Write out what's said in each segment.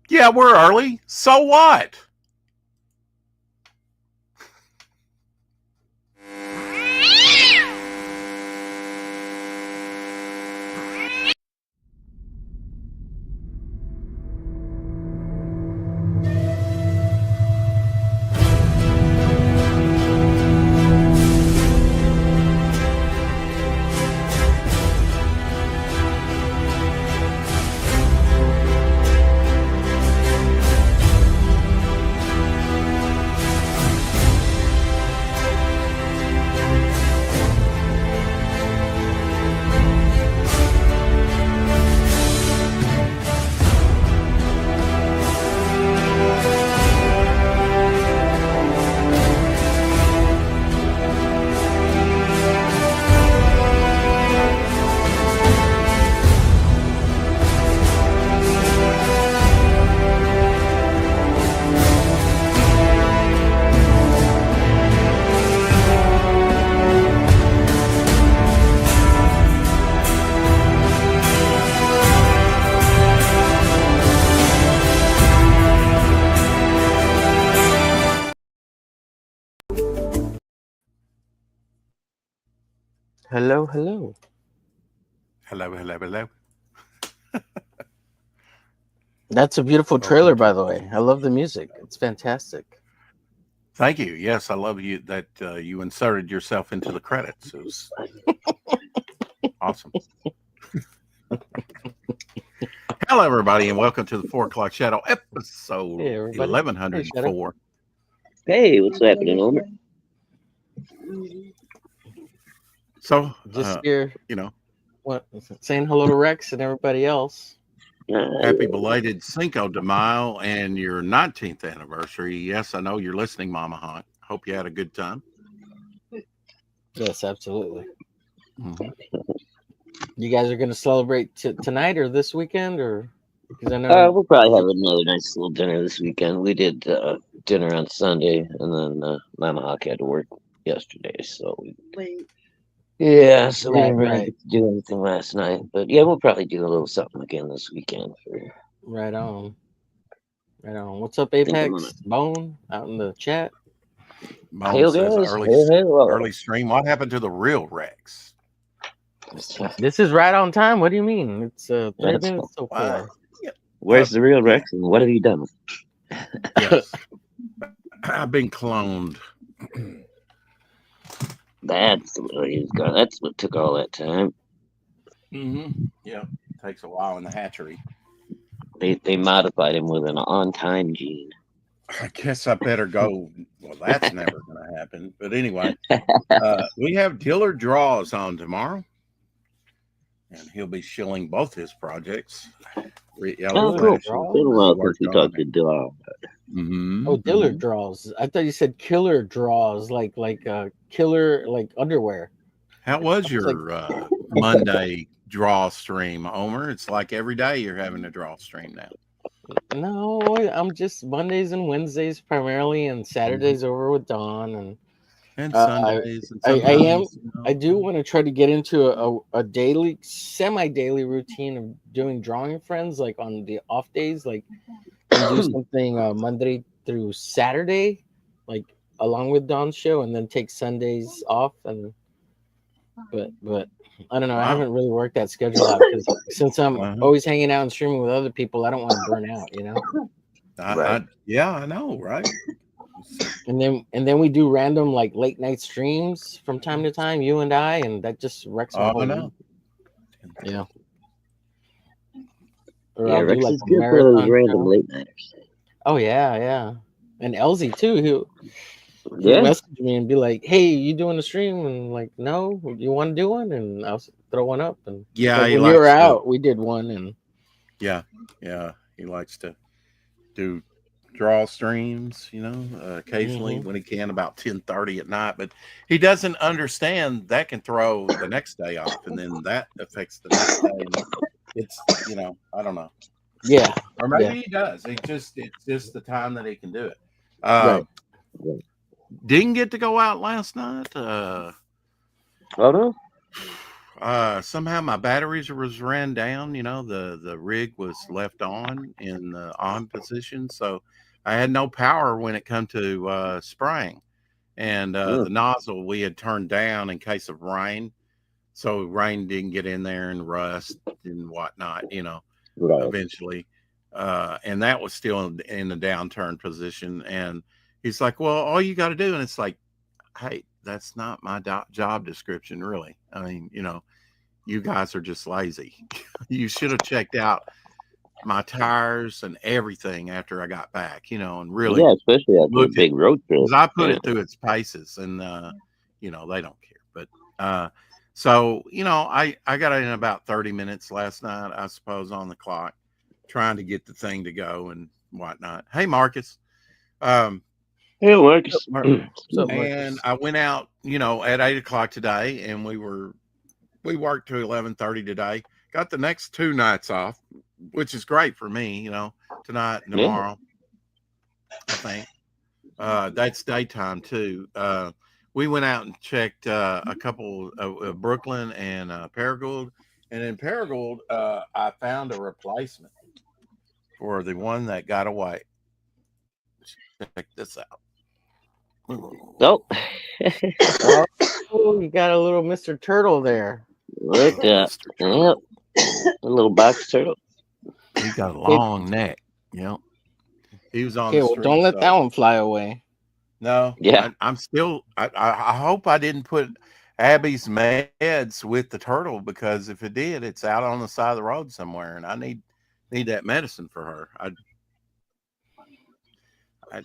Yeah, we're early. So what? Hello, hello. Hello, hello, hello. That's a beautiful Welcome trailer, to. by the way. I love the music. It's fantastic. Thank you. Yes, I love you that you inserted yourself into the credits. It was awesome. Hello, everybody, and welcome to the 4 o'clock Shadow episode Hey, everybody. Hey, Shadow. 1104. Hey, what's happening, Homer? So, Just here, you know, what saying hello to Rex and everybody else. happy belated Cinco de Mayo and your 19th anniversary. Yes, I know you're listening, Mama Hunt. Hope you had a good time. Yes, absolutely. Mm-hmm. You guys are going to celebrate tonight or this weekend, or because I know. We'll probably have another nice little dinner this weekend. We did dinner on Sunday, and then Mama Hawk had to work yesterday, so yeah, so we didn't really get to do anything last night. But yeah, we'll probably do a little something again this weekend. Right on. Right on. What's up, Apex? Bone out in the chat. Bone says guys. early stream. What happened to the real Rex? This is right on time. What do you mean? It's 3 minutes so far. Where's the real Rex, and what have you done? Yes, I've been cloned. That's what he's got. That's what took all that time. Mm-hmm. Yeah, takes a while in the hatchery. They modified him with an on-time gene. I guess I better go. Well, that's never going to happen. But anyway, we have Dealer Draws on tomorrow, and he'll be shilling both his projects. Cool. It's been a while since we talked to Draw. Mm-hmm. Oh, Diller draws. I thought you said killer draws, like killer, like underwear. How was your Monday draw stream, Homer? It's like every day you're having a draw stream now. No, I'm just Mondays and Wednesdays primarily, and Saturdays over with Dawn, and Sundays. I do want to try to get into a daily, semi-daily routine of doing drawing friends, like on the off days, like and do something Monday through Saturday, like along with Dawn's show, and then take Sundays off. But I don't know. Wow. I haven't really worked that schedule out because since I'm always hanging out and streaming with other people, I don't want to burn out. You know. I know, right? And then we do random like late night streams from time to time, you and I, and that just wrecks my whole week. Yeah. Or I'll Rex do like is good for those random late nighters. Oh yeah. And Elsie too, who message me and be like, "Hey, you doing a stream?" And like, "No, you want to do one?" And I'll throw one up. And yeah, like, when you were out, we did one. And yeah, he likes to do draw streams, occasionally when he can, about 10:30 at night. But he doesn't understand that can throw the next day off, and then that affects the next day. It's I don't know. Yeah, or maybe he does. It's just the time that he can do it. Right. Didn't get to go out last night. Oh no. Somehow my batteries was ran down. The rig was left on in the on position, so I had no power when it come to spraying. And the nozzle we had turned down in case of rain, so rain didn't get in there and rust and whatnot. Right. Eventually, and that was still in the downturn position. And he's like, "Well, all you got to do," and it's like, "Hey, that's not my job description, really. I mean, you guys are just lazy. You should have checked out my tires and everything after I got back, and really Yeah, especially after a look at big road trip. because I put Yeah. it through its paces, and they don't care. But so I got in about 30 minutes last night, I suppose, on the clock, trying to get the thing to go and whatnot. Hey, Marcus. Um, Hey, Marcus. What's up, and Marcus? I went out, at 8 o'clock today, and we worked to 11:30 today. Got the next 2 nights off, which is great for me, tonight and Yeah. tomorrow. I think that's daytime too. We went out and checked a couple of Brooklyn and Paragould, and in Paragould, I found a replacement for the one that got away. Check this out. Oh, Oh, you got a little Mr. Turtle there. look at Mr. yep, Turtle. a little box turtle. He got a Okay, long neck. Yep. He was on okay, the well, don't street, let that so one fly away. no, Yeah. I'm still. I hope I didn't put Abby's meds with the turtle, because if it did, it's out on the side of the road somewhere, and I need that medicine for her.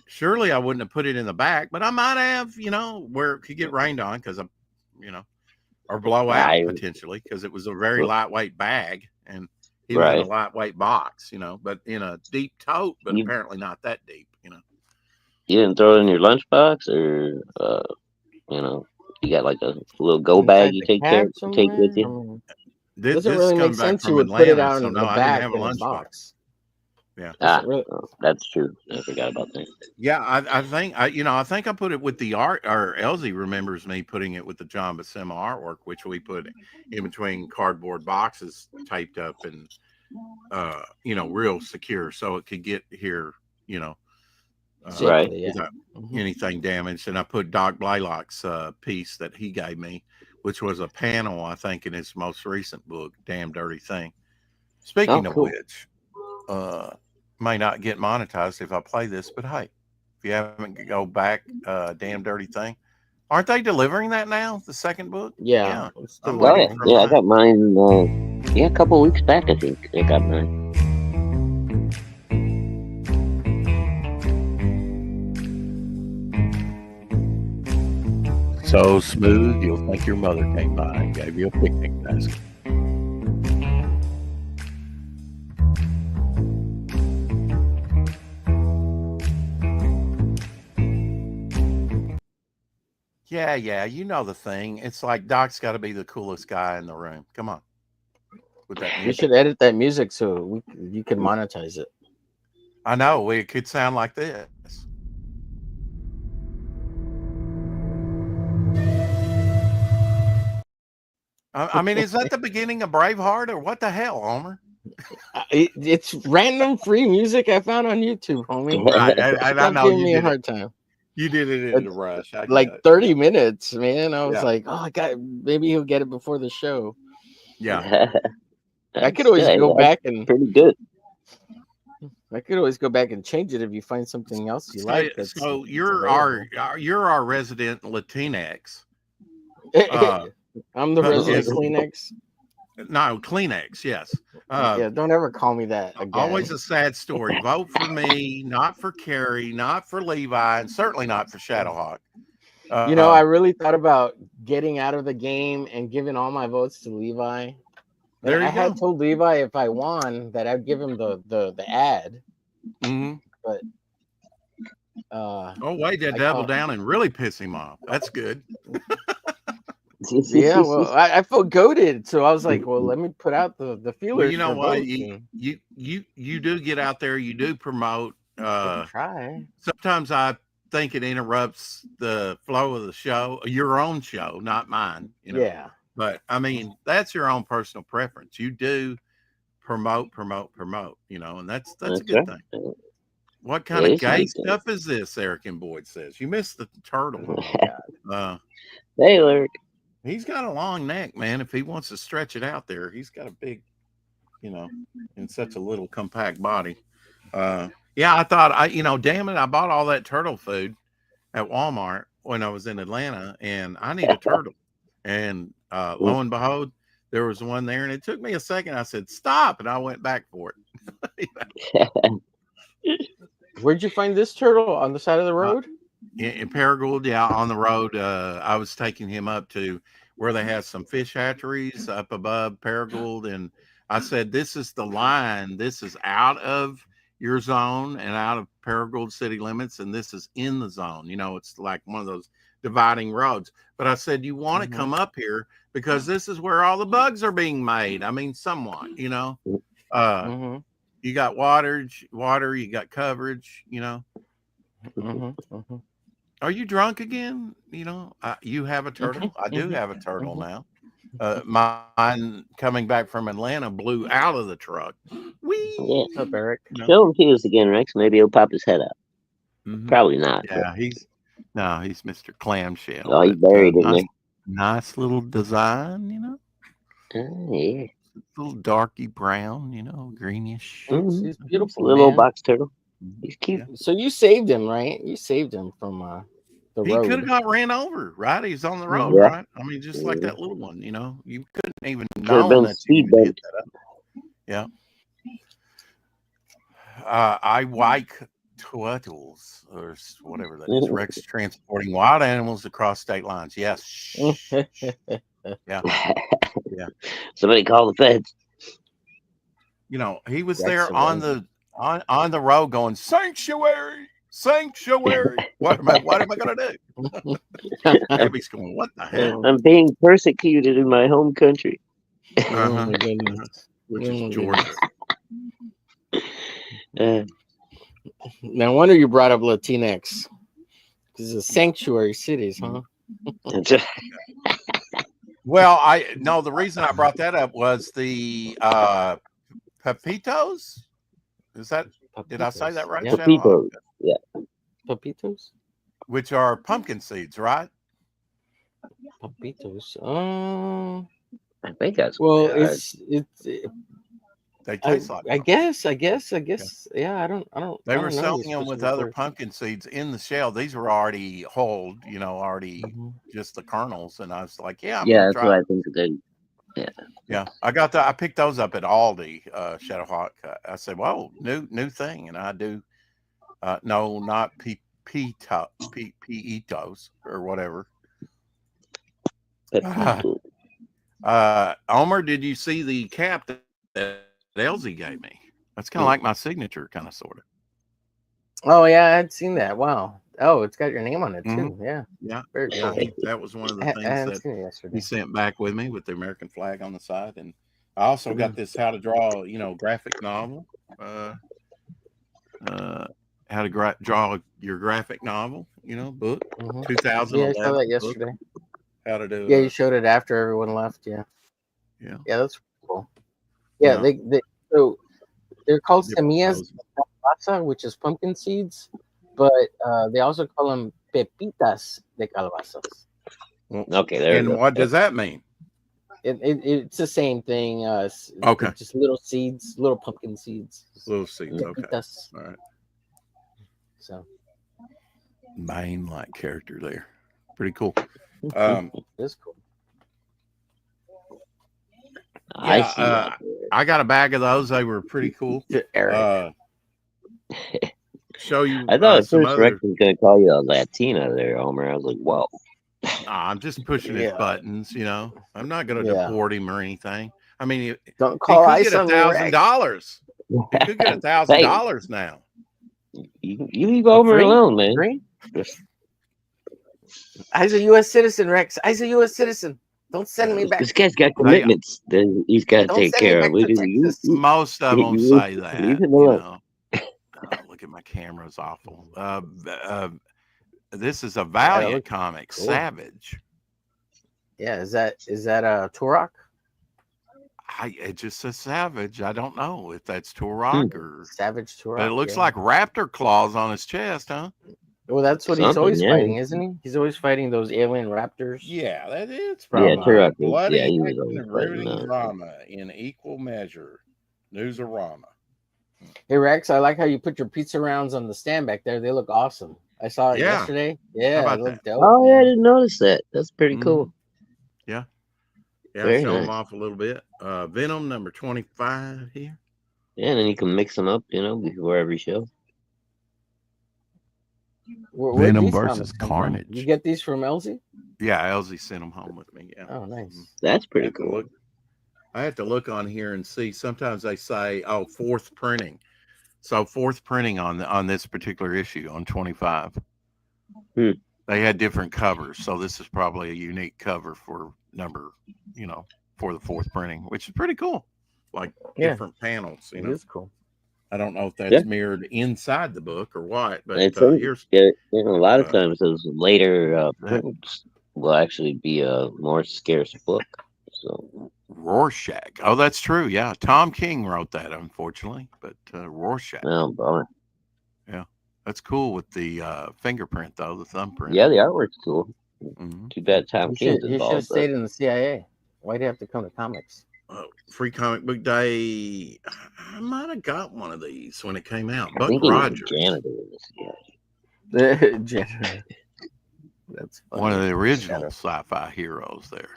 Surely I wouldn't have put it in the back, but I might have, where it could get rained on, because I'm, or blow out I potentially, because it was a very well, lightweight bag, and he was in a right. lightweight box, but in a deep tote, but You apparently not that deep. you didn't throw it in your lunchbox, or you know, you got like a little go bag Inside you the take cab with somewhere. I you. mean, This doesn't is really make coming back sense. You from would put it Atlanta, out so in the no, I didn't back have a in a lunchbox. box. Yeah. Ah, Doesn't really. that's true. I forgot about that. Yeah, I think I put it with the art, or Elsie remembers me putting it with the John Buscema artwork, which we put in between cardboard boxes, taped up and real secure, so it could get here, Right. Safely, yeah. without Hmm. anything damaged. And I put Doc Blaylock's piece that he gave me, which was a panel, I think, in his most recent book, Damn Dirty Thing. Oh, Speaking of cool. which, uh, may not get monetized if I play this, but hey, if you haven't go back, Damn Dirty Thing. Aren't they delivering that now? The second book? Yeah, Yeah, it's I'm Oh waiting yeah, delivering. for yeah. I mine. got mine. Yeah, a couple weeks back, I think I got mine. So smooth, you'll think your mother came by and gave you a picnic basket. Yeah, yeah, you know the thing. It's like Doc's got to be the coolest guy in the room. Come on, with that You music. should edit that music so you can monetize it. I know it could sound like this. I mean, is that the beginning of Braveheart, or what the hell, Homer? It's random free music I found on YouTube, homie. Right, and I Stop know giving you me a did it. hard time. You did it in the It's rush. I get like it. 30 Yeah, minutes, man. I was yeah, like, oh, I got maybe he'll get it before the show. yeah. I could That's always good. go That's back and pretty good. change it if you find something else you So, like that's so it's available. you're our resident Latinx. Uh, I'm the resident is Kleenex. no Kleenex. Yes. Uh, Yeah, don't ever call me that Always again. a sad story. Vote for me, not for Kerry, not for Levi, and certainly not for Shadowhawk. I really thought about getting out of the game and giving all my votes to Levi. And There I you had go. told Levi if I won that I'd give him the ad, Hmm. but Oh, wait, that I double call down and really piss him off. That's good. yeah, well, I felt goaded, so I was like, well, let me put out the Well, feelers you know for what? votes, You and you you do get out there. You do promote. I can try. Sometimes I think it interrupts the flow of the show, your own show, not mine. Yeah, But I mean, that's your own personal preference. You do promote, and that's a That's good right. thing. What kind It of is a gay good thing. stuff is this? Eric and Boyd says you missed the turtle. Oh my god. Hey, Larry. He's got a long neck, man. If he wants to stretch it out there, he's got a big, in such a little compact body. Yeah, I thought damn it, I bought all that turtle food at Walmart when I was in Atlanta, and I need a turtle. And lo and behold, there was one there, and it took me a second. I said, "Stop," and I went back for it. Where'd you find this turtle? On the side of the road? In Paragould, yeah, on the road. I was taking him up to where they have some fish hatcheries up above Paragould, and I said, "This is the line. This is out of your zone and out of Paragould city limits, and this is in the zone. It's like one of those dividing roads." But I said, "You want to come up here because this is where all the bugs are being made. I mean, somewhat, You got water, you got coverage, Are you drunk again? You have a turtle. I do have a turtle now. Mine coming back from Atlanta blew out of the truck. Whee! Yeah. What's up, Eric? Show him to us again, Rex. Maybe he'll pop his head out. Probably not. Yeah, he's Mr. Clamshell. Oh, he's buried in there. Nice little design, Yeah. little darky brown, greenish. He's beautiful, Little man. box turtle. He's cute. Yeah. So you saved him, right? You saved him from the He road. could have got ran over, right? He's on the road, Yeah. right? I mean, just like that little one, you couldn't even Could have know been that speed you could hit bump. that up. Yeah. I like turtles or whatever that is. Rex transporting wild animals across state lines. Yes. Yeah. Yeah. Somebody call the feds. He was Rex there away. on the road going, sanctuary. What am I gonna do? Abby's going, what the hell? I'm being persecuted in my home country. Oh my goodness. Which is Georgia. No wonder you brought up Latinx. Because it's sanctuary cities, huh? Well, the reason I brought that up was the pepitos. Is that Papitos. Did I say that right? Yeah. Pepitos. Yeah. Papitos? Which are pumpkin seeds, right? Papitos. I think that's They taste like I guess. Yeah, I don't They were know selling the them with specific other word. pumpkin seeds in the shell. These were already whole, already just the kernels. And I was like, yeah, I'm gonna that's try. what I think they. Yeah, I picked those up at Aldi, Shadowhawk. I said, "Whoa, new thing," and I do. No, not piitos or whatever. Omer, did you see the cap that Elsie gave me? That's kind of like my signature, kind of, sort of. Oh yeah, I'd seen that. Wow. Oh, it's got your name on it too. Yeah. Yeah. Very cool. That was one of the I things hadn't that seen it yesterday. he sent back with me with the American flag on the side. And I also got this how to draw, graphic novel. How to draw your graphic novel, book. 2011. Yeah, I saw that yesterday. Book. How to do. Yeah, you showed it after everyone left. Yeah. Yeah. Yeah, that's cool. Yeah, so they're called semillas de calabaza, which is pumpkin seeds, but they also call them pepitas de calabazas. Okay, there. And what does that mean? It's the same thing. Okay. Just little seeds, little pumpkin seeds. Little seeds. Pepitas. Okay. All right. So. Bane-like character there. Pretty cool. That's cool. Yeah, I got a bag of those. They were pretty cool. Eric. Show you. I thought at some first Rex was going to call you a Latina there, Homer. I was like, whoa. I'm just pushing his buttons, I'm not going to deport him or anything. I mean, don't call he could get $1,000. He could get $1,000 now. You leave Homer alone, man. I's a U.S. citizen, Rex. I's a U.S. citizen. Don't send me back. This guy's got commitments that he's got to take care of. Most of them say that. Look at my camera's awful. This is a Valiant comic, cool. Savage. Yeah, is that a Turok? It just says Savage. I don't know if that's Turok or, Savage but it Turok. looks Yeah. like raptor claws on his chest, huh? Well, that's what he's Something, always yeah. fighting, isn't he? He's always fighting those alien raptors. Yeah, that is Yeah, From probably Turok. bloody Yeah, he was action always and fighting riveting that. drama in equal measure. Newsarama. Hey Rex, I like how you put your pizza rounds on the stand back there. They look awesome. I saw it Yeah. yesterday. How Yeah, it about that? looked dope. Oh, yeah, I Man. didn't notice that. That's pretty Mhm. cool. Yeah. Yeah, Very show them nice. off a little bit. Venom number 25 here. Yeah, and then you can mix them up, before every show. Where'd Venom these versus comics come from? You Carnage. get these from Elsie? Yeah, Elsie sent them home with me. Yeah. Oh, Mhm. nice. That's I pretty have to cool. look. I have to look on here and see. Sometimes they say, "Oh, fourth printing." So fourth printing on this particular issue on 25. Hmm. They had different covers, so this is probably a unique cover for number, for the fourth printing, which is pretty cool. Like Yeah, different panels, it is cool. I don't know if Yeah, that's mirrored inside the book or what, but I think here's a lot of uh, times those later that prints will actually be a more scarce book. So, Rorschach. Oh, that's true. Yeah, Tom King wrote that, unfortunately, but Rorschach. well, bummer. Yeah, that's cool with the fingerprint though, the thumbprint. Yeah, the artwork's cool. Mm-hmm. Too bad Tom King's He should have involved, but stayed in the CIA. Why'd he have to come to comics? Free Comic Book Day. I might have got one of these when it came out. I Buck think he was a Rogers, janitor in this. Yeah. The janitor. That's funny. one of the original Shadow. sci-fi heroes there.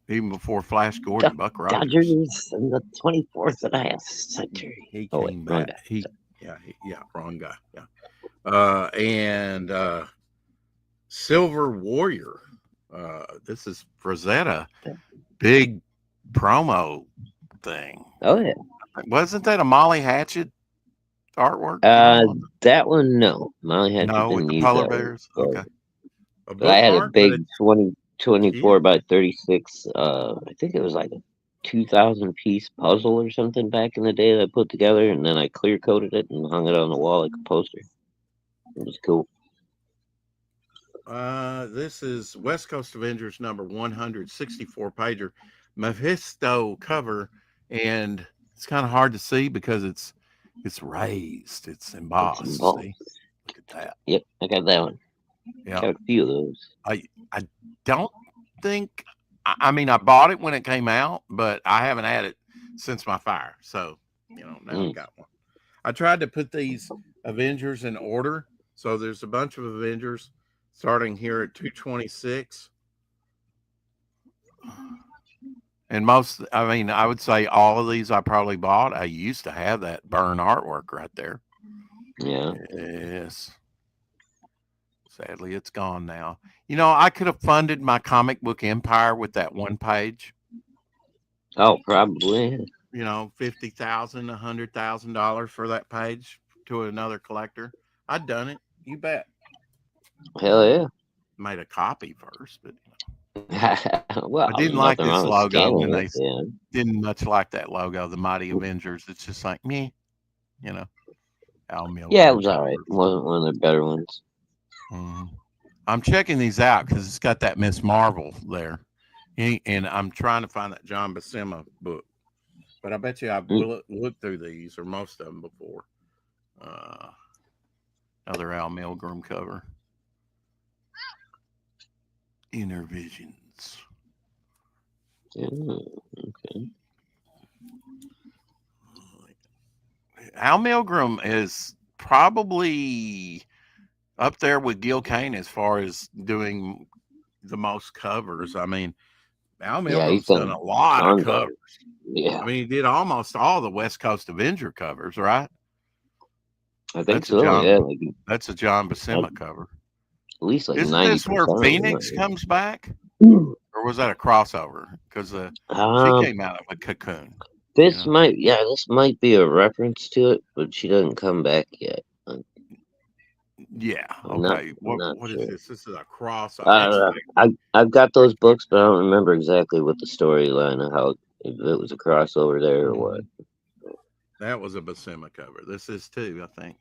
Even before Flash Gordon, Buck Rogers. Dodgers in the 24th of the century. He Oh, wait, came wrong back. guy. Wrong guy. Yeah. And Silver Warrior. This is Frazetta. Big promo thing. Oh, yeah. Wasn't that a Molly Hatchet artwork? That one, no. Molly Hatchet No, with didn't the use polar that one. bears. So. Okay. A But I had a bookmark, but big it's 24 cute. by 36. I think it was like a 2,000 piece puzzle or something back in the day that I put together, and then I clear coated it and hung it on the wall like a poster. It was cool. This is West Coast Avengers number 164 pager, Mephisto cover, and it's kind of hard to see because it's raised, it's embossed. See, look at that. Yep, I got that one. Yeah, Got a few of those. I don't think. I mean, I bought it when it came out, but I haven't had it since my fire. So now I got one. I tried to put these Avengers in order, so there's a bunch of Avengers starting here at 226. And I would say all of these I probably bought. I used to have that burn artwork right there. Yeah. Yes. Sadly, it's gone now. I could have funded my comic book empire with that one page. Oh, probably. $50,000, $100,000 for that page to another collector. I'd done it. You bet. Hell yeah. Made a copy first, but well, I didn't like nothing this wrong with logo, scanning and it, yeah. didn't much like that logo, the Mighty Avengers. It's just like me, Al Milgrom. Yeah, it was all right. It wasn't one of the better ones. I'm checking these out because it's got that Miss Marvel there, and I'm trying to find that John Buscema book. But I bet you I've looked through these or most of them before. Another Al Milgrom cover. Inner Visions. Okay. Al Milgrom is probably up there with Gil Kane as far as doing the most covers. I mean, Al Milgrom's done a lot of covers. Yeah. I mean, he did almost all the West Coast Avenger covers, right? I think so. That's a John Buscema cover. At least like 90%. Isn't this where Phoenix comes back? Or was that a crossover? Because she came out of a cocoon. This might be a reference to it, but she doesn't come back yet. Yeah. Okay. What is this? This is a crossover. I've got those books, but I don't remember exactly what the storyline of how if it was a crossover there or what. That was a Buscema cover. This is too, I think.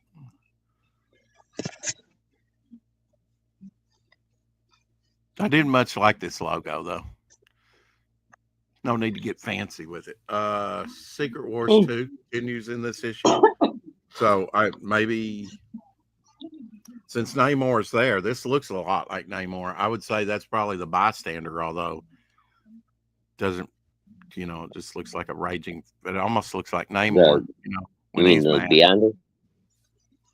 I didn't much like this logo though. No need to get fancy with it. Secret Wars 2 continues in this issue. So I maybe since Namor's there, this looks a lot like Namor. I would say that's probably the bystander, although doesn't it just looks like a raging. It almost looks like Namor. You mean the mad. Beyonder?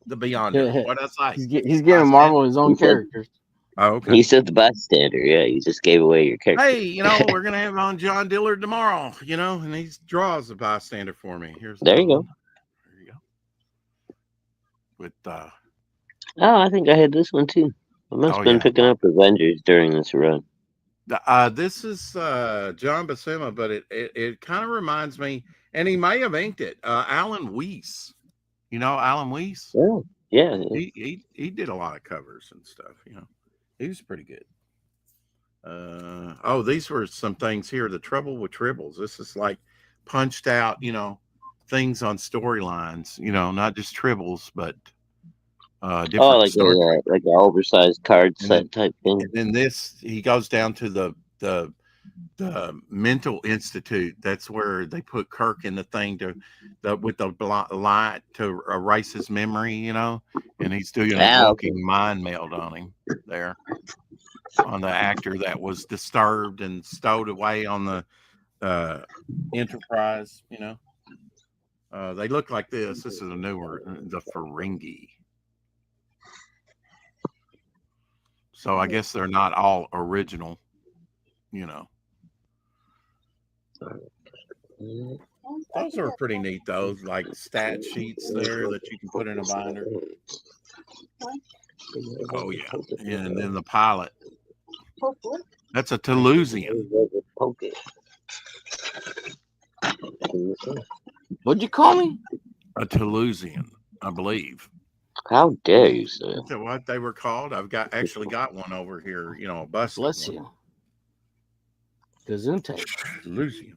The Beyonder. What I say? He's giving Marvel his own characters. Oh, okay. He said the bystander. Yeah, you just gave away your character. Hey, we're gonna have on John Dillard tomorrow. And he draws the bystander for me. There you go. There you go. With I think I had this one too. I must have been picking up Avengers during this run. This is John Buscema, but it kind of reminds me, and he may have inked it. Alan Weiss, Alan Weiss. Yeah. He did a lot of covers and stuff. He was pretty good. These were some things here. The Trouble with Tribbles. This is like punched out, things on storylines. Not just Tribbles, but different. Like an oversized card set type thing. And then this, he goes down to the mental institute. That's where they put Kirk in the thing with the light to erase his memory, and he's doing a walking mind meld on him there, on the actor that was disturbed and stowed away on the Enterprise. They look like this. This is a newer, the Ferengi. So I guess they're not all original, Those are pretty neat, though, like stat sheets there that you can put in a binder. Oh, yeah. And then the pilot. That's a Toulousian. What'd you call me? A Toulousian, I believe. How dare you, sir? That's what they were called. I've actually got one over here, a bus. Bless you. Gesundheit. Toulousian.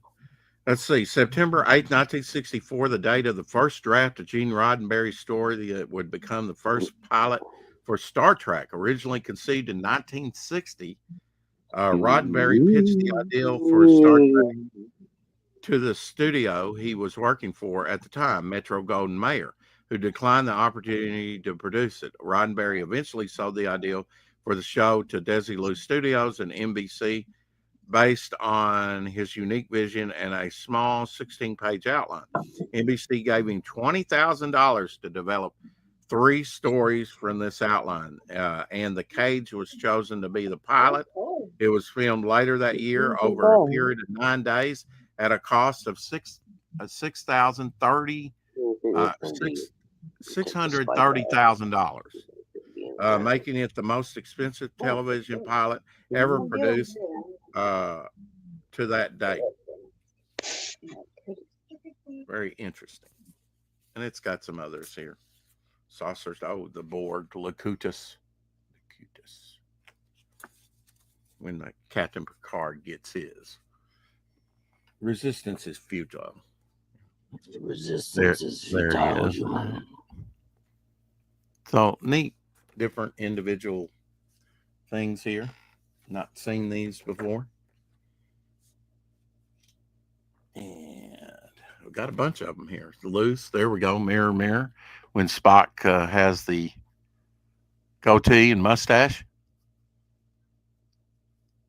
Let's see, September 8th, 1964, the date of the first draft of Gene Roddenberry's story that would become the first pilot for Star Trek. Originally conceived in 1960, Roddenberry pitched the idea for Star Trek to the studio he was working for at the time, Metro-Goldwyn-Mayer, who declined the opportunity to produce it. Roddenberry eventually sold the idea for the show to Desilu Studios and NBC, based on his unique vision and a small 16-page outline. NBC gave him $20,000 to develop 3 stories from this outline, and The Cage was chosen to be the pilot. It was filmed later that year over a period of 9 days at a cost of $630,000, making it the most expensive television pilot ever produced to that date. Very interesting. And it's got some others here. Saucers, the Borg, Locutus. When the Captain Picard gets his. Resistance is futile. Resistance is futile. So neat, different individual things here. Not seen these before. And we've got a bunch of them here. Loose. There we go. Mirror, mirror. When Spock has the goatee and mustache.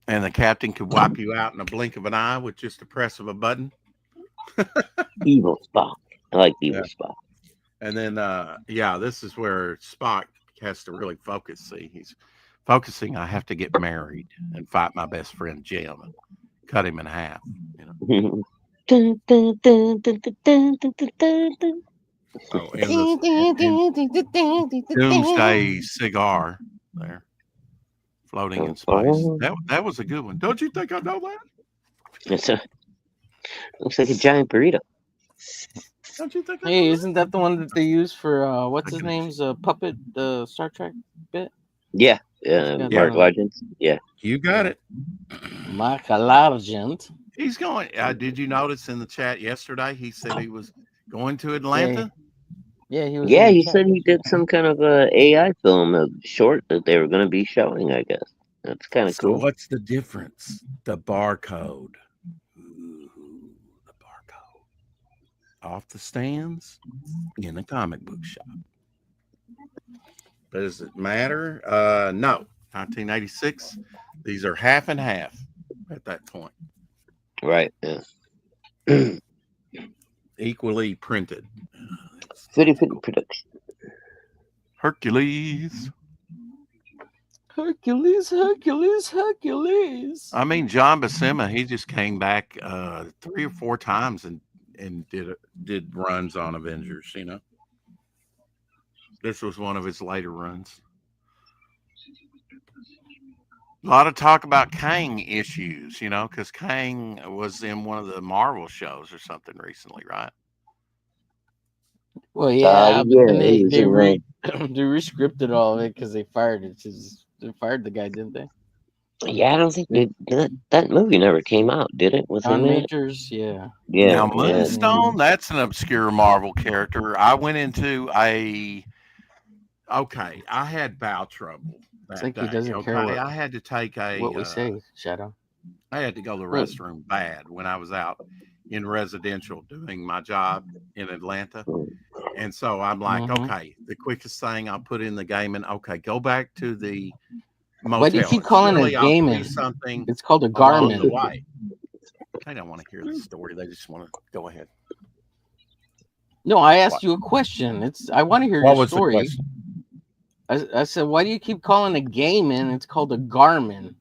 And the captain could wipe you out in a blink of an eye with just a press of a button. Evil Spock. I like evil Spock. And then, this is where Spock has to really focus. See, he's focusing. I have to get married and fight my best friend Jim and cut him in half. So in Doomsday cigar there, floating in space. That was a good one. Don't you think I know that? Looks like a giant burrito. Don't you think? Hey, isn't that the one that they use for what's his name's puppet Star Trek bit? Yeah, Mark Legend. Yeah, you got it. Mark Legend. He's going. Did you notice in the chat yesterday? He said he was going to Atlanta. Yeah, he was. Yeah, he said he did some kind of AI film, a short that they were going to be showing, I guess. That's kind of So cool. what's the difference? The barcode. Ooh, the barcode. Off the stands in a comic book shop. Does it matter? No. 1986. These are half and half at that point. Right. Yeah. Equally printed. Fitty production. Hercules. Hercules. I mean, John Buscema, he just came back 3 or 4 times and did runs on Avengers. This was one of his later runs. A lot of talk about Kang issues, because Kang was in one of the Marvel shows or something recently, right? Well, yeah, but then they he's in they rescripted all of it because they fired it. They fired the guy, didn't they? Yeah, I don't think that movie never came out, did it? With John him in it? Majors, yeah. Yeah, Now, yeah. Moonstone, that's an obscure Marvel character. I went into okay, I had bowel trouble It's that like he day. doesn't care Okay, I had to take what we say, Shadow. I had to go to the Look. restroom bad when I was out in residential doing my job in Atlanta. And so I'm like, okay, the quickest thing I'll put in the gaming. Okay, go back to the motel. Why do you keep calling it gaming? Something it's called a along the Garmin. way. They don't want to hear the story. They just want to go ahead. No, I asked you a question. I want to hear What your was the story. question? I said, why do you keep calling it gaming? It's called a Garmin.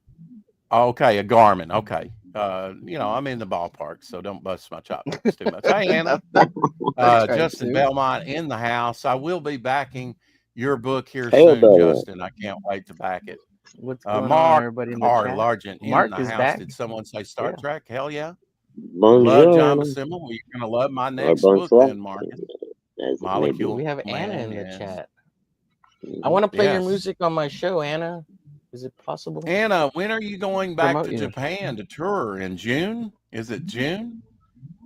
Okay, a Garmin. Okay. I'm in the ballpark, so don't bust my chops too much. Hey, Anna. Justin Belmont in the house. I will be backing your book here soon, Justin. I can't wait to back it. What's going Mark on, everybody in the R. chat? Largent Mark in the is house. back. Did someone say Star Trek? Hell yeah. Bonjour. Love John Buscema. Well, you're going to love my next book then, Marcus. Molecule. We have Anna in the chat. I want to play your music on my show, Anna. Is it possible? Anna, when are you going back to Japan to tour? In June? Is it June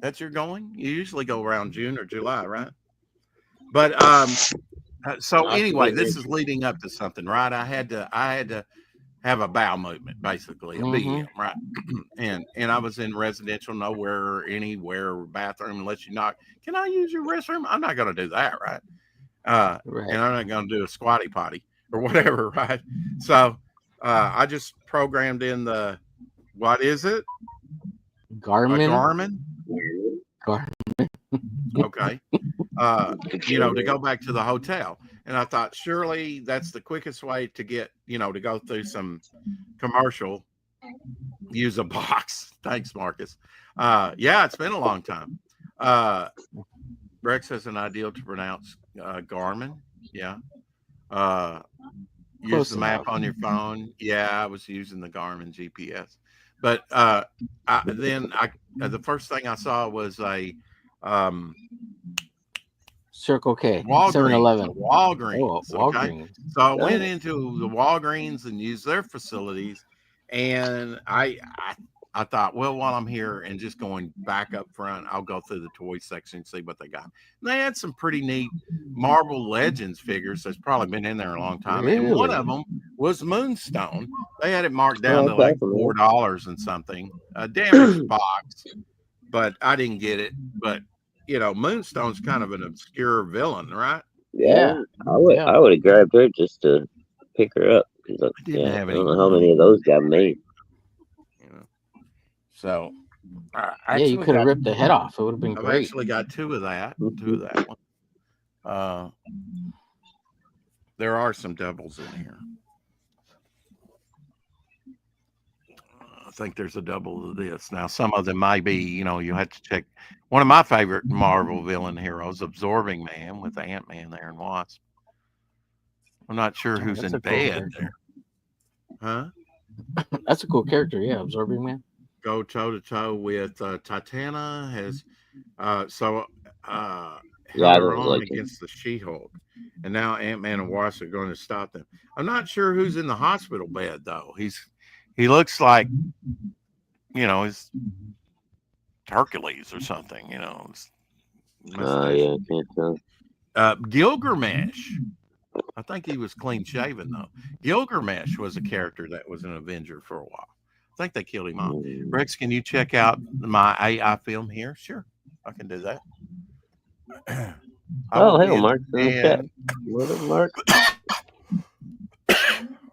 that you're going? You usually go around June or July, right? But so anyway, this is leading up to something, right? I had to have a bowel movement, basically a BM, right? and I was in residential, nowhere, anywhere, bathroom unless you knock. Can I use your restroom? I'm not going to do that, right? And I'm not going to do a squatty potty or whatever, right? So I just programmed in what is it? Garmin. Garmin. Okay. To go back to the hotel. And I thought, surely that's the quickest way to get, to go through some commercial, use a box. Thanks, Marcus. Yeah, it's been a long time. Rex has an ideal to pronounce Garmin. Yeah. Use the map on your phone. Yeah, I was using the Garmin GPS. But the first thing I saw was a Circle K, Walgreens. 7-Eleven. Walgreens. Oh, Walgreens. Okay? So I went into the Walgreens and used their facilities, and I thought, well, while I'm here and just going back up front, I'll go through the toy section and see what they got. And they had some pretty neat Marvel Legends figures that's probably been in there a long time. Really? And one of them was Moonstone. They had it marked down to like $4 and something, a damaged box, but I didn't get it. But Moonstone's kind of an obscure villain, right? Yeah. I would have grabbed her just to pick her up because I don't know how many of those got made. So, you could have ripped the head off. It would have been great. I've actually got two of that one. There are some doubles in here. I think there's a double of this. Now, some of them might be, you have to check. One of my favorite Marvel villain heroes, Absorbing Man, with Ant-Man there and Wasp. I'm not sure who's in bed there. Huh? That's a cool character, yeah, Absorbing Man. Go toe-to-toe with Titana, has held her own against the She-Hulk. And now Ant-Man and Wasp are going to stop them. I'm not sure who's in the hospital bed, though. He looks like, he's Hercules or something, yeah, I can't tell. Gilgamesh I think he was clean shaven though. Gilgamesh was a character that was an Avenger for a while. I think they killed him off. Rex, can you check out my AI film here? Sure, I can do that. Oh, hell, Mark's in the chat. What up, Mark?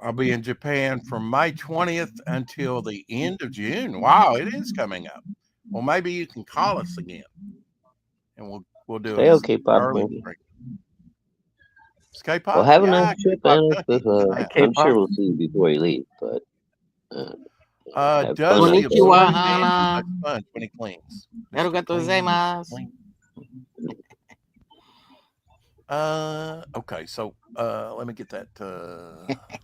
I'll be in Japan from May 20th until the end of June. Wow, it is coming up. Well, maybe you can call us again, and we'll do it. Okay, Pop. It's K-pop. Well, have a nice trip, Anna. I'm sure we'll see you before you leave. But does he absorb much fun when he cleans? Okay, so let me get that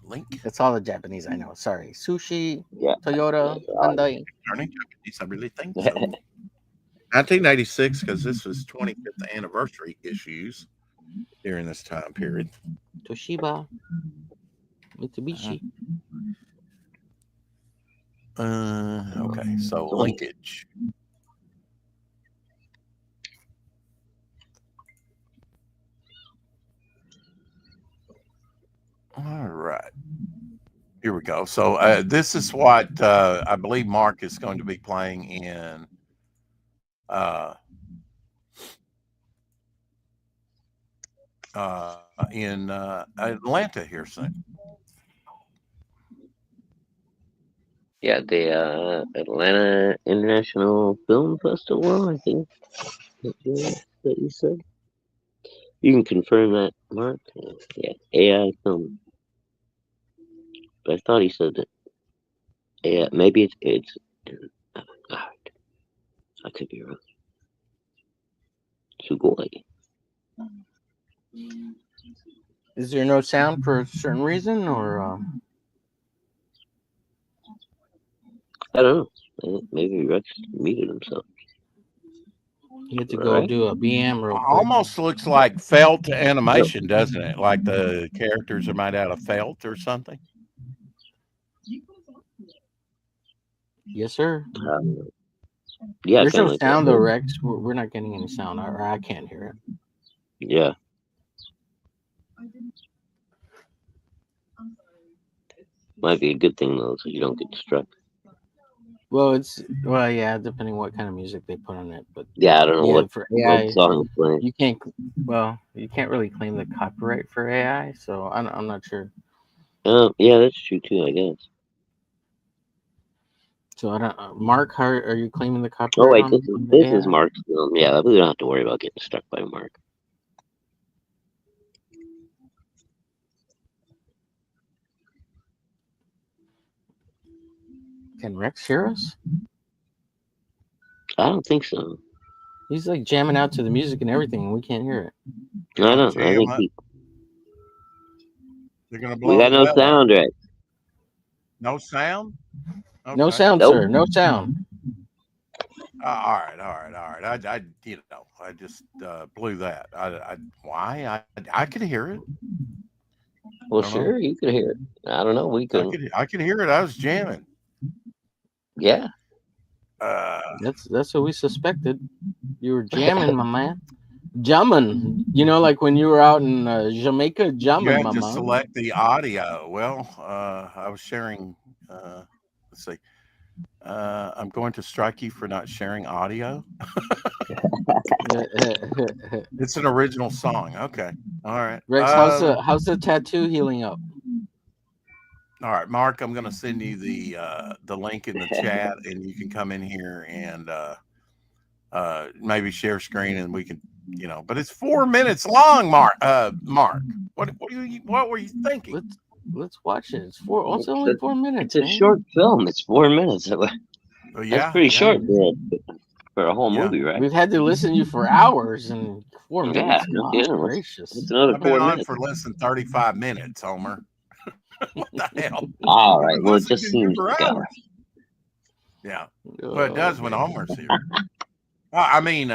link. That's all the Japanese I know. Sorry. Sushi, Toyota, Hyundai. Learning Japanese, I really think so. 1986, because this was 25th anniversary issues during this time period. Toshiba, Mitsubishi. Okay, so linkage. All right. Here we go. So this is what I believe Mark is going to be playing in Atlanta here soon. Yeah, the Atlanta International Film Festival, I think that you said. You can confirm that, Mark. Yeah, AI film. But I thought he said that. Yeah, maybe it's. I could be wrong. Sugoi. Is there no sound for a certain reason, or? I don't know. Maybe Rex muted himself. You get to go do a BM real quick. Almost looks like felt animation, doesn't it? Like the characters are made out of felt or something. Yes, sir. Yeah, there's no sound though, Rex. We're not getting any sound, or I can't hear it. Yeah. Might be a good thing though, so you don't get distracted. Well, yeah, depending what kind of music they put on it, but yeah, I don't know what for AI. Song you can't really claim the copyright for AI, so I'm not sure. Yeah, that's true too, I guess. So I don't. Mark, how are you claiming the copyright? Oh wait, this is Mark's film. Yeah, we don't have to worry about getting struck by Mark. Can Rex hear us? I don't think so. He's like jamming out to the music and everything, and we can't hear it. I don't. I think they're gonna blow. We got no sound, Rex. No sound. Okay. No sound, sir. No sound. All right. I just blew that. Why? I could hear it. Well, sure, you could hear it. I don't know. We could. I could hear it. I was jamming. Yeah. That's what we suspected. You were jamming, my man. Jamming. You know, like when you were out in Jamaica, jamming, you have to select the audio. Well, I was sharing. Let's see. I'm going to strike you for not sharing audio. It's an original song. Okay. All right. Rex, how's the tattoo healing up? All right, Mark, I'm going to send you the link in the chat, and you can come in here and maybe share screen, and we can, But it's 4 minutes long, Mark. What were you thinking? Let's watch it. It's only 4 minutes. It's a short film. It's 4 minutes. That's pretty short for a whole movie, right? We've had to listen to you for hours, and 4 minutes. Yeah, gracious. It's another I've been 4 on minutes. for less than 35 minutes, Homer. What the hell? All right. Well, it just seems Yeah. Well, it does when Homer's here. I mean,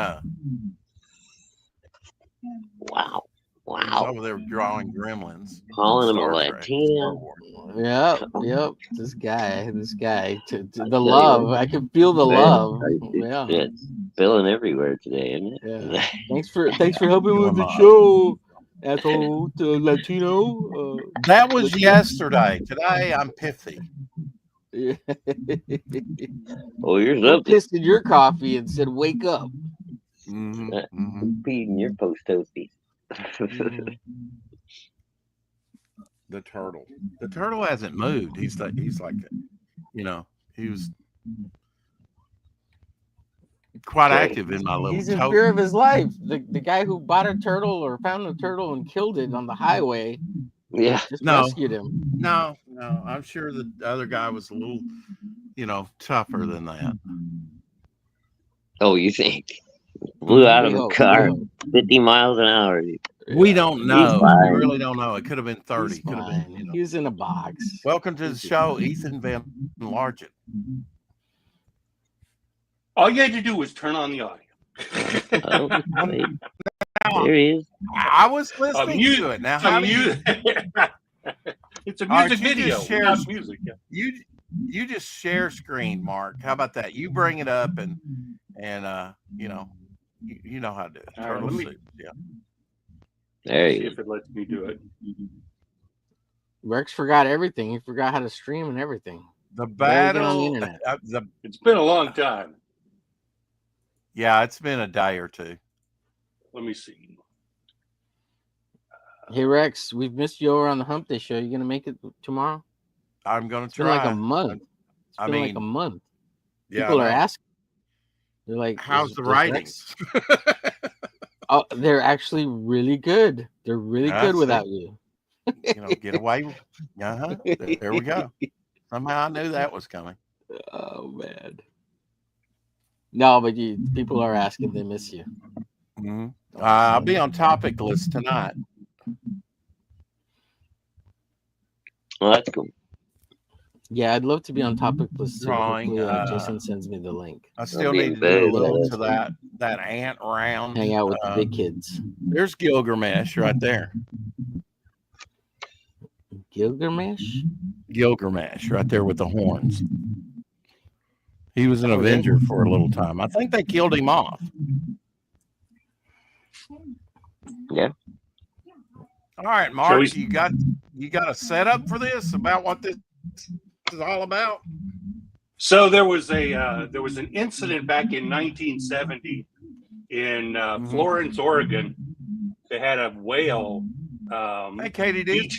wow. He's over there drawing gremlins. Calling him a Latino. Yep. This guy. The love. I can feel the love. Yeah. It's spilling everywhere today, isn't it? Yeah. Thanks for helping with the show. asshole to Latino. That was yesterday. Today I'm pithy. Yeah. Oh, you're Who something. pissed in your coffee and said, "Wake up"? Mm-hmm. Who peed in your post toasty? The turtle. The turtle hasn't moved. He's like, you know, he was quite active in my little He's in tote. fear of his life. The guy who bought a turtle or found a turtle and killed it on the highway Yeah. just No. rescued him. No. I'm sure the other guy was a little, tougher than that. Oh, you think? Blew out of a hope, car 50 miles an hour. We don't know. We fine. really don't know. It could have been 30. He's Could have fine. been. He was in a box. Welcome to the show, Ethan Van Largent. All you had to do was turn on the audio. Oh, wait. There he is. I was listening to it. Now, how do you? It's a music you video. just share- Not music. Yeah. You just share screen, Mark. How about that? You bring it up and you know how to do it. All right, let me- Yeah. There See he is. if it lets me do it. Rex forgot everything. He forgot how to stream and everything. The Barely get on the battle. internet. It's been a long time. Yeah, it's been a day or two. Let me see. Hey Rex, we've missed you over on the Hump Day show. You gonna make it tomorrow? I'm gonna It's been try. like a month. It's been like a month. Yeah, People are asking. They're like, how's the does ratings? Oh, they're actually really good. They're really good without you. Get away. Uh-huh. There we go. Somehow I knew that was coming. Oh man. No, but people are asking. They miss you. Mm-hmm. I'll be on topic list tonight. Well, that's cool. Yeah, I'd love to be on topic list too. Drawing, Hopefully, Jason sends me the link. I still be need to do a little embarrassed. to that ant round. Hang out with the big kids. There's Gilgamesh right there. Gilgamesh? Gilgamesh right there with the horns. He was an Avenger for a little time. I think they killed him off. Yeah. All right, Mark, So you got a setup for this about what this is all about? So there was an incident back in 1970 in Florence, Oregon. They had a whale Hey, Katie D.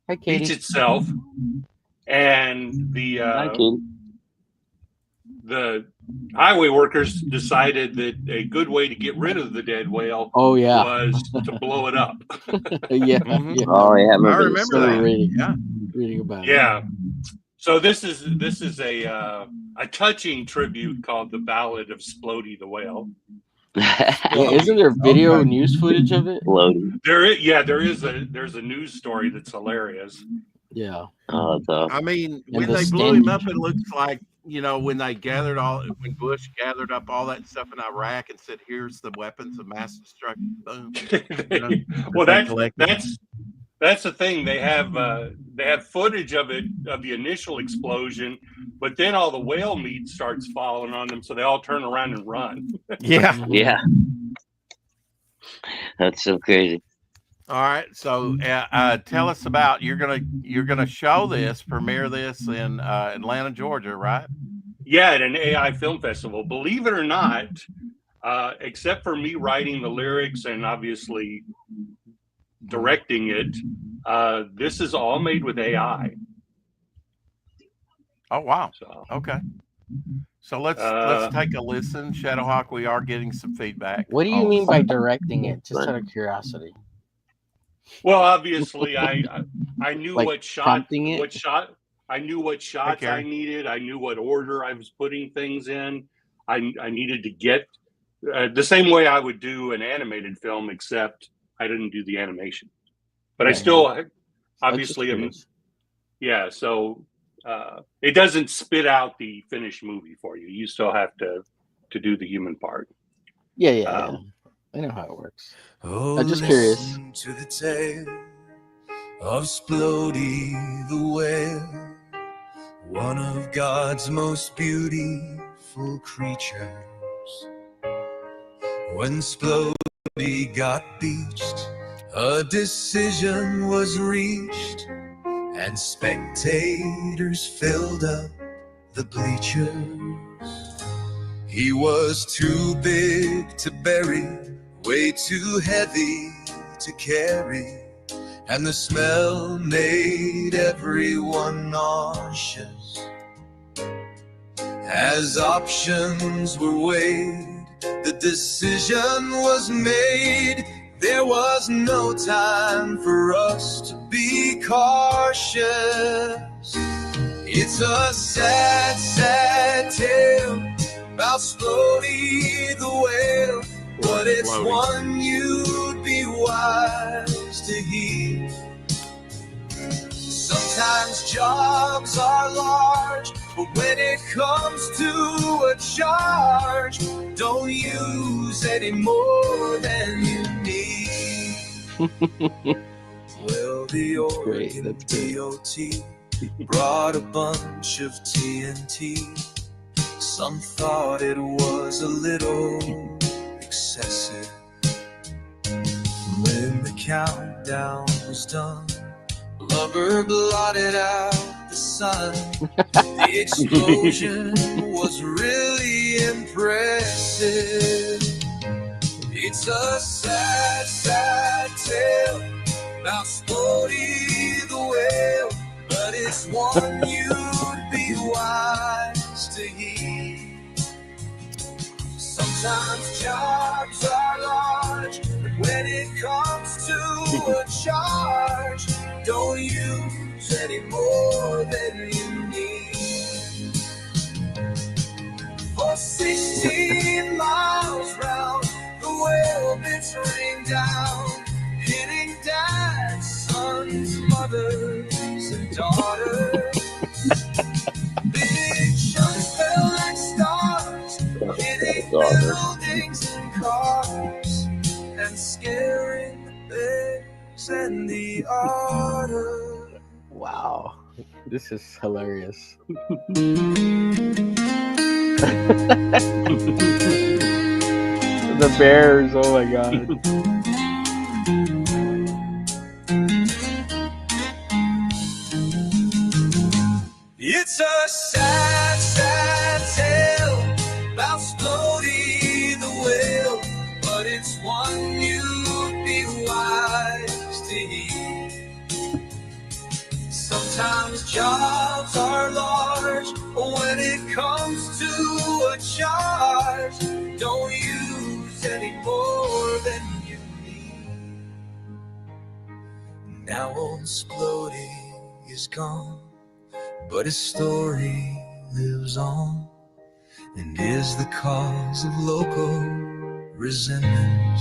Hi, Katie. beach itself, and Hi, Katie. the highway workers decided that a good way to get rid of the dead whale was to blow it up. Yeah. Oh yeah, I remember that. Reading about it. Yeah. So this is a touching tribute called the Ballad of Splody the Whale. Yeah, isn't there video news footage of it? Floating. There's a news story that's hilarious. Yeah. Oh, that's awesome. I mean, And when the they blew him stench. up, it looks like, when Bush gathered up all that stuff in Iraq and said, "Here's the weapons of mass destruction." Boom. Well, that's the thing. They have footage of the initial explosion, but then all the whale meat starts falling on them, so they all turn around and run. Yeah. Yeah. That's so crazy. All right. So, tell us about you're gonna show this, premiere this in Atlanta, Georgia, right? Yeah, at an AI film festival. Believe it or not, except for me writing the lyrics and obviously directing it, this is all made with AI. Oh wow. So, Okay. So let's take a listen. Shadowhawk, we are getting some feedback. What do you mean by directing it? Just out of curiosity. well, obviously, I knew Like what shot prompting it? I knew what shots Okay. I needed. I knew what order I was putting things in. I needed to get the same way I would do an animated film, except I didn't do the animation. But I still obviously am. Yeah, so it doesn't spit out the finished movie for you. You still have to do the human part. Yeah. I know how it works. Oh, I'm just curious. listen to the tale of Splody the whale, one of God's most beautiful creatures. When Splody He got beached, a decision was reached, and spectators filled up the bleachers. He was too big to bury, way too heavy to carry, and the smell made everyone nauseous. As options were weighed, the decision was made. There was no time for us to be cautious. It's a sad, sad tale about Splody the whale, but it's Splody. one you'd be wise to hear. Sometimes jobs are large, but when it comes to a charge, don't use any more than you need. Well, the Oregon DOT brought a bunch of TNT. Some thought it was a little excessive. When the countdown was done, blubber blotted out the sun. The explosion was really impressive. It's a sad, sad tale about Splody the whale, but it's one you'd be wise to hear. Sometimes jobs are large, but when it comes to a charge, don't use any more than you need. For 16 miles round, the whale bits rain down, hitting dads, sons, mothers, and daughters. Big chunks fell like stars, hitting buildings and cars, and scaring the bears and the otters. Wow, this is hilarious. The bears, oh my god. It's a sad, sad tale about Splody the whale, but it's one you'd be wise to hear. Sometimes jobs are large, but when it comes to a charge, don't use any more than you need. Now old Splody is gone, but his story lives on, and is the cause of local resentment.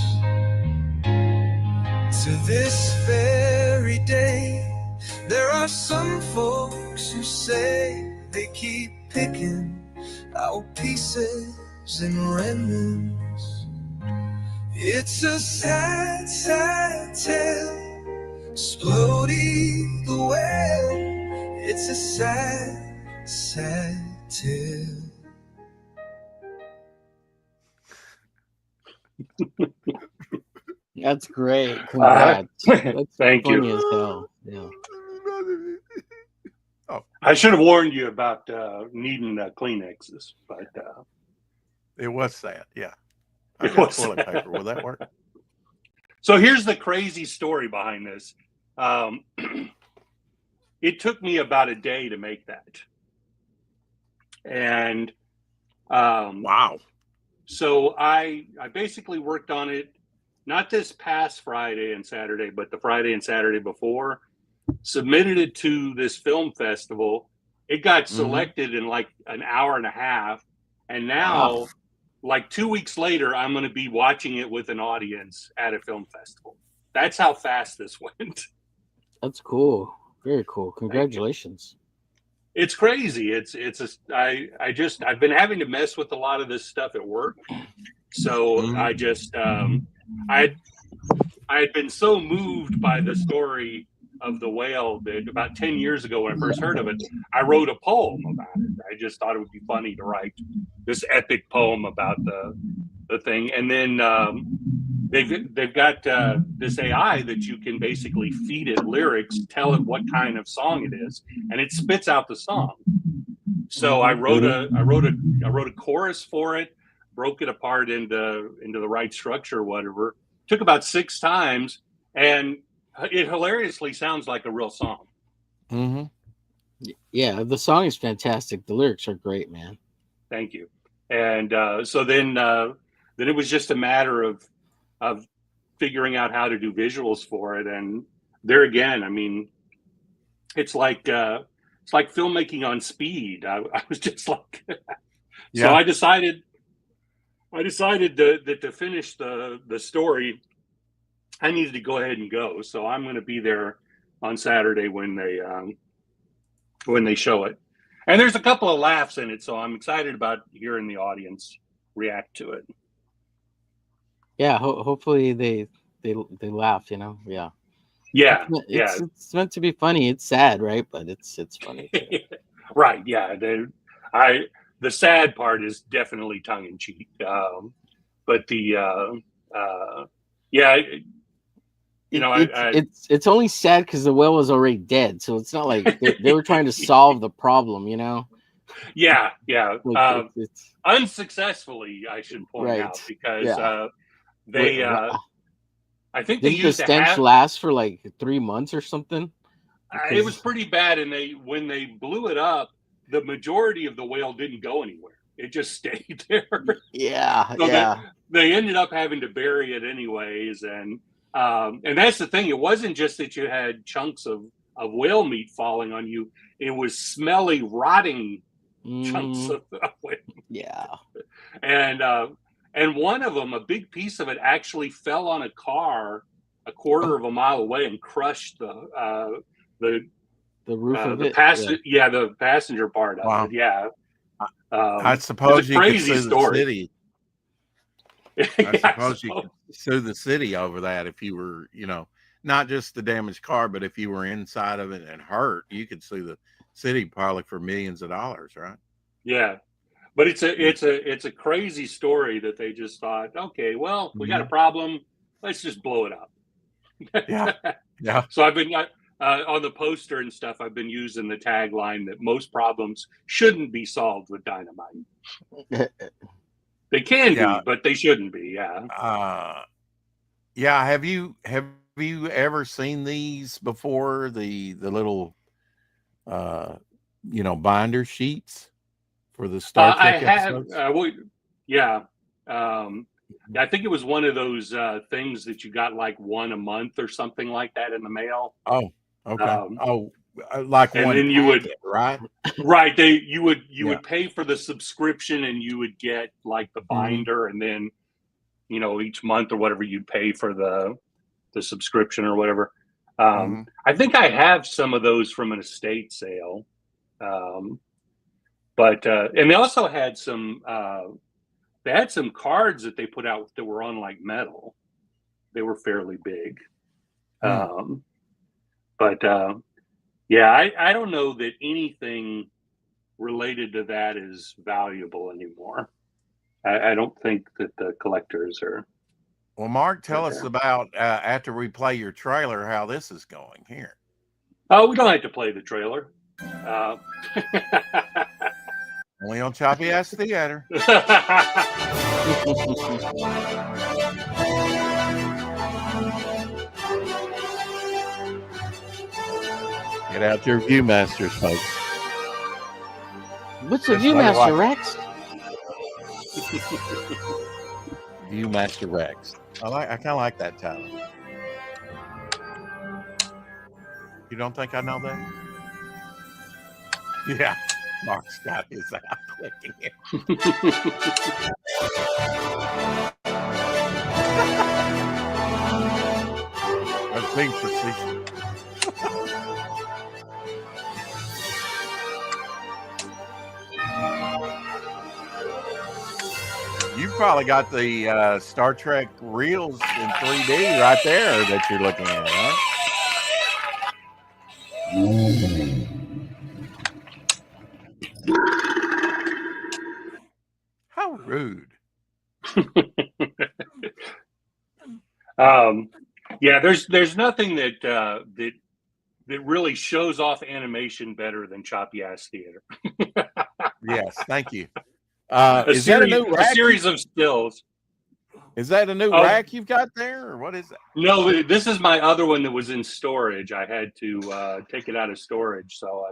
To this very day, there are some folks who say they keep picking out pieces and remnants. It's a sad, sad tale, Splody the whale. It's a sad, sad tale. That's great. Congrats. That's Thank funny you. as hell. Yeah. I should have warned you about needing Kleenexes, but it was sad. Yeah, I It got was toilet sad. paper. Will that work? So here's the crazy story behind this. It took me about a day to make that. And Wow. so I basically worked on it, not this past Friday and Saturday, but the Friday and Saturday before, submitted it to this film festival. It got selected in like an hour and a half. And now, like 2 weeks later, I'm going to be watching it with an audience at a film festival. That's how fast this went. That's cool. Very cool. Congratulations. It's crazy. I've been having to mess with a lot of this stuff at work. So I just, I had been so moved by the story of the whale that about 10 years ago when I first heard of it, I wrote a poem about it. I just thought it would be funny to write this epic poem about the thing. And then they've got this AI that you can basically feed it lyrics, tell it what kind of song it is, and it spits out the song. So I wrote a chorus for it, broke it apart into the right structure or whatever. Took about 6 times, and it hilariously sounds like a real song. Mm-hmm. Yeah, the song is fantastic. The lyrics are great, man. Thank you. And so then it was just a matter of figuring out how to do visuals for it. And there again, I mean, it's like filmmaking on speed. I was just like, so I decided that to finish the story, I needed to go ahead and go. So I'm going to be there on Saturday when they show it. And there's a couple of laughs in it, so I'm excited about hearing the audience react to it. Yeah, hopefully they laugh. You know, yeah. It's meant to be funny. It's sad, right? But it's funny. Right? Yeah. The sad part is definitely tongue in cheek, but the it's only sad because the whale was already dead, so it's not like they were trying to solve the problem, you know. Yeah. Like, unsuccessfly, I should point out, because I think they used the stench last for like 3 months or something. It was pretty bad, and when they blew it up, the majority of the whale didn't go anywhere. It just stayed there. So they ended up having to bury it anyways, and that's the thing. It wasn't just that you had chunks of whale meat falling on you; it was smelly, rotting chunks of whale. Yeah, and one of them, a big piece of it, actually fell on a car a quarter of a mile away and crushed the roof of it. The passenger part of it. Yeah. I suppose you could sue the city. I suppose you could sue the city over that if you were, not just the damaged car, but if you were inside of it and hurt, you could sue the city probably for millions of dollars, right? Yeah. But it's a crazy story that they just thought, okay, well, we got a problem, let's just blow it up. Yeah. So I've been on the poster and stuff. I've been using the tagline that most problems shouldn't be solved with dynamite. They can be, but they shouldn't be. Yeah. Have you ever seen these before? The little binder sheets for the Star Trek episodes? I think it was one of those things that you got like one a month or something like that in the mail. Oh, okay. Like and one then you would, right? Right. You would pay for the subscription, and you would get like the binder, and then each month or whatever you'd pay for the subscription or whatever. I think I have some of those from an estate sale. But and they also had some cards that they put out that were on like metal. They were fairly big. But I don't know that anything related to that is valuable anymore. I don't think that the collectors are. Well, Mark, tell us about after we play your trailer how this is going here. Oh, we don't have to play the trailer. Only on Choppy Ass Theater. Get out your Viewmasters, folks. What's a Viewmaster, Rex? Viewmaster Rex. I kind of like that title. You don't think I know that? Yeah. Mark's got his eye clicking it. That's being facetious. You've probably got the Star Trek reels in 3D right there that you're looking at, huh? How rude. Yeah, there's nothing that that really shows off animation better than choppy ass theater. Yes, thank you. A Is that a new a rack? series of stills. Is that a new Oh, rack you've got there, or what is that? no, this is my other one that was in storage. I had to take it out of storage, so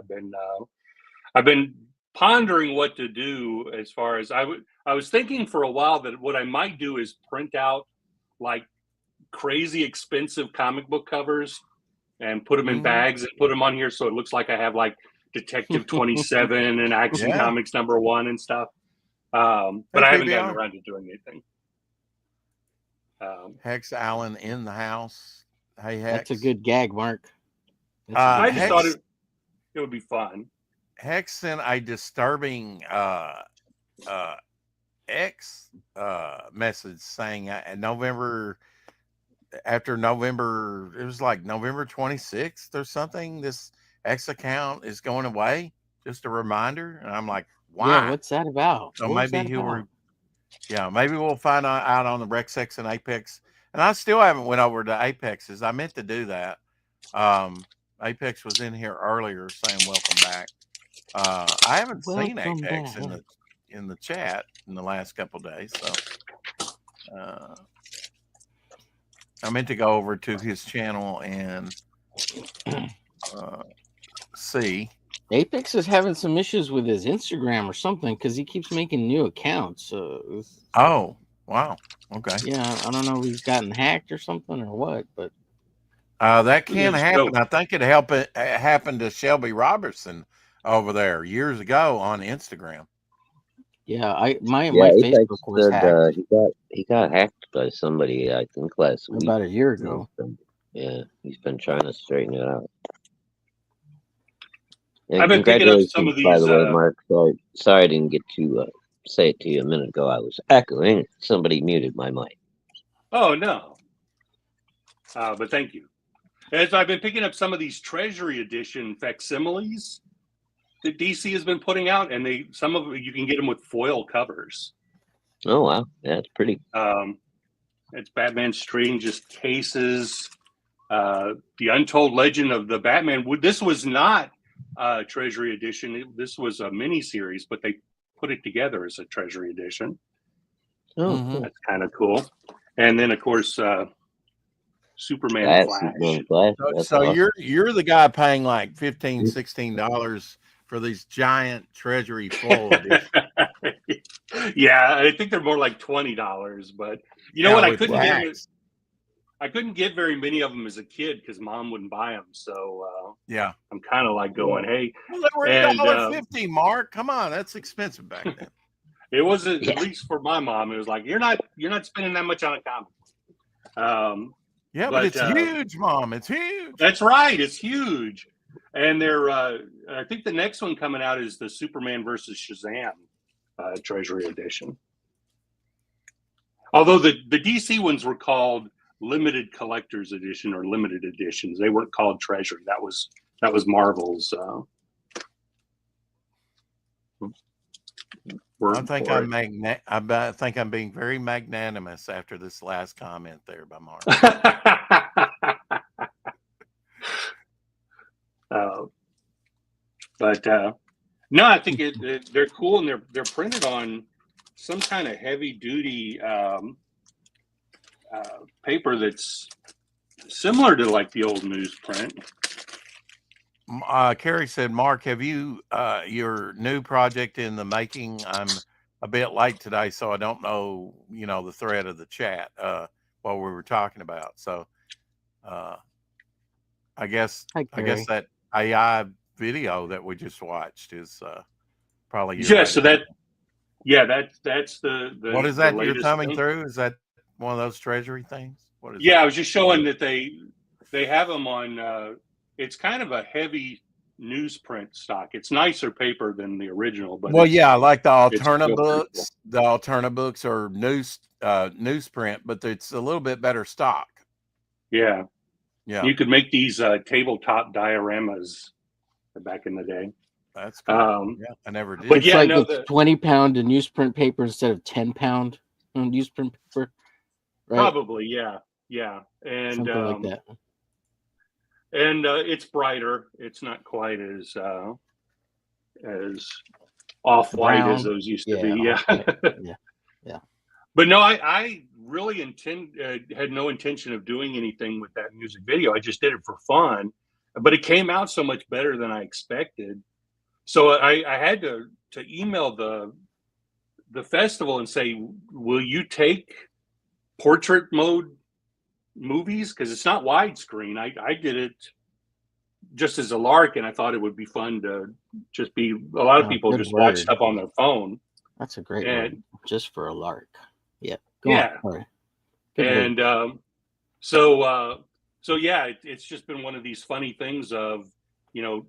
I've been pondering what to do. As far as I was thinking for a while that what I might do is print out like crazy expensive comic book covers and put them in bags and put them on here, so it looks like I have like Detective 27 and Action Yeah. Comics #1 and stuff. But I haven't gotten around to doing anything. Hex Allen in the house. Hey, Hex. That's a good gag, Mark. I just thought it would be fun. Hex sent a disturbing X message saying after November, it was like November 26th or something, this X account is going away. Just a reminder. And I'm like, why? Yeah, what's that about? So maybe maybe we'll find out on the Rex X and Apex. And I still haven't went over to Apex's. I meant to do that. Apex was in here earlier saying welcome back. I haven't seen Apex in the chat in the last couple of days, so I meant to go over to his channel and see. Apex is having some issues with his Instagram or something because he keeps making new accounts. Oh, wow. Okay. Yeah, I don't know if he's gotten hacked or something or what, but that can happen. I think it happened to Shelby Robertson over there years ago on Instagram. Yeah, my Facebook was hacked. He got hacked by somebody, I think, last week. About a year ago. He's been trying to straighten it out. And I've been picking up some of these. By the way, Mark, sorry I didn't get to say it to you a minute ago. I was echoing. Somebody muted my mic. Oh, no. But thank you. As I've been picking up some of these Treasury Edition facsimiles that DC has been putting out, and some of them you can get them with foil covers. Oh, wow. Yeah, it's pretty. It's Batman Strangest Cases, The Untold Legend of the Batman. This was not Treasury Edition. This was a mini series, but they put it together as a Treasury Edition. Oh, that's kind of cool. And then, of course, Superman Flash. So awesome. You're the guy paying like $15-$16 for these giant Treasury foil editions. Yeah, I think they're more like $20. But you know what? I couldn't get very many of them as a kid because Mom wouldn't buy them. So I'm kind of like going, hey. Well, they were $1.50, Mark. Come on, that's expensive back then. It was at least for my mom. It was like you're not spending that much on a comic. But it's huge, Mom. It's huge. That's right. It's huge. And they're I think the next one coming out is the Superman versus Shazam Treasury Edition. Although the DC ones were called Limited Collector's Edition or Limited Editions. They weren't called Treasury. That was Marvel's. I think I'm being very magnanimous after this last comment there by Mark. No, I think they're cool, and they're printed on some kind of heavy duty paper that's similar to like the old newsprint. Carrie said, Mark, have you your new project in the making? I'm a bit late today, so I don't know, the thread of the chat what we were talking about. So I guess that AI video that we just watched is probably so that's the what is that you're coming through? Is that one of those Treasury things? What is that? I was just showing that they have them on it's kind of a heavy newsprint stock. It's nicer paper than the original, but I like the Alterna books. The Alterna books are newsprint, but it's a little bit better stock. Yeah. You could make these tabletop dioramas back in the day. That's cool. I never did. But it's 20-pound in newsprint paper instead of 10-pound newsprint paper. Right? Probably, yeah. Yeah, and something like that. And it's brighter. It's not quite as off-white as Brown. those used to Yeah, be. Yeah. yeah, yeah. But no, I really had no intention of doing anything with that music video. I just did it for fun, but it came out so much better than I expected. So I had to email the festival and say, will you take portrait mode movies? Because it's not widescreen. I did it just as a lark, and I thought it would be fun to just be, a lot of people just watch stuff on their phone. That's a great word, just for a lark. Yeah. Yeah. On. And so yeah, it's just been one of these funny things of, you know,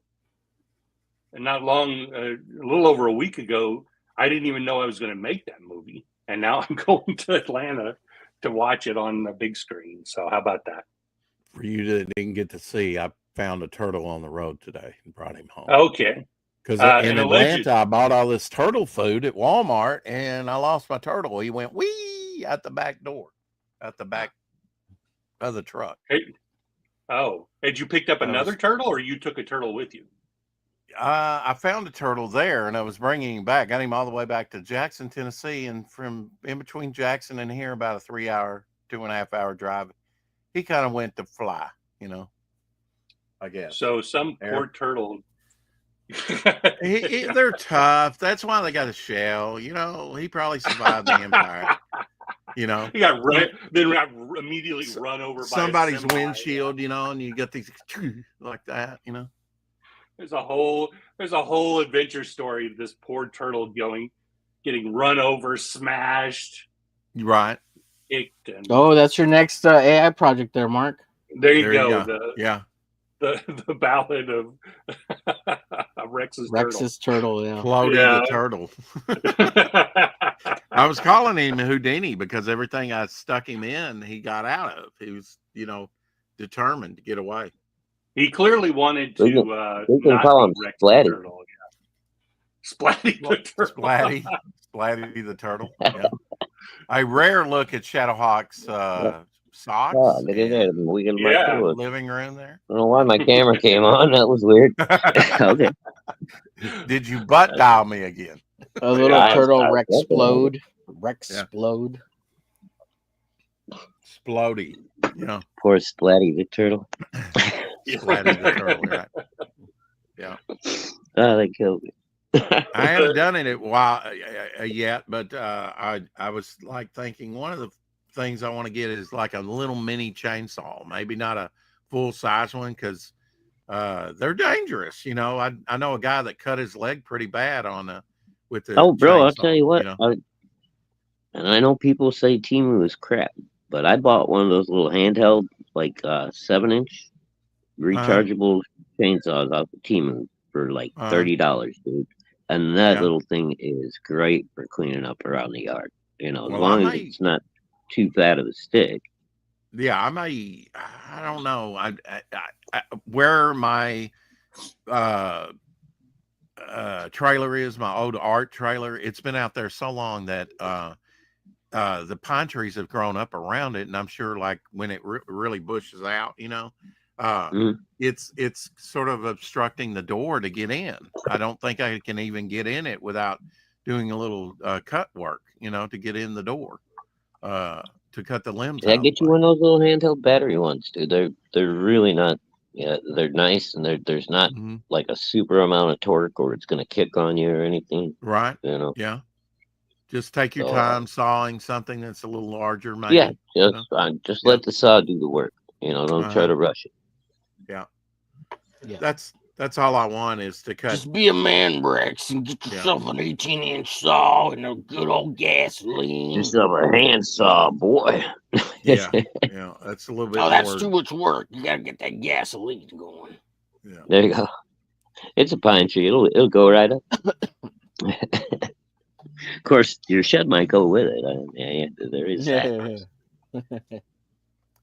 and not long, a little over a week ago, I didn't even know I was going to make that movie, and now I'm going to Atlanta to watch it on the big screen. So how about that? For you that didn't get to see, I found a turtle on the road today and brought him home. Okay. Because in Atlanta, I bought all this turtle food at Walmart, and I lost my turtle. He went wee out the back door, out the back of the truck. Hey, had you picked up another turtle, or you took a turtle with you? I found a turtle there, and I was bringing him back. Got him all the way back to Jackson, Tennessee, and from in between Jackson and here, about a 2.5 hour drive. He kind of went to fly, you know, I guess. So some poor turtle. They're tough. That's why they got a shell. You know, he probably survived the impact. You know, he got immediately run over by somebody's windshield. You know, and you get these like that. You know, there's a whole adventure story of this poor turtle getting run over, smashed. Right. That's your next AI project there, Mark. There you go. The ballad of Rex's turtle. Yeah. Floaty the turtle. I was calling him Houdini because everything I stuck him in, he got out of. He was, you know, determined to get away. He clearly wanted to not call him Rex Splatty. the turtle. Yeah. Splatty the turtle. Splatty the turtle. Yeah. A rare look at Shadowhawk's socks. Oh, look at that. We can living room there. I don't know why my camera came on. That was weird. Okay. Did you butt dial me again? A little turtle Rexplode. Rexplode. Splody. Yeah. Poor Splatty the turtle. Splatty the turtle, right. Yeah. Oh, they killed me. I haven't done it yet, but I was like thinking one of the things I want to get is like a little mini chainsaw, maybe not a full size one, because they're dangerous. You know, I know a guy that cut his leg pretty bad with the bro, I'll chainsaw, tell you what. You know? And I know people say Temu is crap, but I bought one of those little handheld, like 7-inch rechargeable chainsaws off of Temu for like $30, dude. And that little thing is great for cleaning up around the yard. You know, as long as it's not too fat of a stick. Yeah, I don't know. I where my trailer is, my old art trailer, it's been out there so long that the pine trees have grown up around it, and I'm sure like when it really bushes out, you know, it's sort of obstructing the door to get in. I don't think I can even get in it without doing a little cut work, you know, to get in the door, to cut the limbs. Did I get you one of those little handheld battery ones, dude? They're really not. Yeah, they're nice, and there's not like a super amount of torque, or it's gonna kick on you or anything. Right. You know. Yeah. Just take your time sawing something that's a little larger, maybe. Yeah. Just let the saw do the work. You know, don't try to rush it. Yeah. That's all I want is to cut. Just be a man, Rex, and get yourself an 18-inch saw and a good old gasoline. Yourself a handsaw, boy. Yeah, that's a little bit. That's too much work. You gotta get that gasoline going. Yeah. There you go. It's a pine tree. It'll go right up. Of course, your shed might go with it. There is that.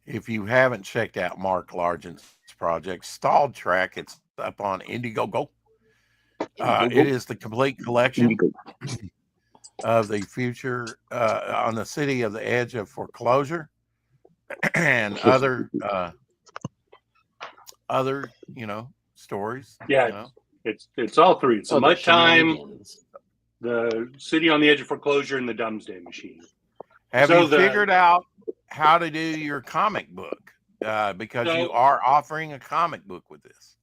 If you haven't checked out Mark Largent's project, Stalled Track, it's up on Indiegogo. It is the complete collection of the future on the city of the edge of foreclosure. and other stories. Yeah, it's all three. It's the Mud Time, shenanigans. the City on the Edge of Foreclosure, and the Doomsday Machine. Have So you figured out how to do your comic book? Because you are offering a comic book with this.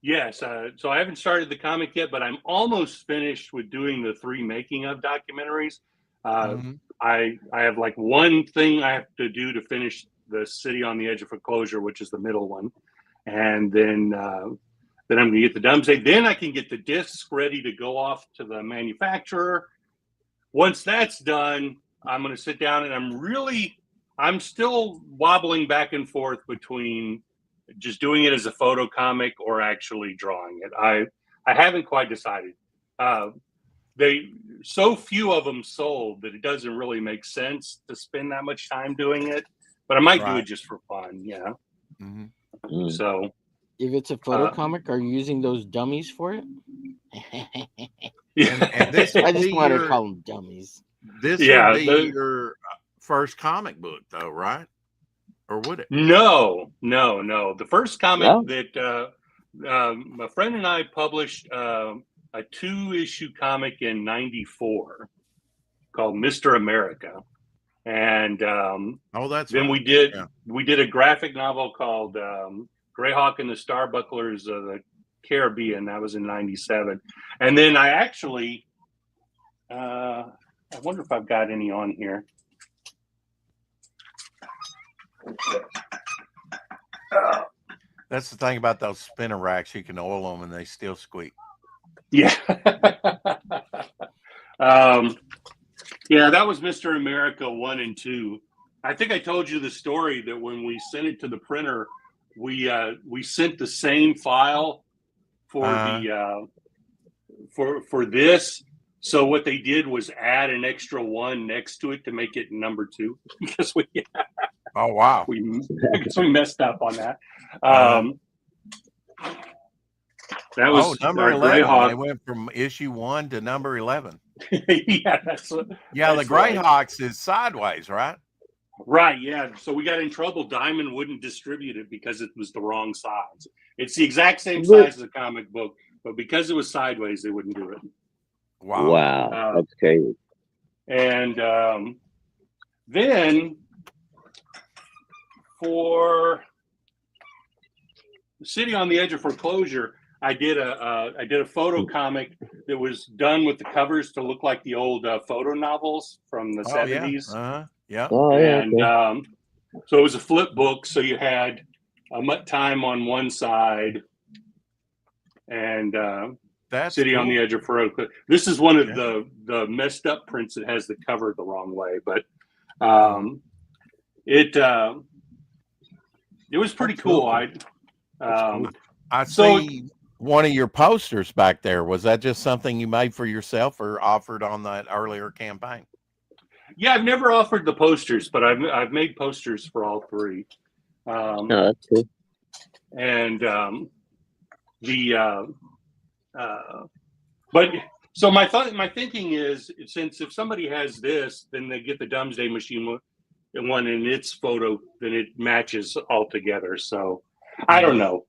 Yes. So I haven't started the comic yet, but I'm almost finished with doing the 3 making of documentaries. I have like one thing I have to do to finish the City on the Edge of Foreclosure, which is the middle one, and then I'm going to get the Doomsday. Then I can get the discs ready to go off to the manufacturer. Once that's done, I'm going to sit down, and I'm still wobbling back and forth between just doing it as a photo comic or actually drawing it. I haven't quite decided. So few of them sold that it doesn't really make sense to spend that much time doing it, but I might do it just for fun. Yeah. So if it's a photo comic, are you using those dummies for it? And this I just wanted to call them dummies. This would be your first comic book, though, right? Or would it? No. The first comic that a friend and I published a 2-issue comic in '94 called Mr. America, and then we did a graphic novel called Greyhawk and the Starbucklers of the Caribbean. That was in '97, and then I actually I wonder if I've got any on here. That's the thing about those spinner racks. You can oil them and they still squeak. Yeah. Yeah, that was Mr. America 1 and 2. I think I told you the story that when we sent it to the printer, we sent the same file for for this. So what they did was add an extra 1 next to it to make it number 2 because we. Oh wow! We messed up on that. That was number 11. It went from issue 1 to number 11. Yeah, the Greyhawks is sideways, right? Right. Yeah. So we got in trouble. Diamond wouldn't distribute it because it was the wrong size. It's the exact same size as a comic book, but because it was sideways, they wouldn't do it. Wow. That's crazy. And then for City on the Edge of Foreclosure, I did a photo comic that was done with the covers to look like the old photo novels from the 70s. Yeah. And so it was a flip book. So you had a Mutt Time on one side and that's City cool. on the Edge of Foreclosure. This is one of the messed up prints that has the cover the wrong way, but it was pretty cool. I see one of your posters back there. Was that just something you made for yourself or offered on that earlier campaign? Yeah, I've never offered the posters, but I've made posters for all 3. That's cool. And but so my thinking is, since if somebody has this, then they get the Doomsday Machine one in its photo, then it matches all together. So I don't know.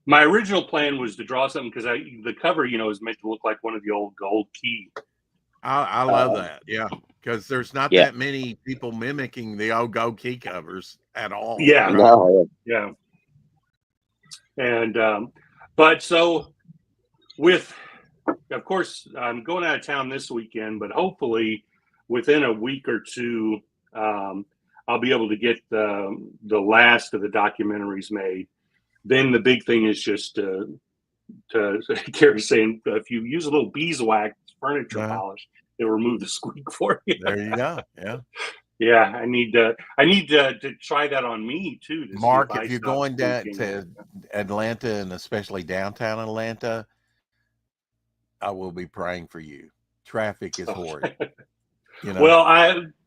My original plan was to draw something because the cover, is meant to look like one of the old gold key. I love that. Yeah. Because there's not that many people mimicking the old gold key covers at all. Yeah. Right? No. Yeah. And, but so of course, I'm going out of town this weekend, but hopefully within a week or 2, I'll be able to get the last of the documentaries made. Then the big thing is just to Gary's saying, if you use a little beeswax furniture polish, it'll remove the squeak for you. There you go. Yeah. Yeah, I need to try that on me too. Mark, if you're going to Atlanta and especially downtown Atlanta, I will be praying for you. Traffic is horrid. Well,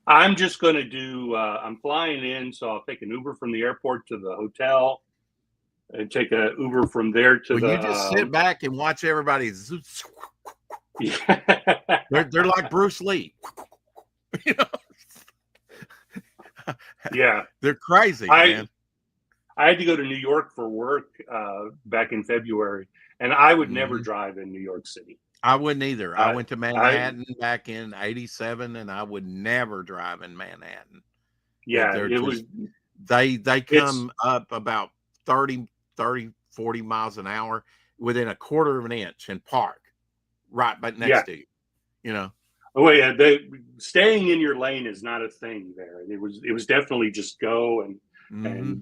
I'm just going to do. I'm flying in, so I'll take an Uber from the airport to the hotel, and take an Uber from there to the. You just sit back and watch everybody. Yeah. They're like Bruce Lee. Yeah. They're crazy, man. I had to go to New York for work back in February, and I would never Mhm. drive in New York City. I wouldn't either. I went to I Manhattan back in '87, and I would never drive in Manhattan. yeah, They're it was. just they It's come up about 30, 40 miles an hour within a quarter of an inch and park right next yeah. to you. You know. Oh yeah, staying in your lane is not a thing there. It was definitely just go and Mm-hmm.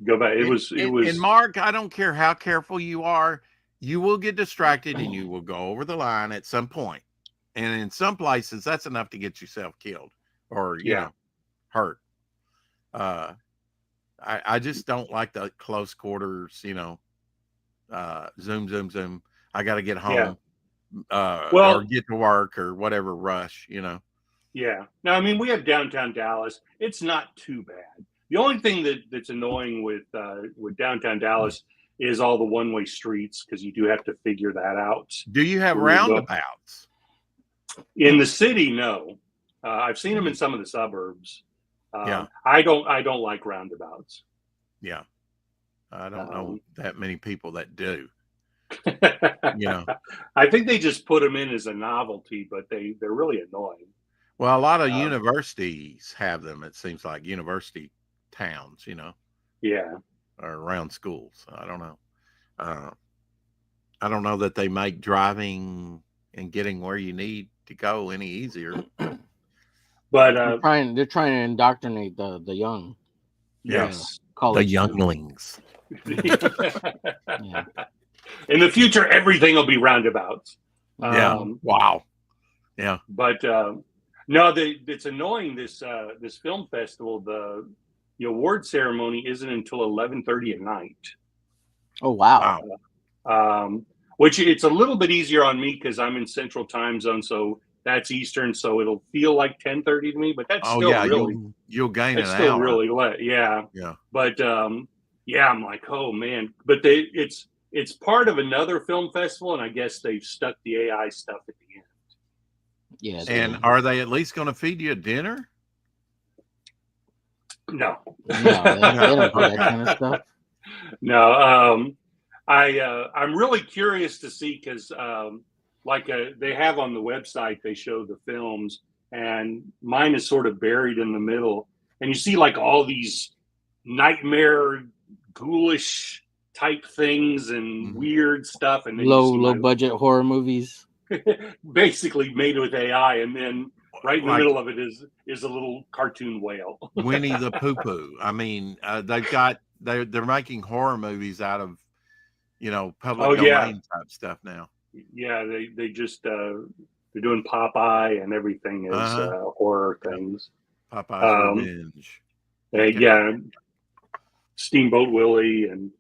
go back. It And, was and Mark, I don't care how careful you are, you will get distracted and you will go over the line at some point. And in some places, that's enough to get yourself killed or yeah. hurt. Uh, I just don't like the close quarters. Zoom, zoom, zoom. I got to get Yeah. home, or Well, get to work or whatever rush. yeah. Now, I mean, we have downtown Dallas. It's not too bad. The only thing that's annoying with downtown Dallas is all the one-way streets because you do have to figure that out. Do you have where you go. roundabouts? In the city? No, I've seen them in some of the suburbs. Yeah. I don't like roundabouts. Yeah, I don't know that many people that do. I think they just put them in as a novelty, but they're really annoying. Well, a lot of universities have them. It seems like university towns, Yeah, or around schools. I don't know. I don't know that they make driving and getting where you need to go any easier. But they're trying to indoctrinate the young. Yes, the younglings. Yeah. In the future, everything will be roundabouts. Yeah. Wow. Yeah. But no, it's annoying. This film festival, the award ceremony isn't until 11:30 at night. Oh wow. Which it's a little bit easier on me because I'm in Central Time Zone, so that's Eastern, so it'll feel like 10:30 to me. But that's still really you'll gain it's an still hour. really late. Yeah. Yeah. But yeah, I'm like, oh man. But it's part of another film festival, and I guess they've stuck the AI stuff at the end. Yeah. And are they at least going to feed you a dinner? No. No, they don't do that kind of stuff. No. I'm really curious to see because they have on the website, they show the films, and mine is sort of buried in the middle, and you see like all these nightmare, ghoulish type things and weird stuff, and then low budget horror movies, basically made with AI, and then right in the middle of it is a little cartoon whale, Winnie the Pooh. I mean, they're making horror movies out of public domain type stuff now. Yeah, they just they're doing Popeye and everything is horror things. Popeye's Revenge. Yeah, Steamboat Willie and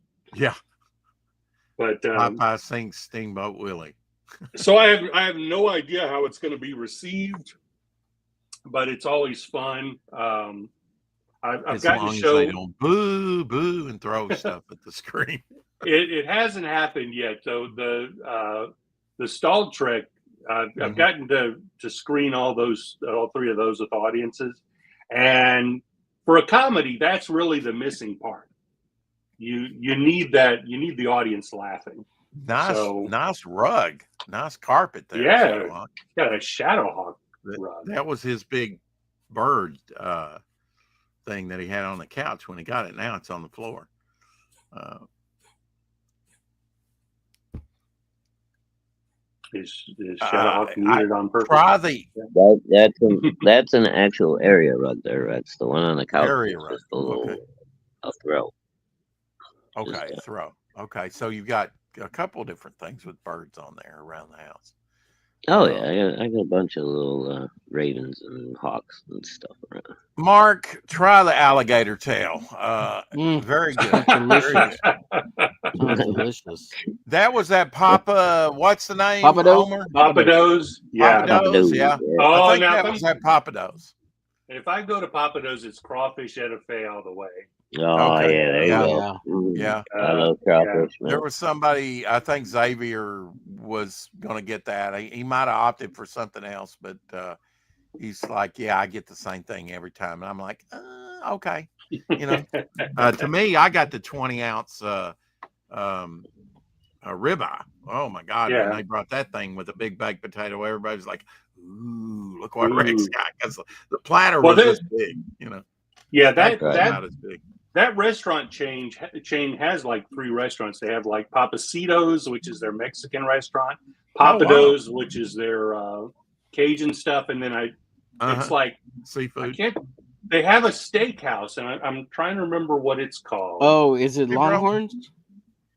but Popeye sings Steamboat Willie. So I have no idea how it's going to be received, but it's always fun. I've gotten to show they don't boo and throw stuff at the screen. It hasn't happened yet. So the stalled trick, I've gotten to screen all three of those with audiences, and for a comedy, that's really the missing part. You need that. You need the audience laughing. Nice rug, nice carpet there. Yeah, got a Shadowhawk rug. That was his big bird thing that he had on the couch when he got it. Now it's on the floor. Is Shadowhawk muted on purpose? Try the that's an actual area rug there, Rex. The one on the couch area is rug. just a little a throw. Okay, throw. Okay, so you've got a couple of different things with birds on there around the house. Oh yeah, I got a bunch of little ravens and hawks and stuff around. Mark, try the alligator tail. Very good. Delicious. Delicious. That was that Papa. What's the name? Pappadeaux. Pappadeaux. Yeah. Pappadeaux. Yeah. Oh, I think that was that Pappadeaux. If I go to Pappadeaux, it's crawfish etouffee all the way. Oh Okay. yeah, there you go. Yeah. I love crawfish. Man. There was somebody, I think Xavier was going to get that. He might have opted for something else, but he's like, yeah, I get the same thing every time. And I'm like, okay. You know, to me, I got the 20-ounce ribeye. Oh my God! When Yeah. they brought that thing with a big baked potato, everybody's like, "Ooh, look what Rex got!" Because the platter was this big. You know. Yeah, That that about as big. that restaurant chain has like 3 restaurants. They have like Papacitos, which is their Mexican restaurant, Papados, which is their Cajun stuff, and then it's like seafood. I can't. They have a steakhouse, and I'm trying to remember what it's called. Oh, is it Longhorns?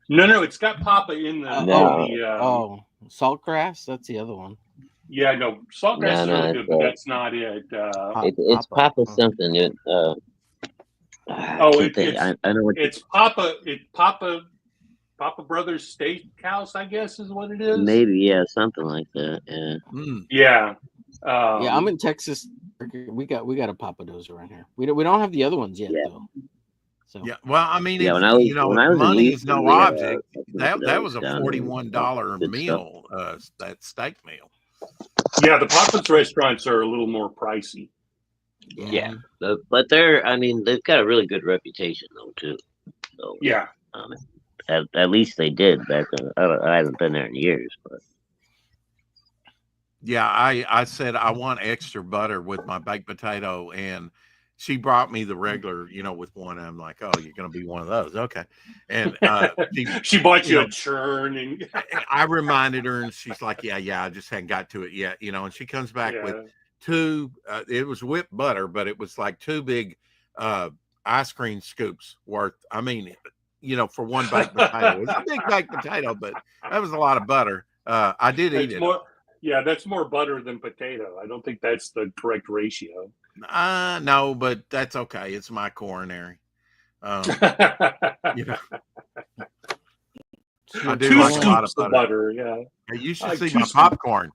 No, it's got Papa in the. Saltgrass. That's the other one. Yeah, no, Saltgrass is really good, but that's not it. It's Papa something. I know what it's Papa. It's Papa Brothers Steakhouse, I guess, is what it is. Maybe, yeah, something like that. Yeah. Yeah, I'm in Texas. We got a Papados around here. We don't have the other ones yet though. So yeah, well, I mean, when I was money is no object. That was a down $41 meal, that steak meal. Yeah, the Papa's restaurants are a little more pricey. Yeah, but they've got a really good reputation though too. So yeah, at least they did back then. I haven't been there in years, but yeah, I said I want extra butter with my baked potato, and she brought me the regular, with one. I'm like, oh, you're gonna be one of those, okay? And she bought you a churn, and I reminded her, and she's like, yeah, I just hadn't got to it yet, And she comes back with 2. It was whipped butter, but it was like 2 big ice cream scoops worth. I mean, for one baked potato, it was a big baked potato, but that was a lot of butter. I did eat it. Yeah, that's more butter than potato. I don't think that's the correct ratio. No, but that's okay. It's my coronary. I do 2 like scoops a lot of butter. Yeah, you should see my popcorn.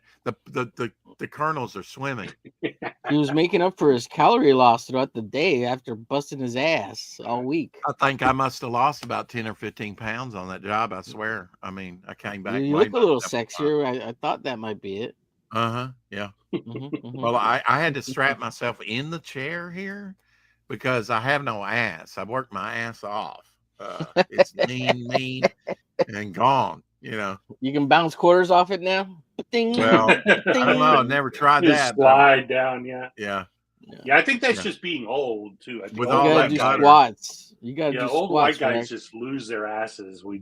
The kernels are swimming. He was making up for his calorie loss throughout the day after busting his ass all week. I think I must have lost about 10 or 15 pounds on that job. I swear. I mean, I came back. You look a little sexier. I thought that might be it. Yeah. Well, I had to strap myself in the chair here because I have no ass. I worked my ass off. It's mean, and gone. You can bounce quarters off it now. Ding. Well, I don't know. I've never tried that. Slide down, yeah. Yeah. I think that's just being old too. I think with all that squats. You got to do old squats, white guys just lose their asses. We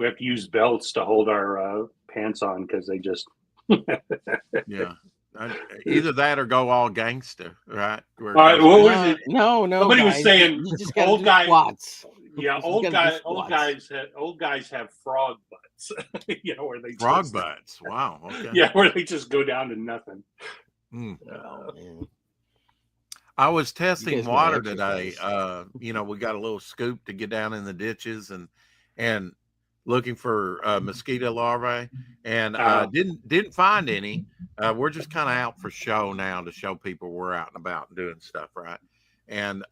have to use belts to hold our pants on because they just. Yeah. Either that or go all gangster, right? All right, what was it? No. Somebody was saying old guys. Squats. Yeah, old guys have frog butts. Where they frog butts. Wow. Okay. Yeah, where they just go down to nothing. Oh, man. I was testing water today. We got a little scoop to get down in the ditches and looking for mosquito larvae, and didn't find any. We're just kind of out for show now to show people we're out and about and doing stuff, right? And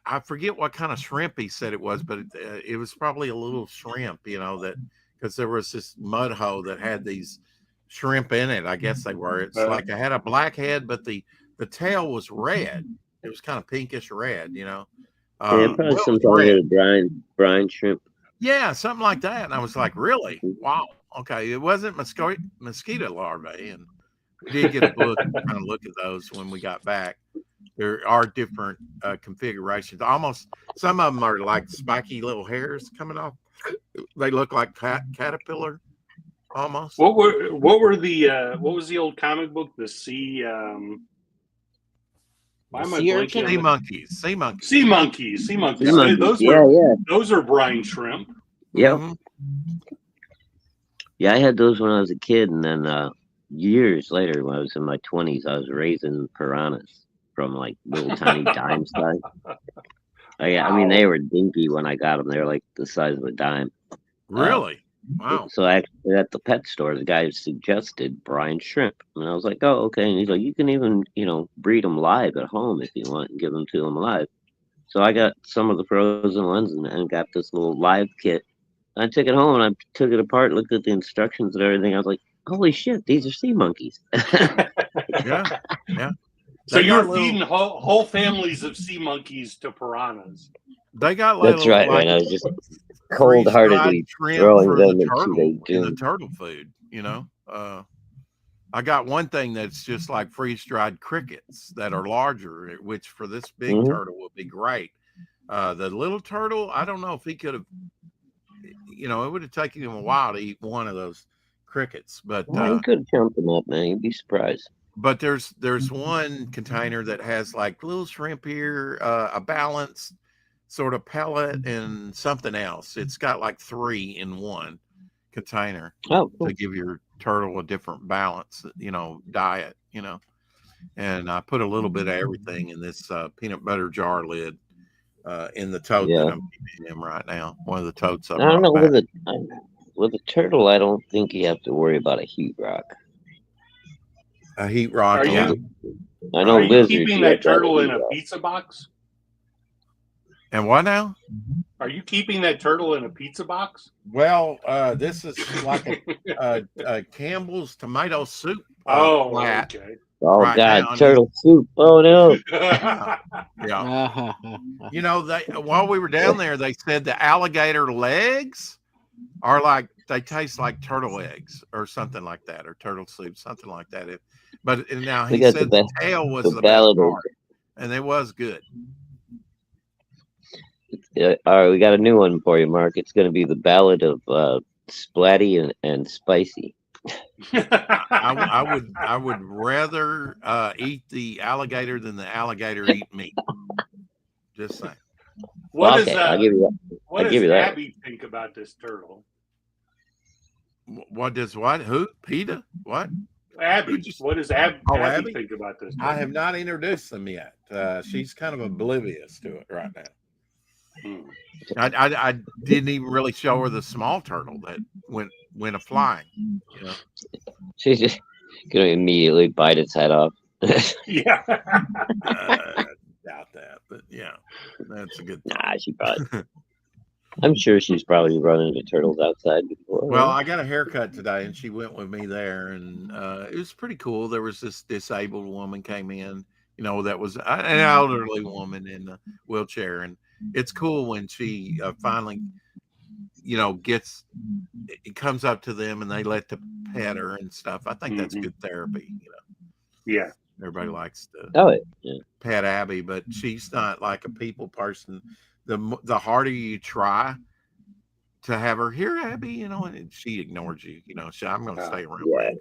I forget what kind of shrimp he said it was, but it was probably a little shrimp, that because there was this mud hole that had these shrimp in it. I guess they were. It's like I had a black head, but the tail was red. It was kind of pinkish red, probably some kind of brine shrimp. Yeah, something like that. And I was like, really? Wow. Okay. It wasn't mosquito larvae. And we did get a kind of look at those when we got back. There are different configurations. Almost some of them are like spiky little hairs coming off. They look like caterpillar almost. What was the old comic book? The sea Sea monkeys. Sea monkeys. Those are brine shrimp. Yep. Mm-hmm. Yeah, I had those when I was a kid, and then years later, when I was in my 20s, I was raising piranhas from like little tiny dime size. I mean, they were dinky when I got them. They were like the size of a dime. Really? Wow. So actually, at the pet store, the guy suggested brine shrimp, and I was like, "Oh, okay." And he's like, "You can even, breed them live at home if you want, and give them to them live." So I got some of the frozen ones and got this little live kit. I took it home and I took it apart, looked at the instructions and everything. I was like, "Holy shit, these are sea monkeys!" Yeah. So you're feeding whole families of sea monkeys to piranhas. They got That's right, like, man. I was just cold-heartedly throwing them into the turtle food. You know, I got one thing that's just like freeze-dried crickets that are larger, which for this big turtle would be great. The little turtle, I don't know if he could have. You know, it would have taken him a while to eat one of those crickets, but he could have jumped them up, man. You'd be surprised. But there's one container that has like little shrimp here, a balanced sort of pellet, and something else. It's got like 3 in one container to give your turtle a different balance, you know, diet, you know. And I put a little bit of everything in this peanut butter jar lid in the tote that I'm feeding him right now. One of the totes I don't know back. with a turtle. I don't think you have to worry about a heat rock. A heat rock. Are you keeping that turtle in a pizza box? And what now? Are you keeping that turtle in a pizza box? Well, this is like a Campbell's tomato soup. Okay. Oh right God, now, turtle soup! Oh no! Yeah. You know, while we were down there, they said the alligator legs are like they taste like turtle eggs or something like that, or turtle soup, something like that. But now he said the tail was the best part, and it was good. All right, we got a new one for you, Mark. It's going to be the Ballad of Splatty and Spicy. I would rather eat the alligator than the alligator eat me. Just saying. What does Abby think about this turtle? What does what? Who? PETA? What? Abby. What does Abby think about this turtle? I have not introduced them yet. She's kind of oblivious to it right now. I didn't even really show her the small turtle that went a flying. You know? She's just gonna immediately bite its head off. Yeah. Doubt that, but yeah, that's a good. Nah, she probably. I'm sure she's probably run into turtles outside before. Well, I got a haircut today, and she went with me there, and it was pretty cool. There was this disabled woman came in, you know, that was an elderly woman in a wheelchair, and it's cool when she finally, you know, it comes up to them and they let the pet her and stuff. I think that's good therapy, you know. Yeah. Everybody likes to pet Abby, but she's not like a people person. The harder you try to have her here, Abby, you know, and she ignores you, you know. I'm going to stay around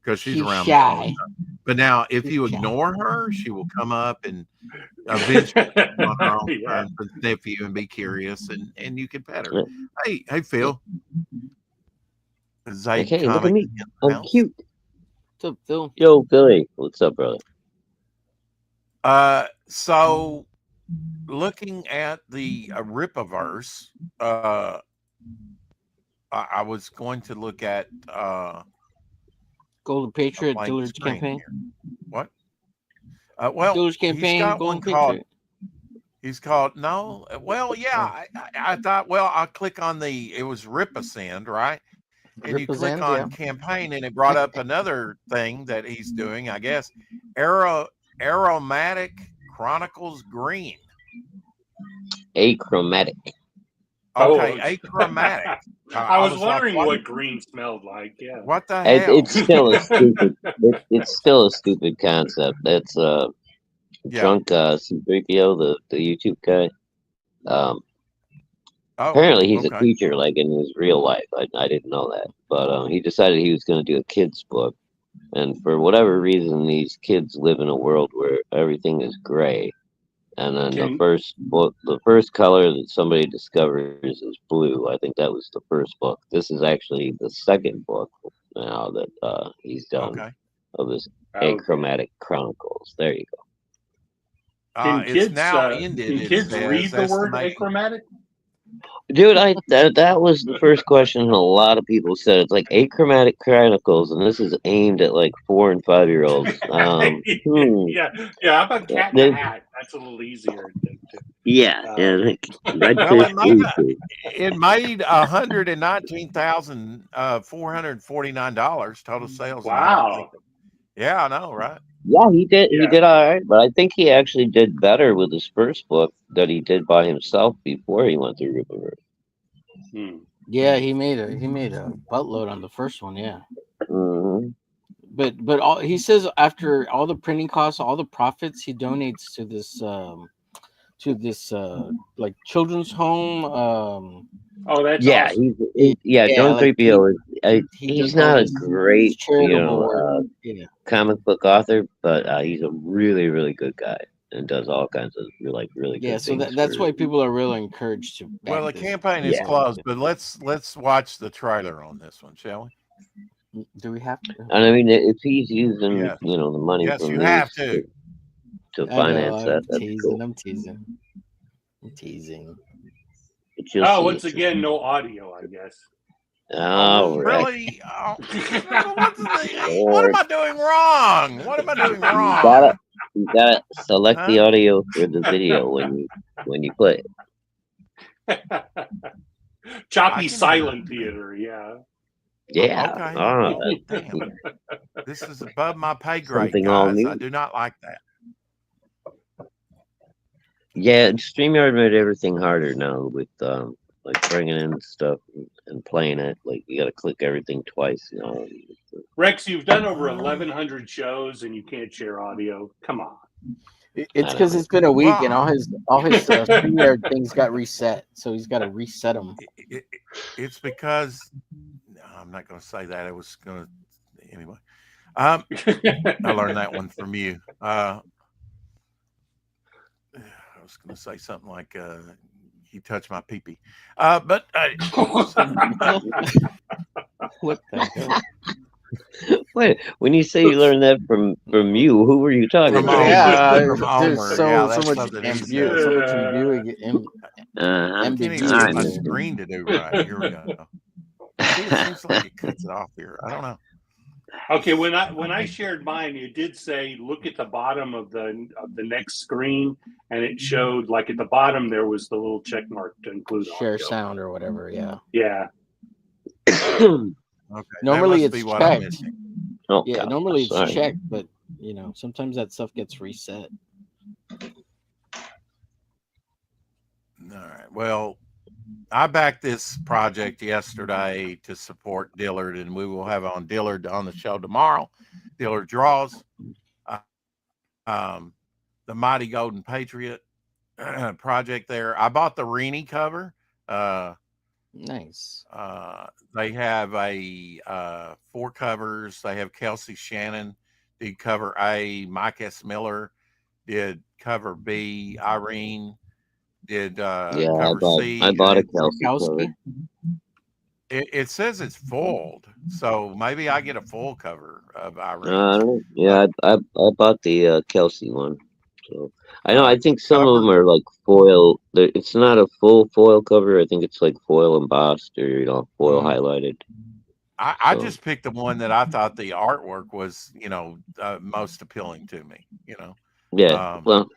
because she's around me all the time. But now, if you ignore her, she will come up and eventually on her own and sniff you and be curious, and you can pet her. Hey, Phil. Hey, look at me. I'm cute. What's up, Phil? Yo, Billy. What's up, brother? So looking at the Rippaverse, I was going to look at Golden Patriot Dillard's campaign. Here. What? Well, Dillard's campaign. Golden Patriot. He's called no. Well, yeah. I thought. Well, I'll click on it was Rippasend, right? And you click on campaign, and it brought up another thing that he's doing. I guess Aromatic Chronicles Green. Achromatic. Okay, achromatic. I was wondering what green smelled like. Yeah. What the hell? It's still a stupid. It's still a stupid concept. That's drunk C-3PO, the YouTube guy. Apparently he's a teacher, like in his real life. I didn't know that, but he decided he was going to do a kids book, and for whatever reason, these kids live in a world where everything is gray. And then the first color that somebody discovers is blue. I think that was the first book. This is actually the second book now that he's done of this Achromatic Chronicles. There you go. Can kids read the word achromatic? Dude, that was the first question a lot of people said. It's like Achromatic Chronicles, and this is aimed at like 4 and 5 year olds. Yeah. How about Cat in the Hat? That's a little easier. It made $119,449 total sales. Wow. Yeah, I know, right? Yeah, he did. He Yeah. did all right, but I think he actually did better with his first book that he did by himself before he went through Ripper. Hmm. Yeah, he made a buttload on the first one. Yeah, Mm-hmm. but all he says after all the printing costs, all the profits, he donates to this like children's home. Oh, that's Yeah, awesome. yeah. Yeah, John like 3PO is he he's does all not a this great charitable work. Yeah, comic book author, but he's a really really good guy and does all kinds of really yeah. good So things that's for. why people are really encouraged to back Well, the this campaign is Yeah, book. closed, but let's watch the trailer on this one, shall we? Do we have to? and I mean if he's using Yes, the money yes, from you have these to. to I know. finance that, I'm that's teasing. cool. I'm teasing. I'm teasing. But you'll Oh, see once it. again, no audio, I guess. All Oh, right. really? Oh, what am I doing wrong? What am I doing You gotta wrong? you gotta select the Huh? audio for the video when you play it. I Choppy can do silent that. theater, yeah. Yeah. Okay. Oh, Well, damn. This is above my pay grade, something all guys. I new. do not like that. Yeah, StreamYard made everything harder now with like bringing in stuff and playing it. Like you got to click everything twice now. Rex, you've done over Uh, 1,100 shows and you can't share audio. Come on. It's I because know. it's been a week and well, all his StreamYard things got reset, so he's got to reset them. it's because no, I'm not going to say that. I was going to anyway. Um, I learned that one from you. I was going to say something like he touched my pee-pee. But What the hell? Wait, when you say you learned that from you, who were you talking from about? Yeah, From there's Omer, yeah, so that's much something he said. so much Uh-huh. I can't even All get right, ambiguity my there. mister. screen to do right. Here we go. See, it seems like it cuts it off here. I don't know. Okay, when I shared mine, it did say look at the bottom of the next screen, and it showed like at the bottom there was the little check mark to include Share audio. sound or whatever. Yeah. Yeah. Okay, that Normally must it's be what I'm checked. missing. Oh, Yeah, God, normally it's sorry. checked, but sometimes that stuff gets reset. All right. Well, I backed this project yesterday to support Dillard, and we will have on Dillard on the show tomorrow. Dillard draws uh, um, the Mighty Golden Patriot project there. I bought the Reenie cover. Uh, Nice. they have a 4 covers. They have Kelsey Shannon did cover A, Mike S. Miller did cover B, Irene did Yeah, cover I C. bought a Kelsey cover. Kowski? It says it's foiled, so maybe I get a full cover of I Irene's. don't know. But Yeah, I bought the Kelsey one. So I know. I think some of cover, them are like foil. It's not a full foil cover. I think it's like foil embossed or foil mm, highlighted. I So just picked the one that I thought the artwork was, most appealing to me. yeah, Um, well,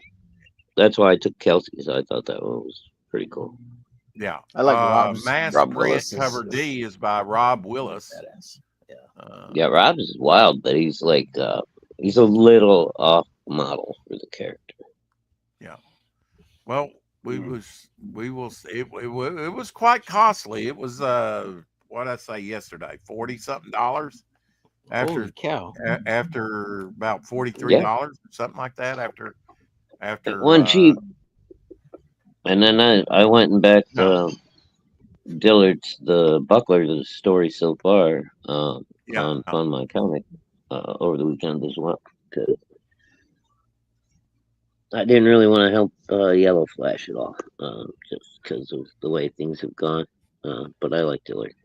that's why I took Kelsey's. I thought that one was pretty cool. yeah. I like Mass Rob Print Willis cover is D is by Rob Willis. badass. Yeah. Yeah, Rob's is wild, but he's like he's a little off model for the character. Yeah. Well, we Hmm. will see. It was quite costly. It was what I say yesterday, 40 something dollars Holy after cow. after about $43 Yeah, or something like that it after wasn't cheap. And then I went and backed no. Dillard's the Buckler the story so far Yeah. on my comic over the weekend as well. 'Cause I didn't really want to help Yellow Flash at all, just because of the way things have gone. But I like Dillard.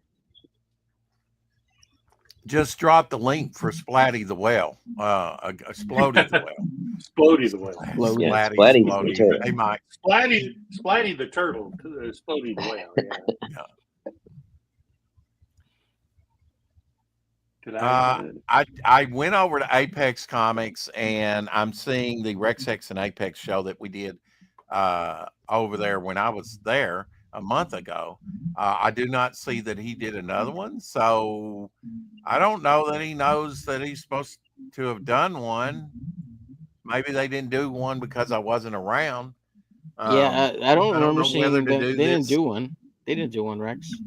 Just drop the link for Splatty the Whale. Splody the Whale. Splody the whale. Loaded. Yeah, Splatty, Splatty's the Splody. turtle. Hey, Mike. Splatty the turtle. Splody the whale. Yeah. Yeah. Did I? I went over to Apex Comics and I'm seeing the Rex X and Apex show that we did over there when I was there a month ago. I do not see that he did another one, so I don't know that he knows that he's supposed. to have done one. Maybe they didn't do one because I wasn't around. Yeah, I don't remember know whether seeing to that do they didn't this. do one. They didn't do one, Rex.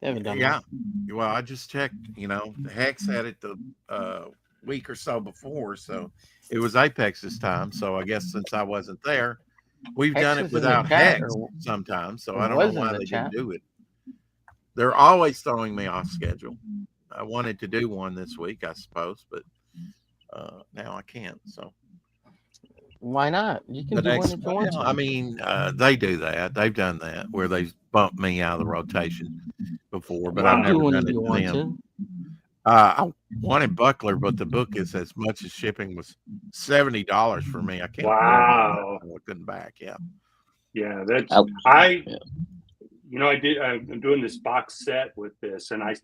They haven't done Yeah. one. Well, I just checked. The Hex had it the week or so before, so it was Apex's time. So I guess since I wasn't there, we've Hex done it is in the without chat, Hex or sometimes. So I don't know was in why the they chat. didn't do it. They're always throwing me off schedule. I wanted to do one this week, I suppose, but now I can't. So Why not? You can the do one next, if you want to. I mean, they do that. They've done that where they've bumped me out of the rotation before, but You I've can do never one done if it you to want them. to. I wanted Buckler, but the book is as much as shipping was $70 for me. I can't afford it. Wow. I couldn't back. Yeah. Yeah, that's Ouch. Yeah. I'm doing this box set with this, and at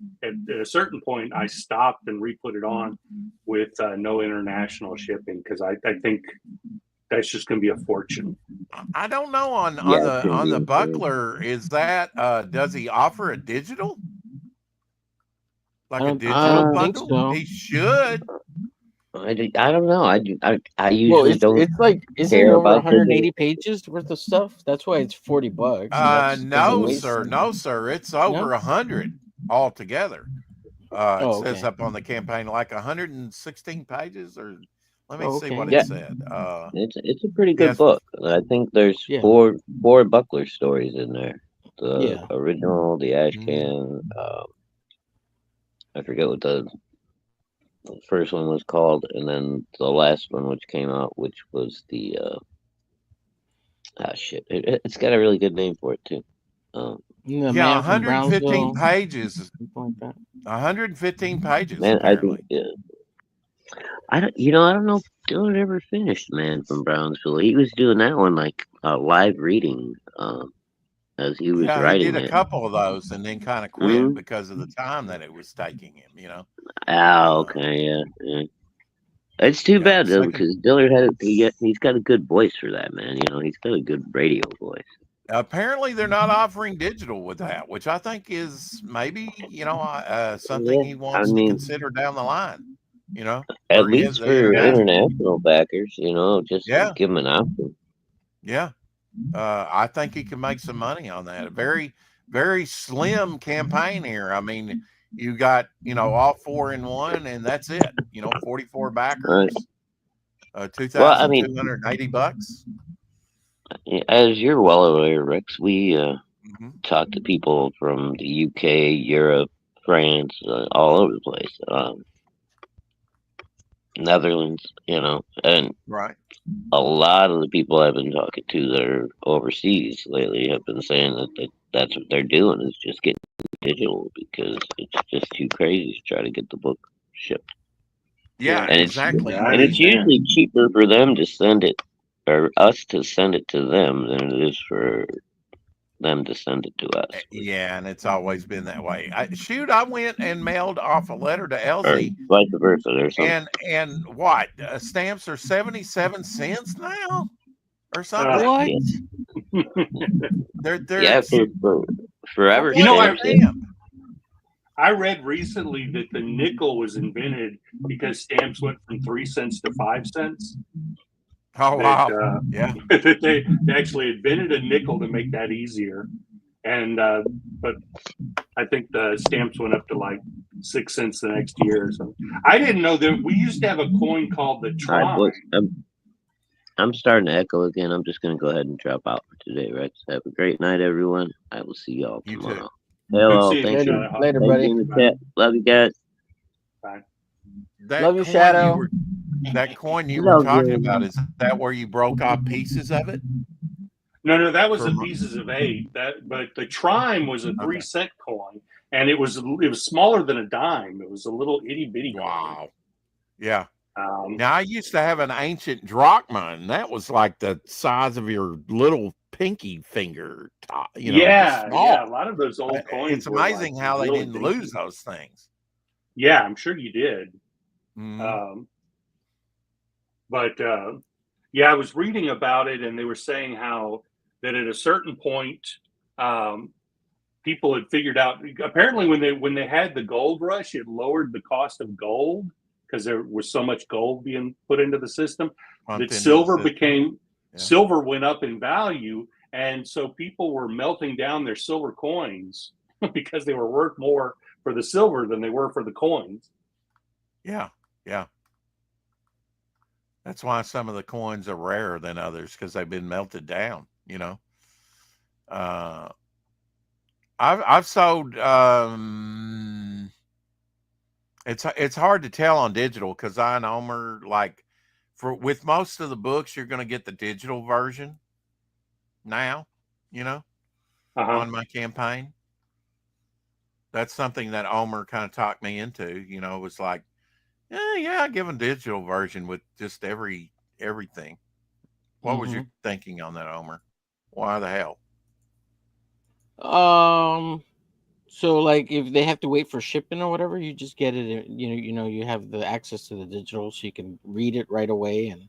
a certain point I stopped and re-put it on with no international shipping because I think that's just going to be a fortune. I don't know on Yeah, it's gonna on be the insane. Buckler. Is that does he offer a digital? Like a I digital don't think bundle? so. He should. I don't know. I Well, usually don't it's like, isn't care it over about the 180 pages worth of stuff? That's why it's $40. That's No, because sir. No, sir. It's over 100 altogether. It says okay. up on the campaign like 116 pages, or let me see Okay. what Yeah. it said. It's a pretty good Yes, book. I think there's Yeah. four Buckler stories in there. The Yeah. original, the ash Mhm. can. I forget what the first one was called, and then the last one which came out, which was the shit. It's got a really good name for it too. The yeah, man from 115 Brownsville, pages. something like that. 115 pages Man, I think apparently. I don't know if Dylan ever finished Man from Brownsville. He was doing that one like a live reading as he was Yeah, he did writing a it. couple of those and then kind of quit Mm? because of the time that it was taking him. Okay, yeah. It's too Yeah, bad though second. because Dillard he's got a good voice for that, man. He's got a good radio voice. Apparently, they're not offering digital with that, which I think is maybe something Yeah, he I wants to mean, consider down the line. at For least the for international. international backers, just Yeah, give him an option. yeah. I think he can make some money on that. A very, very slim campaign here. I mean, you got all 4 in one, and that's it. 44 Right. backers, Well, I mean, $2,280. as you're well aware, Rex, we Mm-hmm. talk to people from the UK, Europe, France, all over the place, Netherlands, and Right. a lot of the people I've been talking to that are overseas lately have been saying that's what they're doing is just getting digital because it's just too crazy to try to get the book shipped. Yeah, And exactly. I I it's mean, understand. usually cheaper for them to send it or us to send it to them than it is for them to send it to us. yeah, and it's always been that way. I went and mailed off a letter to Or Elsie, vice versa or something. and what stamps are 77 cents now or Uh, something. What? Yeah, They're yeah for forever one I stamps. stamp. I read recently that the nickel was invented because stamps went from 3 cents to 5 cents. Oh That wow, yeah. that they actually invented a nickel to make that easier, and but I think the stamps went up to like 6 cents the next year or something. I didn't know that we used to have a coin called the All right, boys. Trine. I'm starting to echo again. I'm just going to go ahead and drop out for today, Rex. Have a great night, everyone. I will see y'all You tomorrow. too. Hello. Good seeing Thank you, you. Shadow. Later, Thank buddy. you in the chat. Love you guys. Bye. That Love you, coin Shadow. that coin you were Love talking you. about, is that where you broke off pieces of it? No, that was For the pieces of 8. But the Trine was a 3 okay. cent coin, and it was smaller than a dime. It was a little itty bitty coin. Wow. Yeah. Um, Now I used to have an ancient drachma, and that was like the size of your little pinky finger, just yeah, small. a lot of those old coins It's were like amazing how they really didn't lose dinky. those things. Yeah, I'm sure you did. Mhm. But yeah, I was reading about it, and they were saying how that at a certain point, people had figured out. Apparently, when they had the gold rush, it lowered the cost of gold because there was so much gold being put into the system, Pumped that into the silver system. became Yeah. silver went up in value, and so people were melting down their silver coins because they were worth more for the silver than they were for the coins. Yeah, yeah. That's why some of the coins are rarer than others, because they've been melted down. You know, I've sold. It's hard to tell on digital because I and Omer, like, with most of the books, you're going to get the digital version now. You know, on my campaign. That's something that Omer kind of talked me into. You know, it was like, yeah, I give them digital version with just everything. What was your thinking on that, Omer? Why the hell? So like if they have to wait for shipping or whatever, you just get it. You have the access to the digital, so you can read it right away, and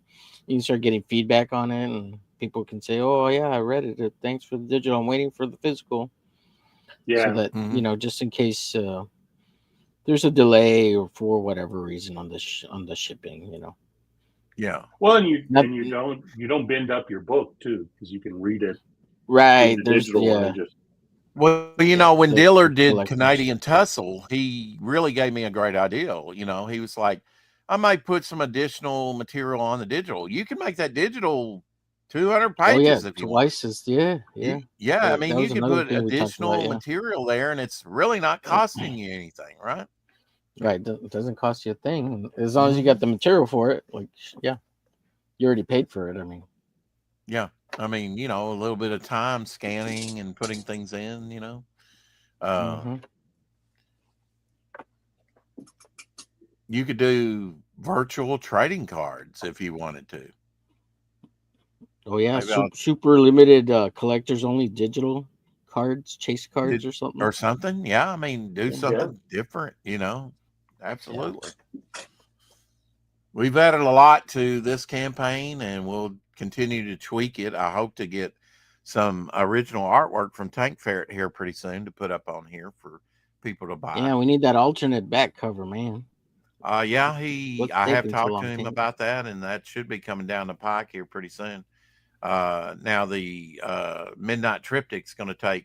you can start getting feedback on it, and people can say, "Oh yeah, I read it. Thanks for the digital. I'm waiting for the physical." Yeah. So that just in case there's a delay or for whatever reason on the shipping. Yeah. Well, and you don't bend up your book too, because you can read it. Right. The digital one and just. Well, when Dillard did collectors. Canadian Tussle, he really gave me a great idea. He was like, I might put some additional material on the digital. You can make that digital 200 pages if you want. Twice as yeah. I mean, you can put additional about, material there, and it's really not costing you anything, right? Right. It doesn't cost you a thing as long as you got the material for it. Like, yeah, you already paid for it. I mean, yeah. I mean, a little bit of time scanning and putting things in, You could do virtual trading cards if you wanted to. Oh yeah, super limited collectors only digital cards, chase cards or something. Or something. Yeah, I mean, do something different, Absolutely. Yeah. We've added a lot to this campaign, and we'll continue to tweak it. I hope to get some original artwork from Tank Ferret here pretty soon to put up on here for people to buy. Yeah, we need that alternate back cover, man. Yeah, I have talked to him about that, and that should be coming down the pike here pretty soon. Now the Midnight Triptych's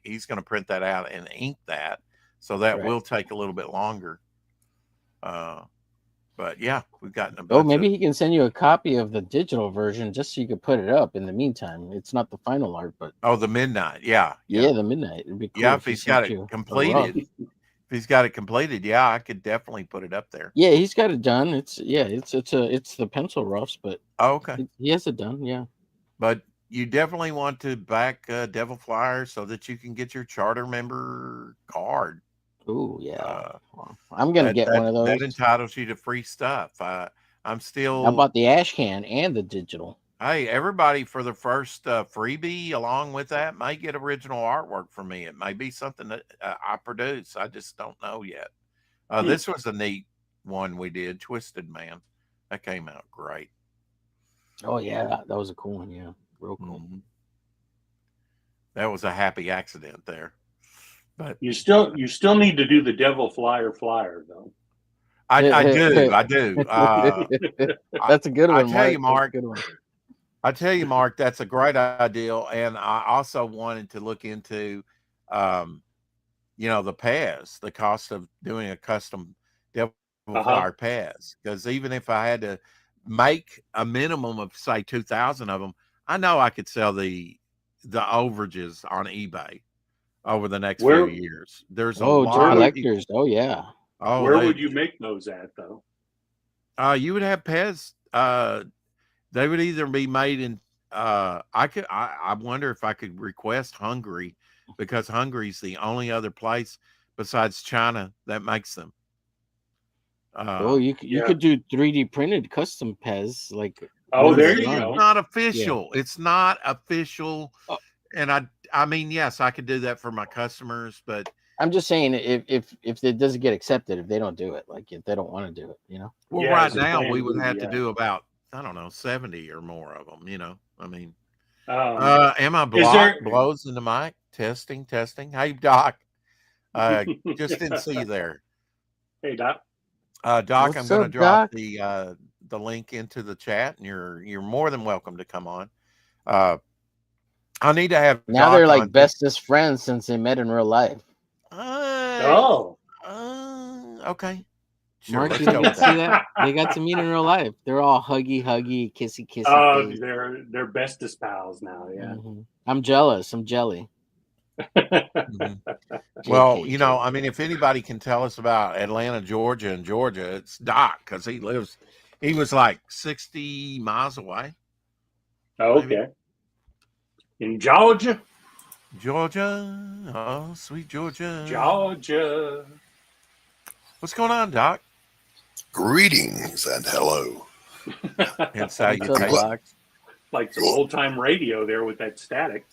he's going to print that out and ink that, so that will take a little bit longer. But yeah, we've gotten a bunch. Maybe he can send you a copy of the digital version just so you could put it up in the meantime. It's not the final art, but the Midnight, yeah, the Midnight. It'd be cool. Yeah, if he's got it completed. If he's got it completed, yeah, I could definitely put it up there. Yeah, he's got it done. It's the pencil roughs, but okay, he has it done. Yeah, but you definitely want to back Devil Flyer so that you can get your charter member card. Oh yeah, I'm gonna get one of those. That entitles you to free stuff. I bought the ash can and the digital. Hey, everybody, for the first freebie along with that may get original artwork from me. It may be something that I produce. I just don't know yet. This was a neat one we did, Twisted Man. That came out great. Oh yeah, that was a cool one. Yeah, real cool. That was a happy accident there. But you still need to do the Devil Flyer though. I do. That's a good one. I tell you, Mark, that's a great idea. And I also wanted to look into, the Pez, the cost of doing a custom Devil Flyer Pez. Because even if I had to make a minimum of say 2,000 of them, I know I could sell the overages on eBay over the next few years. There's a lot of collectors. Oh yeah. Oh, where would you make those at though? You would have Pez. They would either be made in. I wonder if I could request Hungary, because Hungary's the only other place besides China that makes them. You could do 3D printed custom Pez like. There you go. It's not official. Yeah. It's not official. And I mean, yes, I could do that for my customers, but I'm just saying if it doesn't get accepted, if they don't do it, like if they don't want to do it, Well, right now we would have to do about 70 or more of them, I mean, am I blocked? Blows in the mic? Testing. Hey, Doc. Just didn't see you there. Hey, Doc. Doc, What's I'm going to up, drop Doc? the link into the chat, and you're more than welcome to come on. I need to have Now they're Doc on like just. bestest friends since they met in real life. Oh, Okay, sure. Mark, Let's you didn't go get with to see that. that? They got to meet in real life. They're all huggy, kissy, oh, face. they're bestest pals now. Yeah. I'm jealous. I'm jelly. Mhm. Well, JK, you know, JK. I mean, if anybody can tell us about Atlanta, Georgia, and Georgia, it's Doc because he was like 60 miles away, maybe. Okay. In Georgia, Georgia, oh, sweet Georgia. Georgia. What's going on, Doc? Greetings and hello. And What's up, salutations. Doc? Like some old time radio there with that static.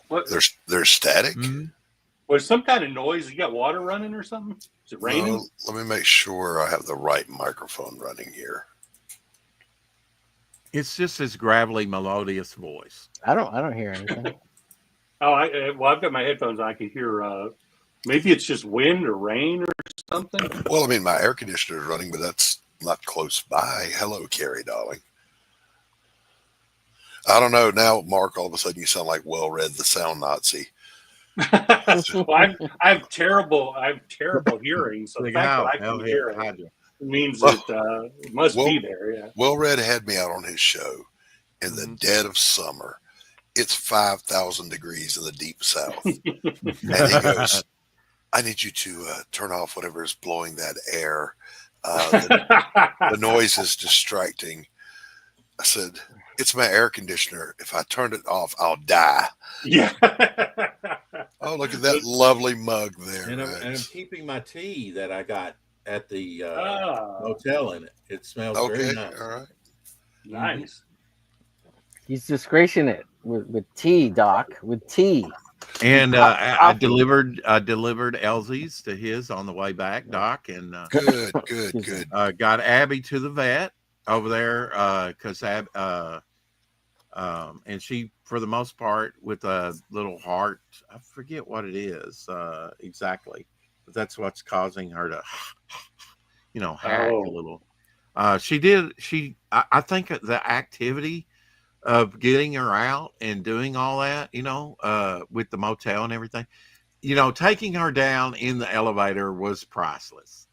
What There's static. Mhm. was some kind of noise? You got water running or something? Is it raining? No, let me make sure I have the right microphone running here. It's just his gravelly, melodious voice. I don't hear anything. Oh, I've got my headphones on. I can hear. Maybe it's just wind or rain or something. Well, I mean, my air conditioner is running, but that's not close by. Hello, Carrie, darling. I don't know. Now, Mark, all of a sudden you sound like well-read the sound Nazi. Well, I have terrible hearing. So the Big fact that house, I can hell, hear Hydra. it means Well- it must well- be there. Yeah. Well-read had me out on his show in the Mhm. dead of summer. It's 5,000 degrees in the deep south. And he goes, I need you to turn off whatever is blowing that air. The noise is distracting. I said, it's my air conditioner. If I turn it off, I'll die. Yeah. Oh, look at that lovely mug there. And I'm Rex. keeping my tea that I got at the Oh, hotel in it. It smells very Okay, nice. all right. nice. He's disgracing it with tea, Doc. With tea. And I Coffee. delivered Elsie's to his on the way back, Doc, and Good, Excuse me. good. got Abby to the vet over there because and she, for the most part, with a little heart, I forget what it is exactly, but that's what's causing her to, hack a little. I think the activity of getting her out and doing all that, with the motel and everything, taking her down in the elevator was priceless.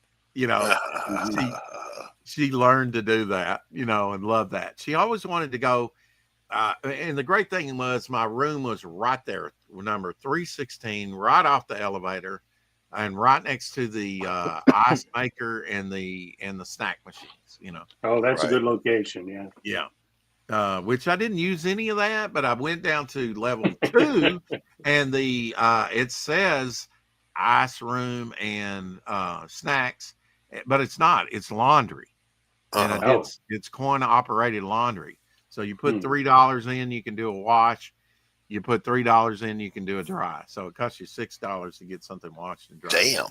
She learned to do that, and love that. She always wanted to go. And the great thing was my room was right there, number 316, right off the elevator, and right next to the ice maker and the snack machines. Oh, that's a Right. good location. Yeah. Yeah. Which I didn't use any of that, but I went down to level 2, and it says ice room and snacks, but it's not. It's laundry, and Oh. it's coin operated laundry. So you put $3 in, you can do a wash. You put $3 in, you can do a dry. So it costs you $6 to get something washed and dry. Damn.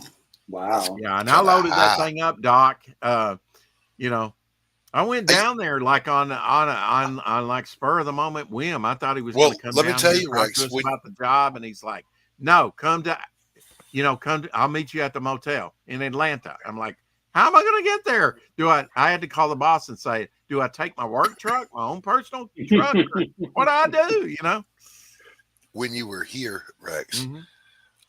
Wow. Yeah, and I loaded that thing up, Doc. I went down there like on like spur of the moment whim. I thought he was going to come let me down tell here you, and talk Rex, to us about the job, and he's like, "No, I'll meet you at the motel in Atlanta." I'm like, "How am I going to get there? I had to call the boss and say, do I take my work truck, my own personal truck, or what do I do?" When you were here, Rex, Mhm.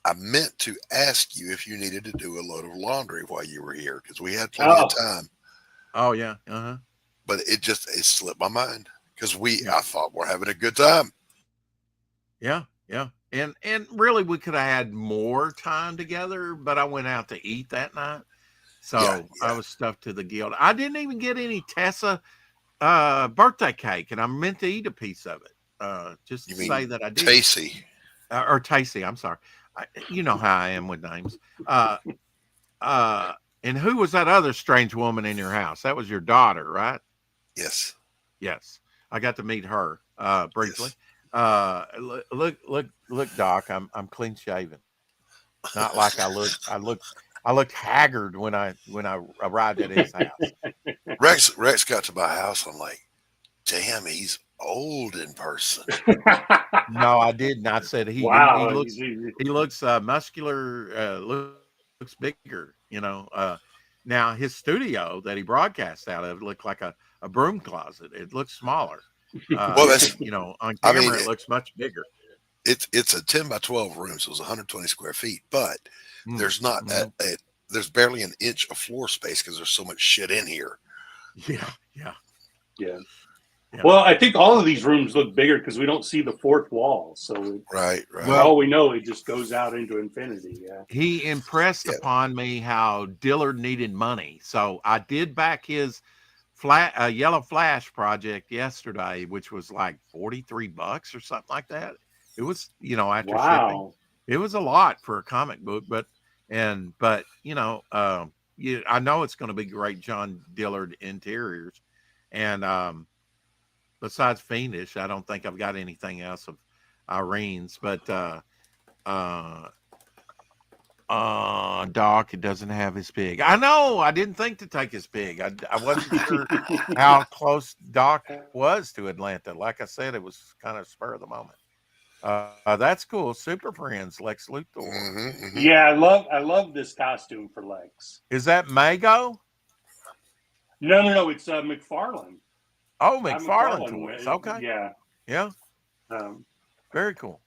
I meant to ask you if you needed to do a load of laundry while you were here because we had plenty of time. Oh yeah, uh-huh. But it slipped my mind because I thought we're having a good time. Yeah. And really we could have had more time together, but I went out to eat that night. So Yeah. I was stuffed to the gill. I didn't even get any Tessa birthday cake, and I meant to eat a piece of it. Just You to mean say that I did. Tacy. Or Tacey, I'm sorry. You know how I am with names. And who was that other strange woman in your house? That was your daughter, right? Yes. Yes. I got to meet her briefly. Yes. Look, Doc, I'm clean shaven. Not like I looked haggard when I arrived at his house. Rex got to my house. I'm like, damn, he's old in person. No, I did not say that. Wow. He looks muscular, looks bigger, Now his studio that he broadcasts out of looked like a broom closet. It looks smaller. Well, that's on I mean camera it looks much bigger. it's a 10 by 12 room, so it's 120 square feet, but there's not Mm-hmm. there's barely an inch of floor space because there's so much shit in here. Yeah, yeah. Yeah. Yeah. Well, I think all of these rooms look bigger because we don't see the fourth wall. So Right. for all we know, it just goes out into infinity. Yeah. He impressed Yeah. upon me how Dillard needed money. So I did back his Yellow Flash project yesterday, which was like $43 or something like that. It was, after shipping, Wow. it was a lot for a comic book, but I know it's going to be great John Dillard interiors. And besides Fiendish, I don't think I've got anything else of Irene's, but Doc, it doesn't have his pig. I know. I didn't think to take his pig. I wasn't sure how close Doc was to Atlanta. Like I said, it was kind of spur of the moment. That's cool. Super Friends, Lex Luthor. Mm-hmm. Yeah, I love this costume for Lex. Is that Mago? No. It's McFarlane. Oh, McFarlane toys. Okay. Yeah. Yeah. Very cool.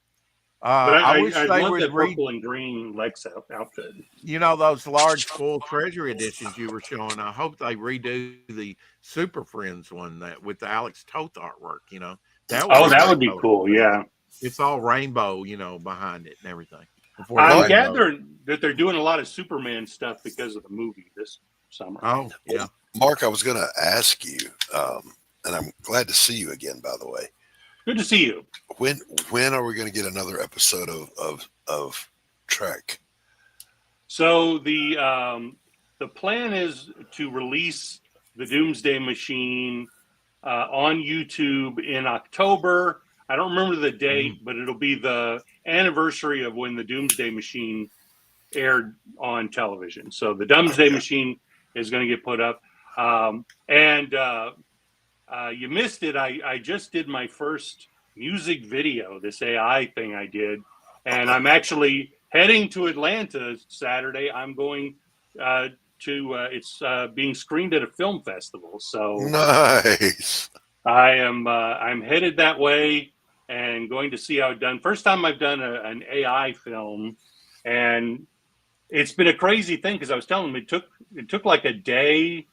But I wish I they love would that read. purple and green Lex outfit. Those large full treasury editions you were showing. I hope they redo the Super Friends one that with the Alex Toth artwork. That would be cool. Yeah. It's all rainbow, behind it and everything. I'm gathering that they're doing a lot of Superman stuff because of the movie this summer. Oh, yeah. Mark, I was going to ask you, and I'm glad to see you again, by the way. Good to see you. When are we going to get another episode of Trek? So the plan is to release the Doomsday Machine on YouTube in October. I don't remember the date, but it'll be the anniversary of when the Doomsday Machine aired on television. So the Doomsday Machine is going to get put up. You missed it. I just did my first music video, this AI thing I did. And I'm actually heading to Atlanta Saturday. I'm going it's being screened at a film festival. So nice. I'm headed that way and going to see how it's done. First time I've done an AI film, and it's been a crazy thing because I was telling them it took like a day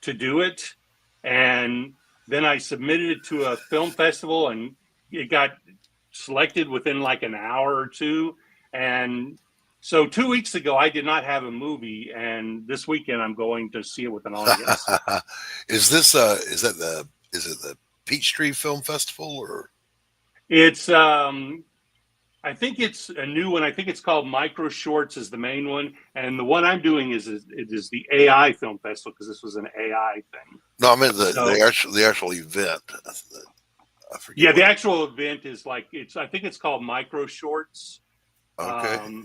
to do it, and then I submitted it to a film festival, and it got selected within like an hour or two. And so 2 weeks ago, I did not have a movie, and this weekend I'm going to see it with an audience. Is it the Peachtree Film Festival or? It's I think it's a new one. I think it's called Micro Shorts is the main one, and the one I'm doing is the AI Film Festival because this was an AI thing. No, I meant the actual event. I forget. Yeah, the actual event is like I think it's called Micro Shorts. Okay.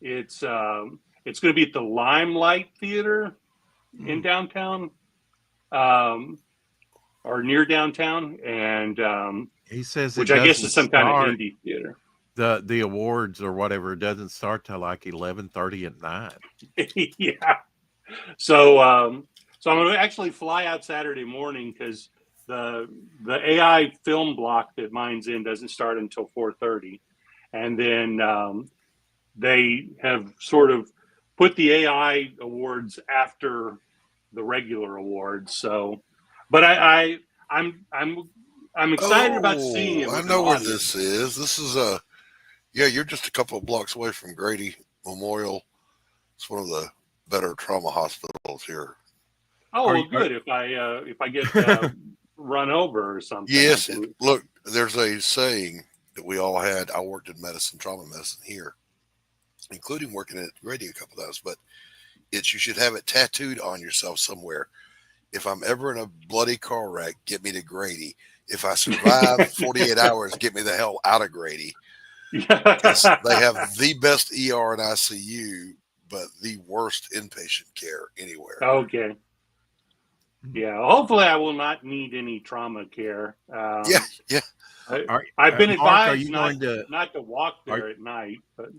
It's going to be at the Limelight Theater in downtown, or near downtown, and he says, which I guess is some kind of indie theater. The awards or whatever doesn't start till like 11:30 at night. Yeah. So I'm going to actually fly out Saturday morning because the AI film block that mine's in doesn't start until 4:30, and then they have sort of put the AI awards after the regular awards. So, but I'm excited about seeing it. I know where this is. This is you're just a couple of blocks away from Grady Memorial. It's one of the better trauma hospitals here. Oh, well, good. If I get run over or something. Yes. Look, there's a saying that we all had. I worked in trauma medicine here, including working at Grady a couple of times. But you should have it tattooed on yourself somewhere. If I'm ever in a bloody car wreck, get me to Grady. If I survive 48 hours, get me the hell out of Grady. Because they have the best ER and ICU, but the worst inpatient care anywhere. Okay. Yeah. Hopefully, I will not need any trauma care. Yeah. I've been advised not to walk there at night. But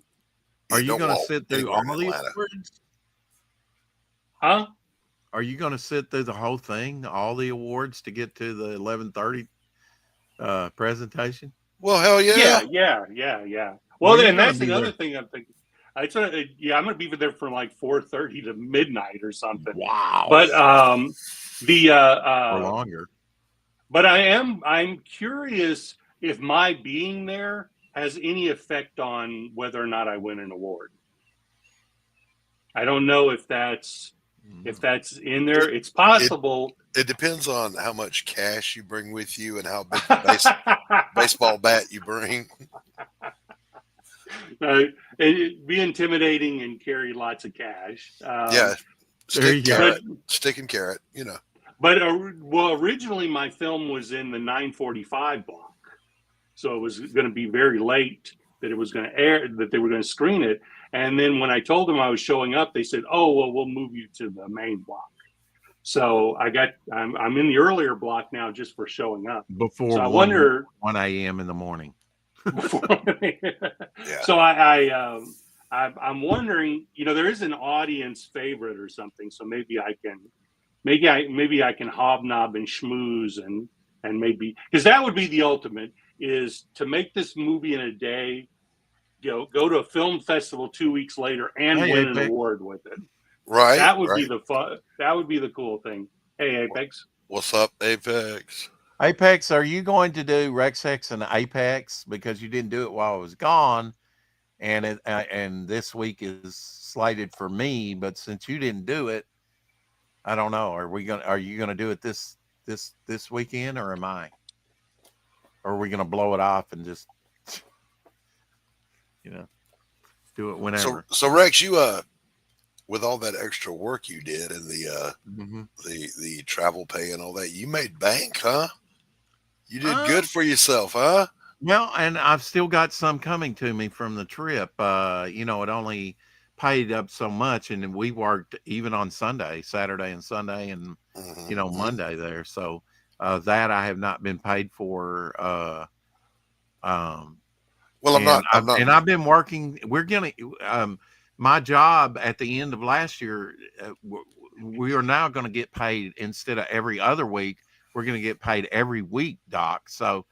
are you going to sit through all these words? Huh? Are you going to sit through the whole thing, all the awards, to get to the 11:30 presentation? Well, hell yeah. Yeah. Well, Well, you're and going to that's be the other there. thing I'm thinking. I'm going to be there from like 4:30 to midnight or something. Wow. But Or longer. But I'm curious if my being there has any effect on whether or not I win an award. I don't know if that's in there. It's possible. It depends on how much cash you bring with you and how big the baseball bat you bring. It'd be intimidating and carry lots of cash. Yeah, stick and carrot, you know. But well, originally my film was in the 9:45 block, so it was going to be very late that it was going to air, that they were going to screen it. And then when I told them I was showing up, they said, "Oh, well, we'll move you to the main block." So I'm in the earlier block now just for showing up. Before so I wonder 1 a.m. in the morning. Yeah. So I'm wondering, there is an audience favorite or something, so maybe I can hobnob and schmooze and maybe, because that would be the ultimate, is to make this movie in a day, go to a film festival 2 weeks later and win an award with it. Right. That would be the fun. That would be the cool thing. Hey, Apex. What's up, Apex? Apex, are you going to do Rexx and Apex, because you didn't do it while I was gone, and this week is slated for me, but since you didn't do it, I don't know. Are you gonna do it this weekend, or am I? Or are we gonna blow it off and just do it whenever? So Rex, you with all that extra work you did and the travel pay and all that, you made bank, huh? You did good for yourself, huh? Well, and I've still got some coming to me from the trip. It only paid up so much, and we worked even on Saturday and Sunday, and Monday there. So that I have not been paid for. Well, I'm not. And I've been working. We're gonna. My job at the end of last year, we are now going to get paid instead of every other week. We're going to get paid every week, Doc. So,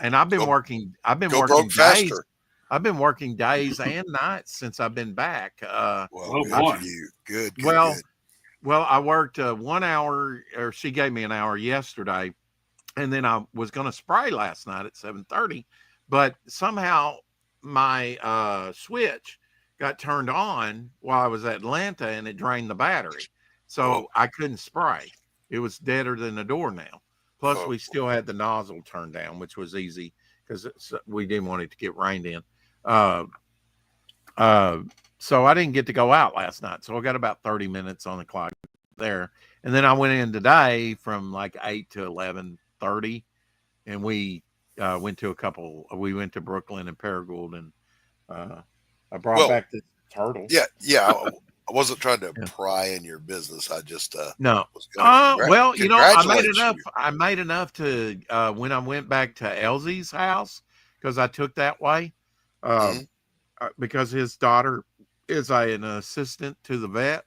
and I've been working. I've been working days. Faster. I've been working days and nights since I've been back. Well, good for you. Good. Well, I worked 1 hour, or she gave me an hour yesterday, and then I was going to spray last night at 7:30, but somehow my switch got turned on while I was at Atlanta, and it drained the battery. So I couldn't spray. It was deader than the door now. Plus, we still had the nozzle turned down, which was easy because we didn't want it to get rained in. So I didn't get to go out last night. So I got about 30 minutes on the clock there. And then I went in today from like 8 to 11:30, and we went to Brooklyn and Paragould, and I brought back the turtle. Yeah. I wasn't trying to pry in your business. I just no. Well, I made enough to when I went back to Elsie's house, because I took that way, because his daughter is an assistant to the vet.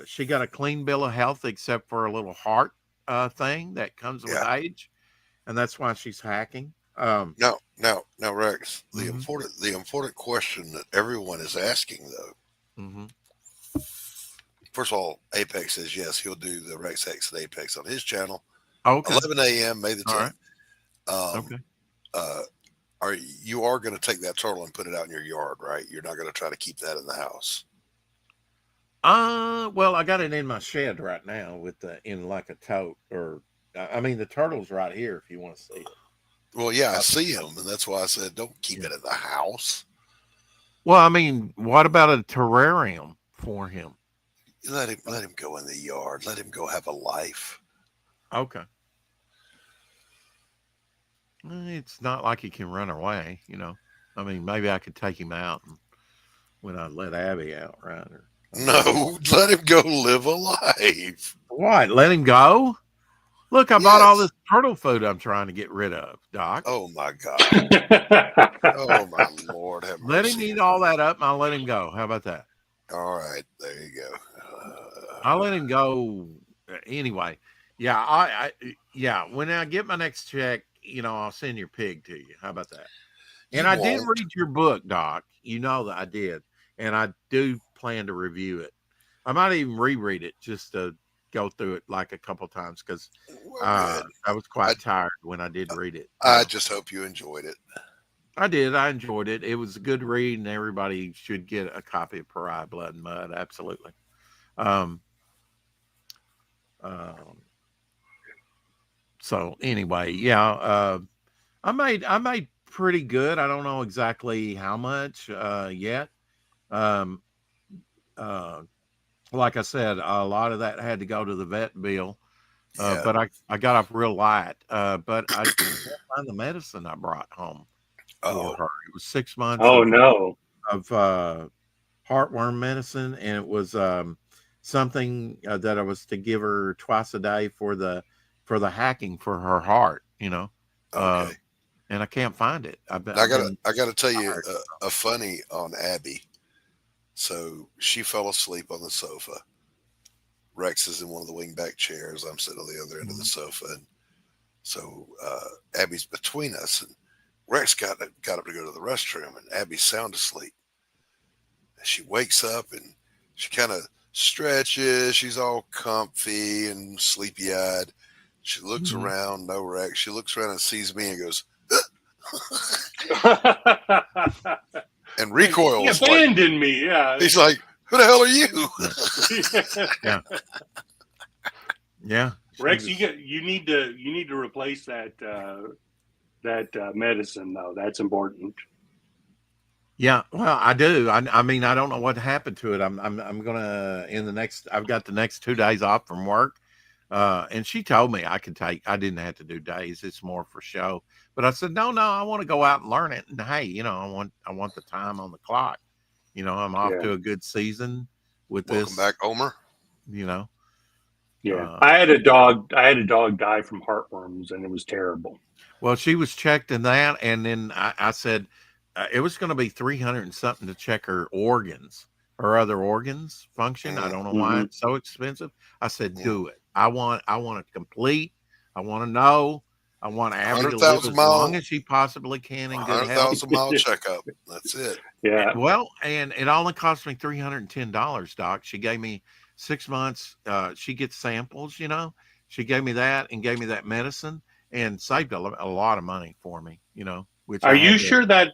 She got a clean bill of health except for a little heart thing that comes with age, and that's why she's hacking. Now, Rex, the important question that everyone is asking, though. First of all, Apex says yes, he'll do the Rex X and Apex on his channel. Okay. 11 a.m. May the 10th. Okay. You are going to take that turtle and put it out in your yard, right? You're not going to try to keep that in the house. Well, I got it in my shed right now in like a tote, or the turtle's right here if you want to see it. Well, yeah, I see him, and that's why I said don't keep it in the house. Well, what about a terrarium for him? Let him go in the yard. Let him go have a life. Okay. It's not like he can run away, maybe I could take him out when I let Abby out, right? No, let him go live a life. What? Let him go? Look, I bought all this turtle food I'm trying to get rid of, Doc. Oh, my God. Oh, my Lord. Let him eat all that up, and I'll let him go. How about that? All right, there you go. I'll let him go anyway. Yeah, yeah. When I get my next check, I'll send your pig to you. How about that? And You I did won't. read your book, Doc. You know that I did, and I do plan to review it. I might even reread it just to go through it like a couple times because Well, good. I was I quite tired when I did read it. I just hope you enjoyed it. I did. I enjoyed it. It was a good read, and everybody should get a copy of Pariah Blood and Mud. Absolutely. Um, um, so anyway, yeah, I made pretty good. I don't know exactly how much yet. Um, uh, like I said, a lot of that had to go to the vet bill, Yeah. but I got off real light. But I can't find the medicine I brought home for Oh. her. It was 6 months Oh no. of heartworm medicine, and it was something that I was to give her twice a day for the hacking for her heart. Uh, Okay. and I can't find it. Now, I've been I gotta tell you tired. a funny on Abby. So she fell asleep on the sofa. Rex is in one of the wingback chairs. I'm sitting on the other end of the Mhm. sofa, and so Abby's between us. And Rex got up to go to the restroom, and Abby's sound asleep. And she wakes up and she kind of stretches. She's all comfy and sleepy eyed. She looks Mhm. around, no Rex. She looks around and sees me and goes, and He recoils like abandoned me. Yeah. he's like, "Who the hell are you?" Yeah, yeah. She Rex, was. you need to replace that medicine though. That's important. Yeah, well, I do. I mean, I don't know what happened to it. I'm gonna in the next. I've got the next 2 days off from work, and she told me I could take. I didn't have to do days. It's more for show. But I said no, no. I want to go out and learn it. And hey, I want the time on the clock. I'm off Yeah. to a good season with Welcome this. back, Homer. You know, Yeah. uh, I had a dog. I had a dog die from heartworms, and it was terrible. well, she was checked in that, and then I said it was going to be 300 and something to check her organs, her other organs function. I Mm, don't know why Hmm. it's so expensive. I said, mm. do it. I want it complete. I want to know. I want Abby Hundred to live thousand as long mile, as she possibly can in good health. 100,000 mile checkup. That's it. Yeah. Well, and it only cost me $310, Doc. She gave me 6 months. She gets samples. She gave me that and gave me that medicine and saved a lot of money for me, which Are I you had to sure that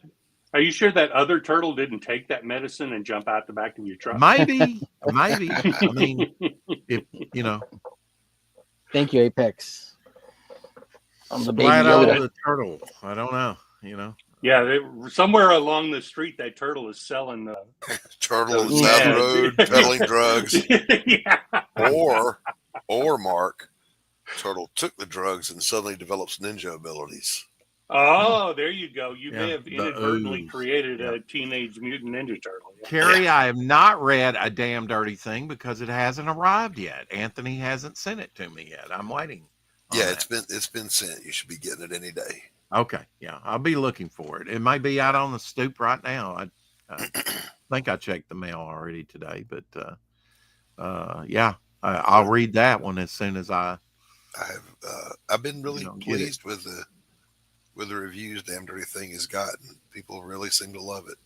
Are you sure that other turtle didn't take that medicine and jump out the back of your truck? maybe. I mean, if you know, Thank you, Apex. I'm the baby Splato Yoda. the turtle. I don't know. Yeah, somewhere along the street, that turtle is selling Turtle on the those side of the meds. road peddling drugs, Yeah. or Mark Turtle took the drugs and suddenly develops ninja abilities. Oh, there you go. You may Yeah, have the inadvertently ooze. created Yeah. a Teenage Mutant Ninja Turtle. Yeah. Carrie, I have not read A Damn Dirty Thing because it hasn't arrived yet. Anthony hasn't sent it to me yet. I'm waiting on Yeah, that. it's been sent. You should be getting it any day. Okay, yeah, I'll be looking for it. It may be out on the stoop right now. I think I checked the mail already today, but yeah, I'll But read that one as soon as I I've been really get it. pleased with the reviews Damn Dirty Thing has gotten. People really seem to love it.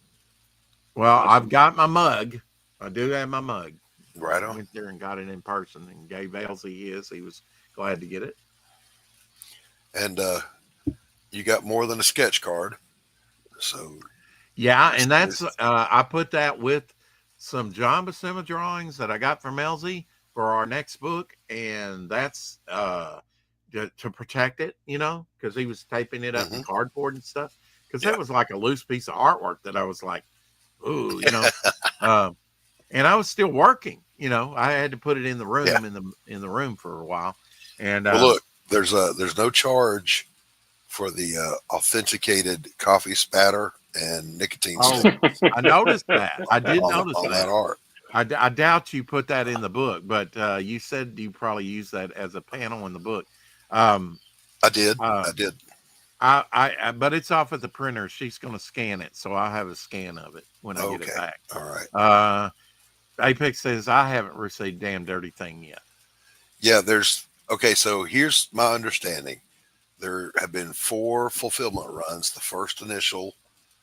Well, I've Awesome. got my mug. I do have my mug. Right I on. went there and got it in person and gave Elsie his. He was glad to get it. And you got more than a sketch card. So Yeah, this, and that's this I put that with some John Buscema drawings that I got from Elsie for our next book, and that's to protect it, because he was taping it up in hmm cardboard and stuff. Because that yeah. was like a loose piece of artwork that I was like, ooh. Um, and I was still working. I had to put it in the Yeah. room in the room for a while, and Well, look, there's no charge for the authenticated coffee spatter and nicotine oh, stick I noticed that. I did notice on that that. art. I doubt you put that in the book, but you said you probably use that as a panel in the book. Um, I did. uh, I did. but it's off at the printer. She's going to scan it, so I'll have a scan of it when I get it Okay. back. All right. Uh, Apex says I haven't received damn dirty thing yet. Yeah, there's okay. So here's my understanding. There have been 4 fulfillment runs. The first initial,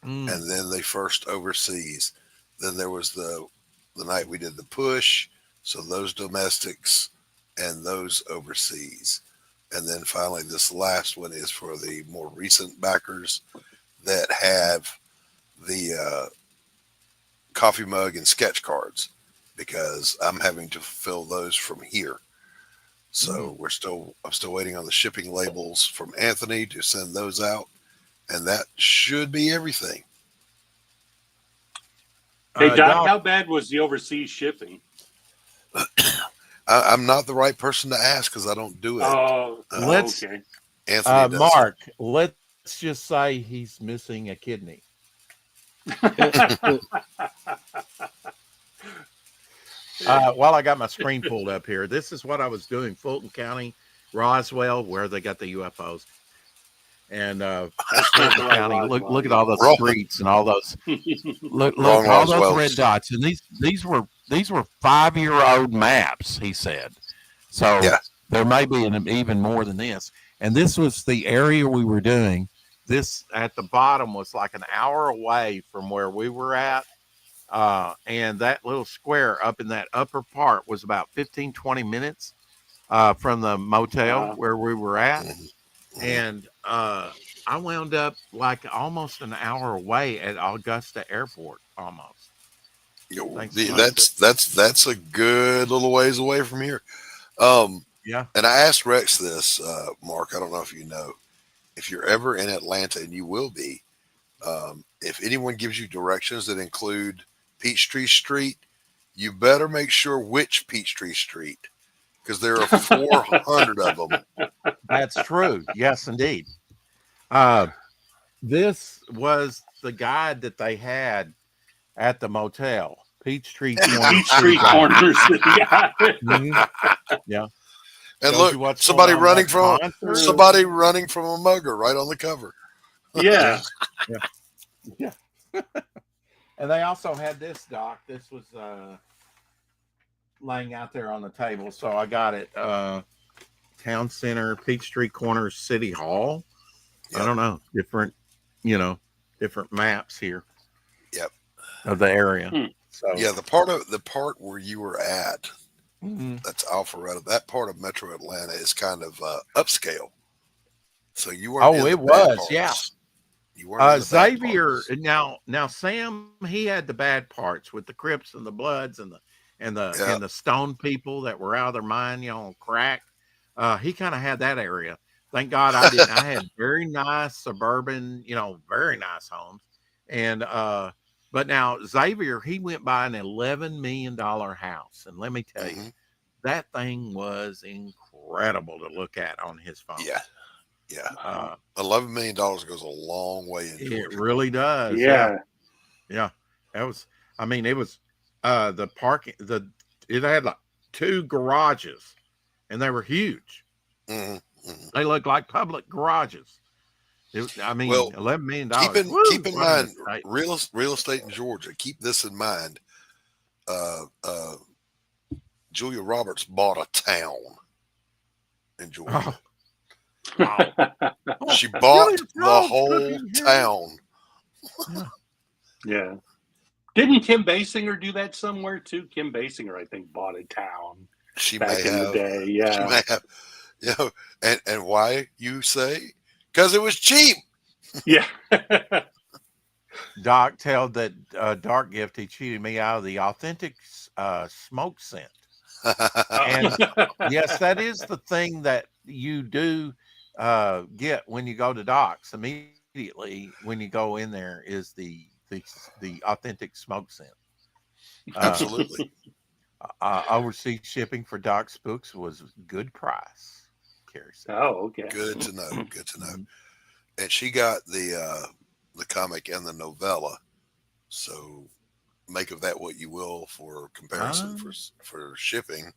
Mm. and then the first overseas. Then there was the night we did the push. So those domestics and those overseas. And then finally, this last one is for the more recent backers that have the coffee mug and sketch cards because I'm having to fulfill those from here. So I'm still waiting on the shipping labels from Anthony to send those out, and that should be everything. Hey, Doc, Doc, how bad was the overseas shipping? I'm not the right person to ask because I don't do it. Oh, let's okay. Anthony does Mark. Let's just say he's missing a kidney. While I got my screen pulled up here, this is what I was doing. Fulton County, Roswell, where they got the UFOs, and Fulton County. Look at all those Wrong. streets and all those. Look Wrong all those Roswell. red dots, and these were 5-year-old maps. He said, so Yeah. there may be even more than this. And this was the area we were doing. This at the bottom was like an hour away from where we were at. And that little square up in that upper part was about 15-20 minutes from the motel where we were at. And I wound up like almost an hour away at Augusta Airport almost. That's a good little ways away from here. Yeah. And I asked Rex this, Mark. I don't know if you know, if you're ever in Atlanta, and you will be, if anyone gives you directions that include Peachtree Street, you better make sure which Peachtree Street, because there are 400 of them. That's true. Yes, indeed. This was the guide that they had at the motel, Peachtree Corners. Peachtree Corners. Yeah. And Shows look, somebody running from a mugger right on the cover. Yeah. Yeah. And they also had this, Doc. This was laying out there on the table. So I got it. Town Center, Peachtree Corners, City Hall. Yep. I don't know. Different maps here. Yep. Of the area. So yeah, the part where you were at, that's Alpharetta. That part of Metro Atlanta is kind of upscale. So you weren't. Oh, it was, yeah. You weren't Xavier. Now Sam, he had the bad parts with the Crips and the Bloods and the Stone people that were out of their mind, on crack. He kind of had that area. Thank God I didn't. I had very nice suburban, very nice homes, and but now Xavier, he went by an $11 million house, and let me tell you, that thing was incredible to look at on his phone. Yeah. $11 million goes a long way in Georgia. It really does. Yeah. That was. I mean, it was the parking. It had like 2 garages, and they were huge. They looked like public garages. $11 million. Keep in mind, real estate in Georgia. Keep this in mind. Julia Roberts bought a town in Georgia. Oh. She bought the whole town. Yeah. Didn't Kim Basinger do that somewhere too? Kim Basinger, I think, bought a town. She back may in have. the day. Yeah. She may have. And why you say? Because it was cheap. Yeah. Doc told that Dark Gift he cheated me out of the authentic smoke scent. And yes, that is the thing that you do get when you go to Doc's immediately when you go in there is the authentic smoke scent. Absolutely. Overseas shipping for Doc Spooks was good price. Carrie said. Oh, okay. Good to know. Good to know. And she got the comic and the novella. So make of that what you will for comparison for shipping.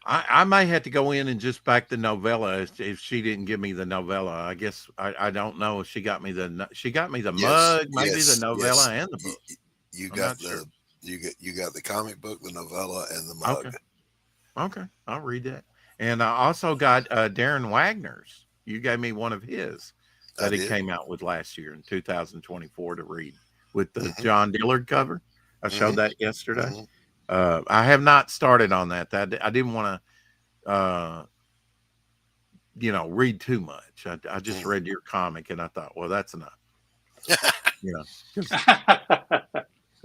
I may have to go in and just back the novella if she didn't give me the novella. I guess I don't know if she got me the mug, maybe the novella and the book. You I'm got not sure. the you got the comic book, the novella, and the Okay. mug. Okay. I'll read that. And I also got Darren Wagner's. You gave me one of his I that he did. came out with last year in 2024 to read with the Hmm. John Dillard cover. I Hmm. showed that yesterday. Hmm. I have not started on that. I didn't want to, read too much. I just read your comic and I thought, well, that's enough, because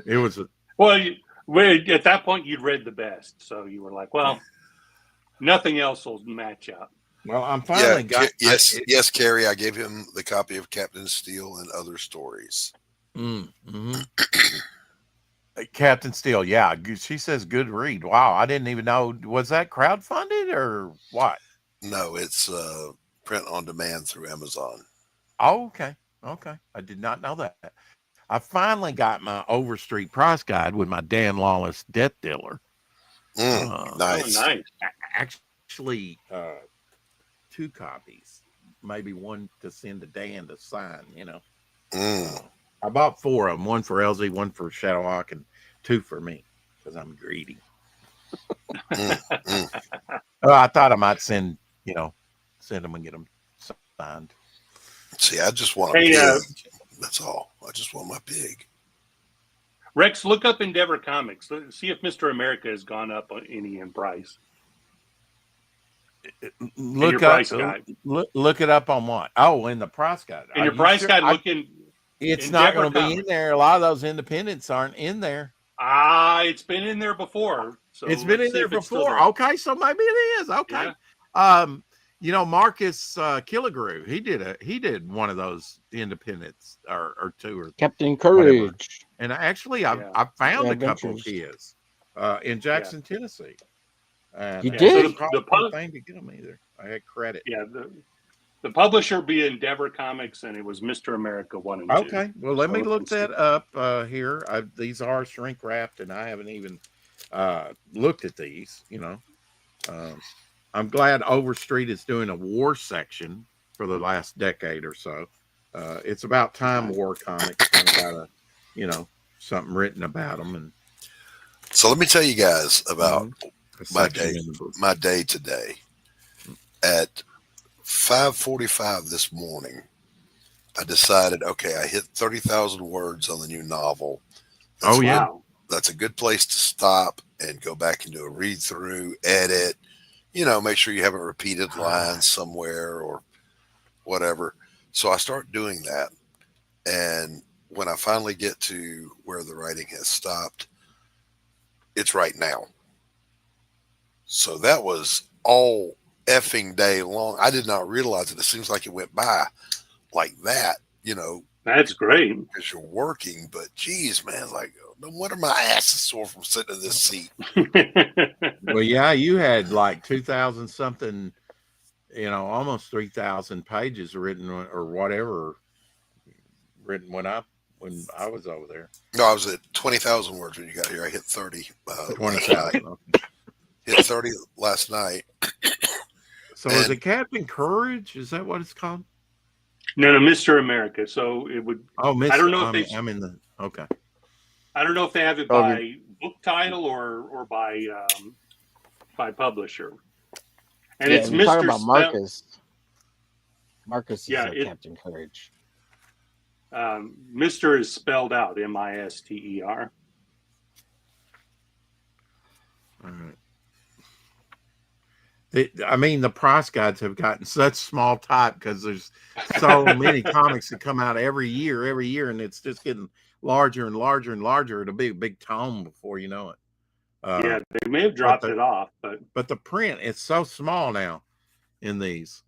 it was a, well, at that point you'd read the best, so you were like, well, nothing else will match up. well, I'm Yeah. finally got, Yes, Carrie. I gave him the copy of Captain Steel and Other Stories. mhm. Captain Steel. Yeah. She says good read. Wow. I didn't even know. Was that crowdfunded or what? No, it's print on demand through Amazon. Oh, okay. Okay. I did not know that. I finally got my Overstreet price guide with my Dan Lawless death dealer. Oh, Nice. nice. Actually, two copies, maybe one to send to Dan to sign. Mm, Uh, I bought four of them, one for LZ, one for Shadowhawk, and two for me because I'm greedy. mm, mm. I thought I might send them and get them signed. See, I just want a Hey, pig. That's all. I just want my pig. Rex, look up Endeavor Comics. See if Mr. America has gone up any in price. In your Look up, price guide. look it up on what? Oh, in the price guide. In Are your you price sure? guide, look in It's not Endeavor going to be in Comics. there. A lot of those independents aren't in there. It's been in there before. So It's been let's in see there if it's still before. there. Okay, so maybe it is. Okay. Yeah. Marcus Killigrew, he did one of those independents or two or Captain whatever. Courage. And actually, I Yeah. found a couple of Adventures. his in Jackson, Tennessee. And You it Yeah. So did? didn't cost me a thing to get them either. I had credit. the publisher be Endeavor Comics, and it was Mr. America 1 and 2. Okay, well, let So me look let's see. that up here. These are shrink wrapped, and I haven't even looked at these. I'm glad Overstreet is doing a war section for the last decade or so. It's about time war comics kind of got something written about them, and So let me tell you guys about a my section day. in the book. My day today. At 5:45 this morning, I decided, okay, I hit 30,000 words on the new novel. That's Oh yeah, Wow. that's a good place to stop and go back and do a read through, edit. Make sure you haven't repeated lines somewhere or whatever. So I start doing that, and when I finally get to where the writing has stopped, it's right now. So that was all effing day long. I did not realize it. It seems like it went by like that, That's great. because you're working. But geez, man, like no wonder my ass is sore from sitting in this seat. well yeah, you had like 2,000 something, almost 3,000 pages written or whatever written when I was over there. No, I was at 20,000 words when you got here. I hit 30 last night. 20,000. Okay. Hit 30 last night. So is it Captain Courage? Is that what it's called? No, Mr. America. So it would. Oh, Mr. I don't know if I'm in the okay. I don't know if they have it by book title or by publisher. And it's you're talking Mr. about Marcus. Marcus is Captain Courage. Mr. is spelled out Mister. All right. The price guides have gotten such small type because there's so many comics that come out every year, and it's just getting larger and larger and larger. It'll be a big tome before you know it. They may have dropped it off, but the print is so small now in these.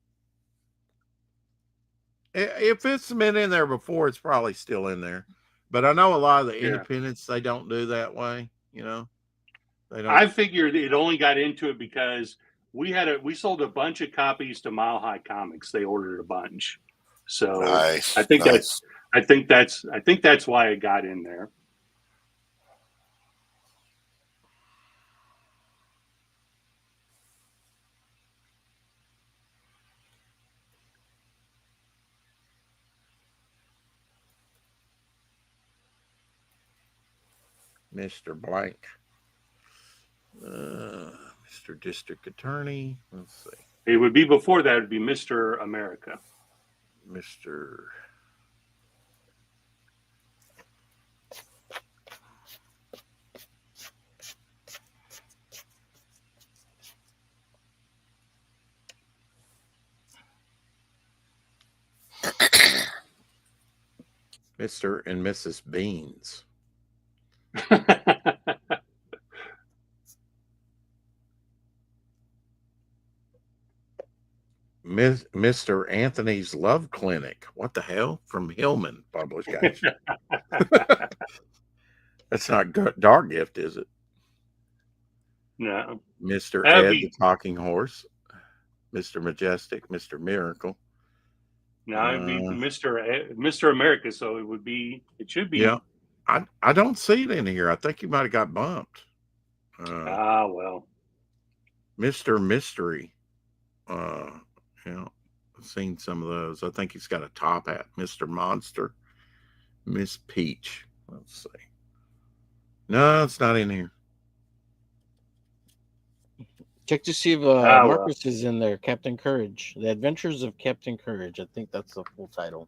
If it's been in there before, it's probably still in there. But I know a lot of the independents, they don't do that way. They don't. I figured it only got into it because we sold a bunch of copies to Mile High Comics. They ordered a bunch, so nice. I think that's why it got in there. Mr. Blank. Mr. District Attorney. Let's see. It would be before that. It would be Mr. America. Mr. Mr. and Mrs. Beans. Mr. Anthony's Love Clinic. What the hell? From Hillman Publication. That's not Dark Gift, is it? No. Mr. Ed the Talking Horse. Mr. Majestic. Mr. Miracle. No, it'd be Mr. America. So it should be. Yeah. I don't see it in here. I think you might have got bumped. Well. Mr. Mystery. I've seen some of those. I think he's got a top hat. Mr. Monster. Miss Peach. Let's see. No, it's not in here. Check to see if Marcus is in there. Captain Courage. The Adventures of Captain Courage. I think that's the full title.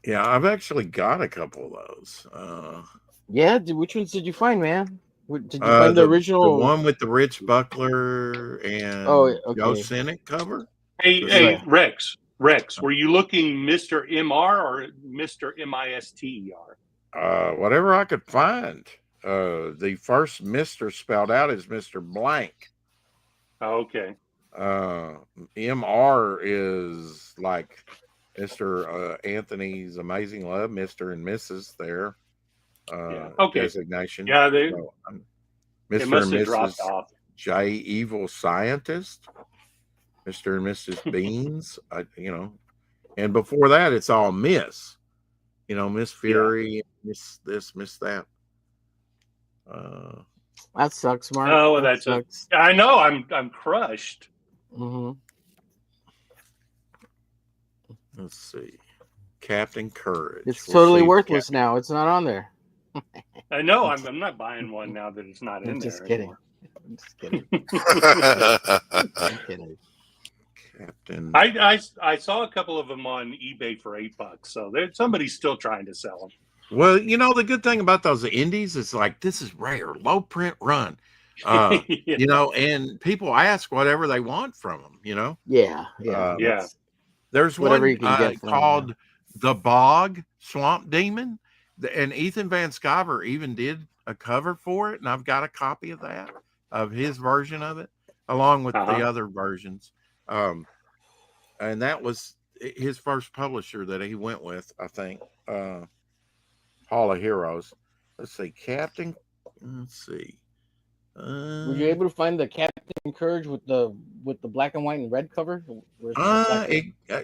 Yeah, I've actually got a couple of those. Yeah, which ones did you find, man? Did you find the original? The one with the Rich Buckler and Joe Cynic cover? Hey, Rex, were you looking Mr. MR or Mr. MISTER? Whatever I could find. The first Mr. spelled out is Mr. Blank. Okay. MR is like Mr. Anthony's Amazing Love, Mr. and Mrs. there. Designation. Yeah, Mr. must and have dropped Mrs. off. J. Evil Scientist. Mr. and Mrs. Beans, and before that, it's all Miss, Miss Fury, Miss this, Miss that. That sucks, Mark. Oh, that sucks. I know. I'm crushed. Mm-hmm. Let's see, Captain Courage. It's totally worthless now. It's not on there. I know. I'm not buying one now that it's not in there. Just kidding. I'm just kidding. I'm kidding. Captain. I saw a couple of them on eBay for $8, so somebody's still trying to sell them. Well, the good thing about those indies is like this is rare, low print run, and people ask whatever they want from them. Yeah. There's one called The Bog Swamp Demon, and Ethan Van Sciver even did a cover for it, and I've got a copy of that, of his version of it, along with the other versions. And that was his first publisher that he went with, I think. Hall of Heroes. Let's see, Captain. Let's see. Were you able to find the Captain Courage with the black and white and red cover?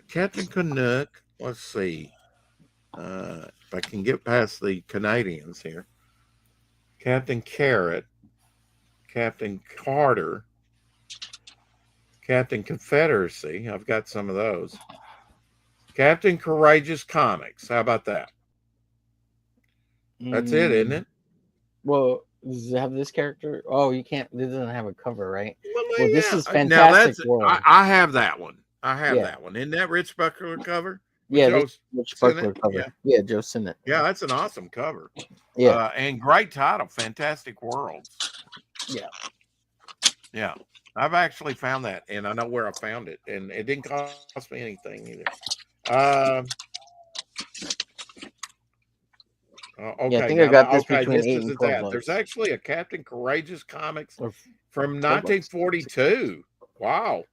Captain Canuck. Let's see. If I can get past the Canadians here. Captain Carrot. Captain Carter. Captain Confederacy. I've got some of those. Captain Courageous Comics. How about that? That's it, isn't it? Well, does it have this character? Oh, you can't. It doesn't have a cover, right? Well, this is Fantastic World. I have that one. That one. Isn't that Rich Buckler cover? Yeah, Rich Buckler cover. Yeah, Joe Cynic. Yeah, that's an awesome cover. Yeah, and great title, Fantastic Worlds. Yeah. I've actually found that, and I know where I found it, and it didn't cost me anything either. Okay, I think I got this between 8 and 12 bucks. There's actually a Captain Courageous Comics from 1942. Wow.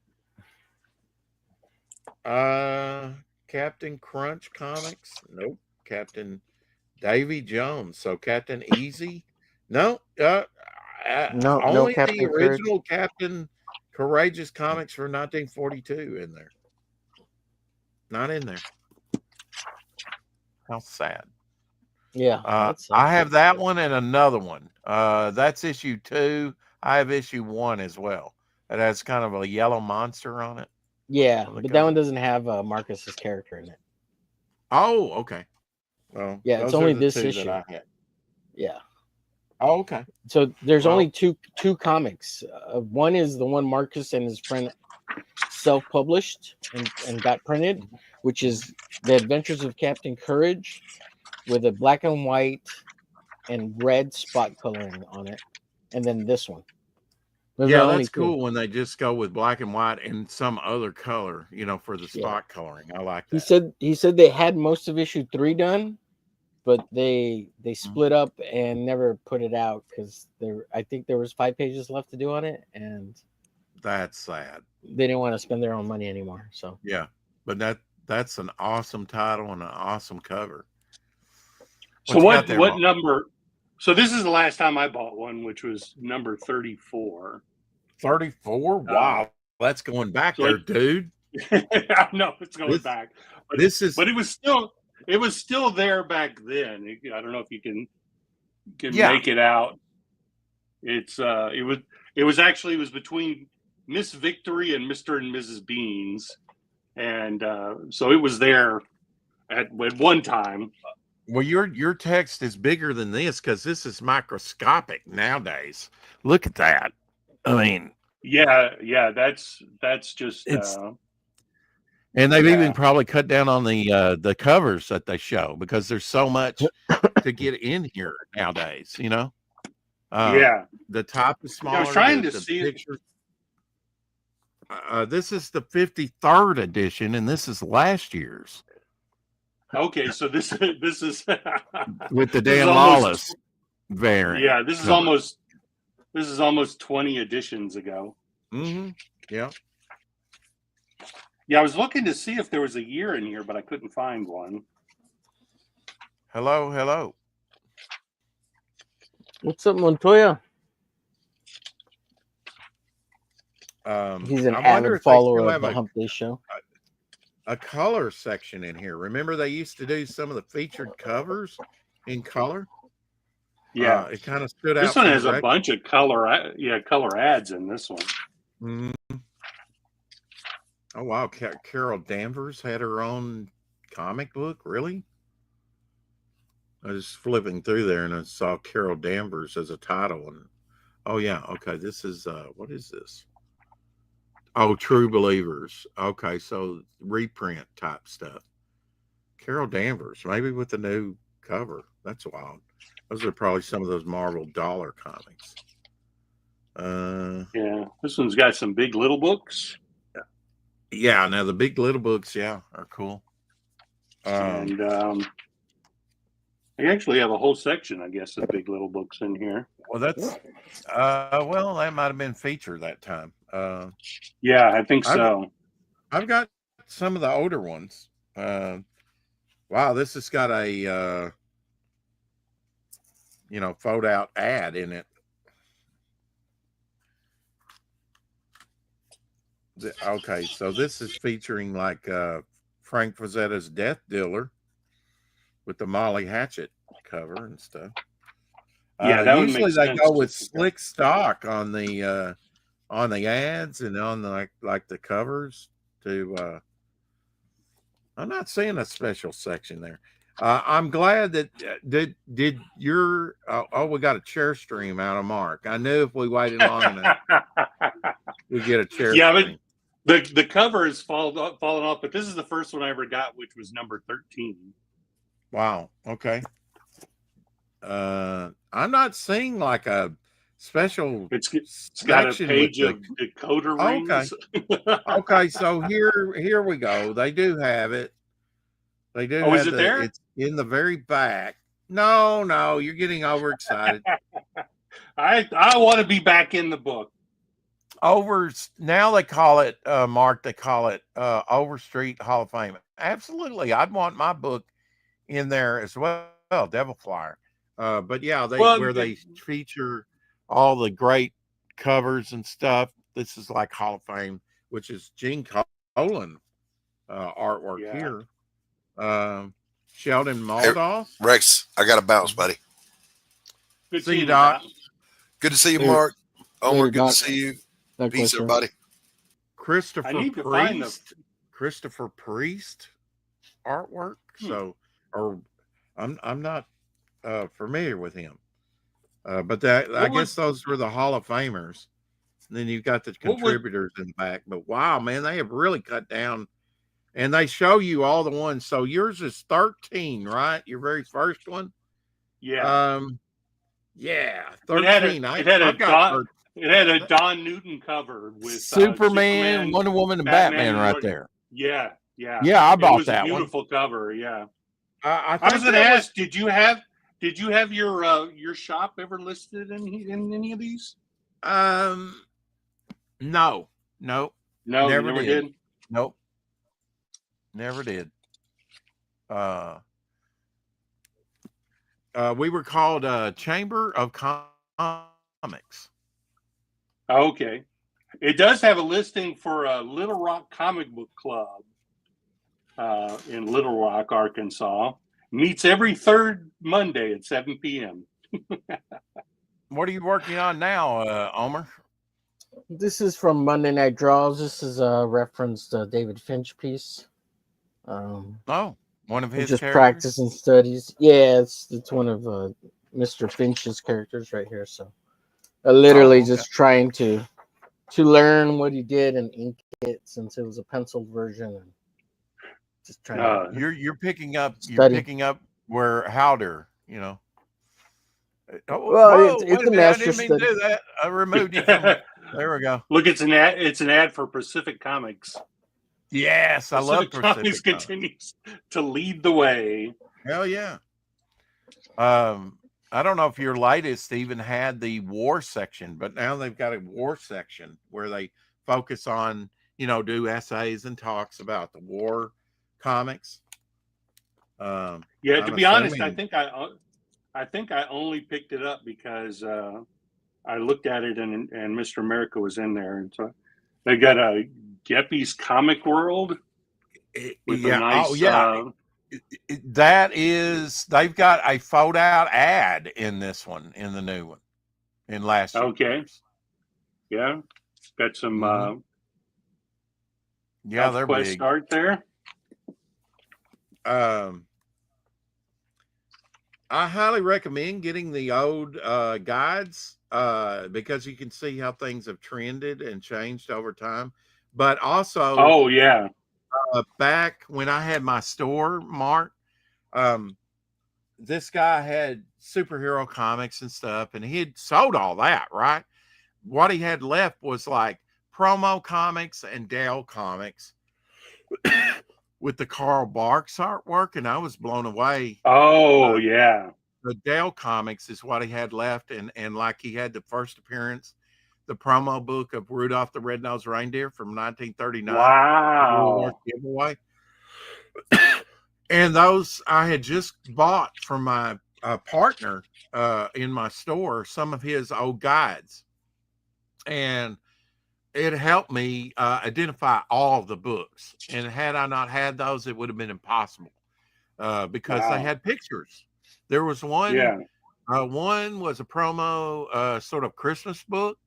Captain Crunch Comics. Nope. Captain Davy Jones. So Captain Easy. No. Only Captain the original Captain Courageous Comics for 1942 in there. Not in there. How sad. Yeah. I have that one and another one. That's issue 2. I have issue 1 as well. It has kind of a yellow monster on it. Yeah, but that one doesn't have Marcus's character in it. Oh, okay. Well, yeah, it's only this issue. That I had. Yeah. Oh, okay. So there's Well, only two comics. One is the one Marcus and his friend self-published and got printed, which is The Adventures of Captain Courage, with a black and white and red spot coloring on it, and then this one. Those are yeah, the only that's two. cool when they just go with black and white and some other color, for the Yeah. spot coloring. I like He that. said they had most of issue 3 done, but they split up and never put it out because I think there was 5 pages left to do on it, and That's sad. they didn't want to spend their own money anymore. So Yeah, but that's an awesome title and an awesome cover. So You got there, what Mark? number? So this is the last time I bought one, which was number 34. 34? Wow, that's going back so there, dude. I know it's going back, but it was still there back then. I don't know if you can make it out. It was between Miss Victory and Mr. and Mrs. Beans, and so it was there at one time. Well, your text is bigger than this because this is microscopic nowadays. Look at that. I mean, yeah, that's just. And they've even probably cut down on the covers that they show because there's so much to get in here nowadays. Yeah, the top is smaller. I was trying to see picture. This is the 53rd edition, and this is last year's. Okay, so this is with the Dan Lawless variant. Yeah, this is almost 20 editions ago. Mm-hmm. Yeah. Yeah, I was looking to see if there was a year in here, but I couldn't find one. Hello. What's up, Montoya? He's an avid follower of the Hump Day Show. A color section in here. Remember they used to do some of the featured covers in color? Yeah. It kind of stood out. This one has a bunch of color ads in this one. Mm-hmm. Oh, wow. Carol Danvers had her own comic book? Really? I was flipping through there and I saw Carol Danvers as a title. And oh, yeah. Okay. This is, what is this? Oh, True Believers. Okay. So reprint type stuff. Carol Danvers, maybe with the new cover. That's wild. Those are probably some of those Marvel dollar comics. Yeah. This one's got some Big Little books. Yeah, now the Big Little books, are cool. And they actually have a whole section, I guess, of Big Little books in here. Well, that's that might have been featured that time. Yeah, I think so. I've got some of the older ones. Wow, this has got a fold out ad in it. Okay, so this is featuring like Frank Frazzetta's Death Dealer with the Molly Hatchet cover and stuff. Yeah, that usually they go with slick stock on the ads and on the like the covers. I'm not seeing a special section there. I'm glad that did your we got a chair stream out of Mark. I knew if we waited long enough we get a chair. Yeah, stream. but the cover is fallen off. But this is the first one I ever got, which was number 13. Wow. Okay. I'm not seeing like a special. It's got a page of decoder rings. Okay. So here we go. They do have it. They do. Oh, is it there? It's in the very back. No, you're getting overexcited. I want to be back in the book. Now they call it Mark. They call it Overstreet Hall of Fame. Absolutely, I'd want my book in there as well. Devil Flyer. But yeah, they feature all the great covers and stuff. This is like Hall of Fame, which is Gene Colan artwork here. Sheldon Moldoff. Hey, Rex, I got to bounce, buddy. Good see you, Doc. Good to see you, Mark. Omer, good to see you. Peace, everybody. Christopher Priest artwork. So, or I'm not familiar with him. But that I What guess was those were the Hall of Famers. And then you've got the what was contributors in the back. But wow, man, they have really cut down, and they show you all the ones. So yours is 13, right? Your very first one. yeah. Um, yeah, It had a 13. it had a I've got Don it had a Don Newton cover with Superman, Superman, Wonder Woman, and Batman, Batman and right what? there. Yeah, yeah. Yeah, I It bought was a that one. beautiful cover. Yeah. I I was think going to that was ask, did you have your shop ever listed in any of these? um no, no, No, you never never did. did. Nope, never did. Uh, we were called Chamber of Comics. Okay. It does have a listing for a Little Rock Comic Book Club in Little Rock, Arkansas. Meets every third Monday at 7 p.m. What are you working on now, Omer? This is from Monday Night Draws. This is a reference to David Finch piece. Oh, one of his Just characters. practice and studies. Yeah, it's one of Mr. Finch's characters right here. So literally Oh, okay. just trying to learn what he did and ink it since it was a penciled version, and just trying to You're picking up. You're study. picking up where Howder. You know. Oh, Well, whoa! it's Wait a a minute! I master didn't mean to study. do that. I removed you from. There we go. Look, it's an ad for Pacific Comics. Yes, I love Pacific Comics Pacific Comics. continues to lead the way. Hell yeah. I don't know if your latest even had the war section, but now they've got a war section where they focus on, do essays and talks about the war comics. Yeah, to I'm be honest, assuming- I think I only picked it up because I looked at it and Mr. America was in there, and so they got a Geppi's Comic World with a nice. Oh yeah. That is, they've got a fold out ad in this one, in the new one, in last year. Okay. Yeah, got some. Yeah, they're Quest big. art there. I highly recommend getting the old guides because you can see how things have trended and changed over time. But also, oh yeah, back when I had my store, Mark, this guy had superhero comics and stuff, and he had sold all that, right? What he had left was like promo comics and Dale comics with the Carl Barks artwork, and I was blown away. Oh yeah. The Dale comics is what he had left, and like he had the first appearance, the promo book of Rudolph the Red-Nosed Reindeer from 1939. Wow. Giveaway. And those I had just bought from my partner in my store, some of his old guides. And it helped me identify all the books. And had I not had those, it would have been impossible because they had pictures. There was one. Yeah. One was a promo sort of Christmas book.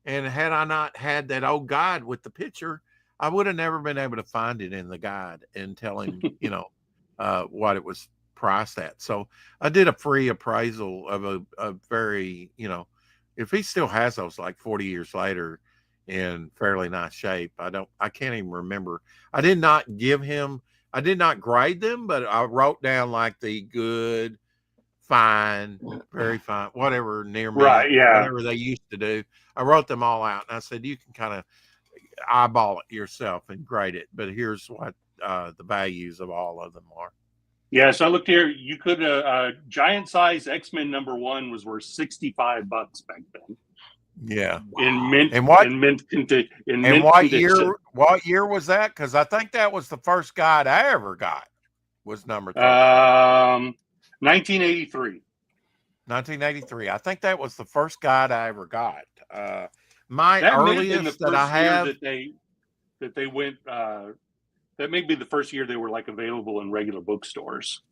And had I not had that old guide with the picture, I would have never been able to find it in the guide and tell him, what it was priced at. So I did a free appraisal of a very, if he still has those like 40 years later in fairly nice shape. I can't even remember. I did not grade them, but I wrote down like the good, fine, very fine, whatever, near me, Right, yeah. whatever they used to do. I wrote them all out, and I said, you can kind of eyeball it yourself and grade it, but here's what the values of all of them are. Yeah, so I looked here. You could giant size X-Men #1 was worth $65 back then. Yeah, in mint and what in mint condition. What year was that? Because I think that was the first guide I ever got. Was number 13. 1983. 1983. I think that was the first guide I ever got. My that earliest that I have that they went. That may be the first year they were like available in regular bookstores.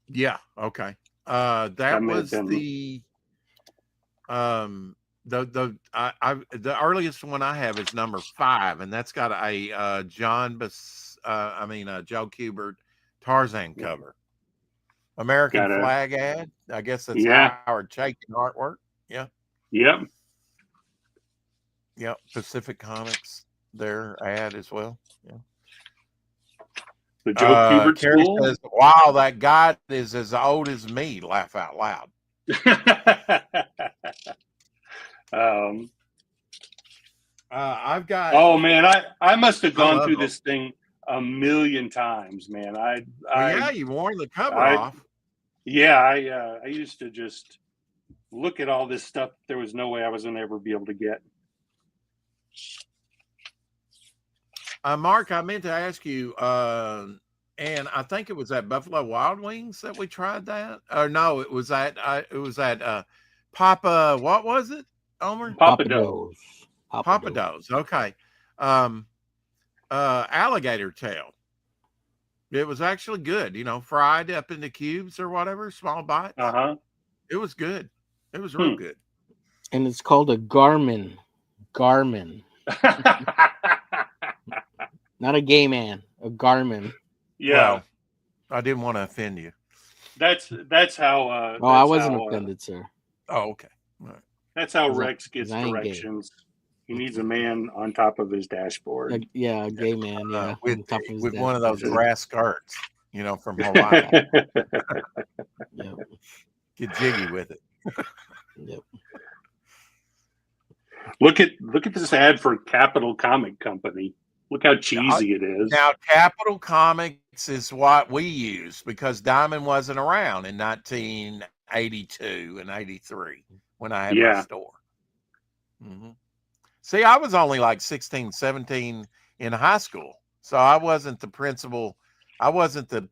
Yeah. Okay. That was the the earliest one I have is number 5, and that's got a Joe Kubert Tarzan cover. American Got a flag ad. I guess that's yeah. Howard Chaykin artwork. Yeah. Yep. Yeah. Pacific Comics, their ad as well. Yeah. The Joe Kubert Carrie School. says, wow, that guy is as old as me. Laugh out loud. I've got. Oh man, I must have I gone love through them. this thing a million times, man. Well, yeah, you worn the cover I off. yeah, I used to just look at all this stuff. There was no way I was going to ever be able to get. Mark, I meant to ask you, and I think it was at Buffalo Wild Wings that we tried that. Or no, it was at Papa. What was it, Omer? Papa Doe. Papa Doe's. Okay. Alligator tail. It was actually good. Fried up into cubes or whatever, small bites. It was good. It was real good. And it's called a Garmin. Garmin. Not a gay man, a Garmin. Yeah. Well, I didn't want to offend you. That's how. I wasn't offended, sir. Oh, okay. All right. That's how Rex gets directions. He needs a man on top of his dashboard. A gay man. Yeah, with on top of his with dashboard. one of those grass skirts, from Hawaii. Yep. Get jiggy with it. Yep. Look at this ad for Capital Comic Company. Look how cheesy it is. Now, Capital Comics is what we use because Diamond wasn't around in 1982 and 83 when I had my store. Mm-hmm. See, I was only like 16, 17 in high school. So I wasn't the principal. I wasn't the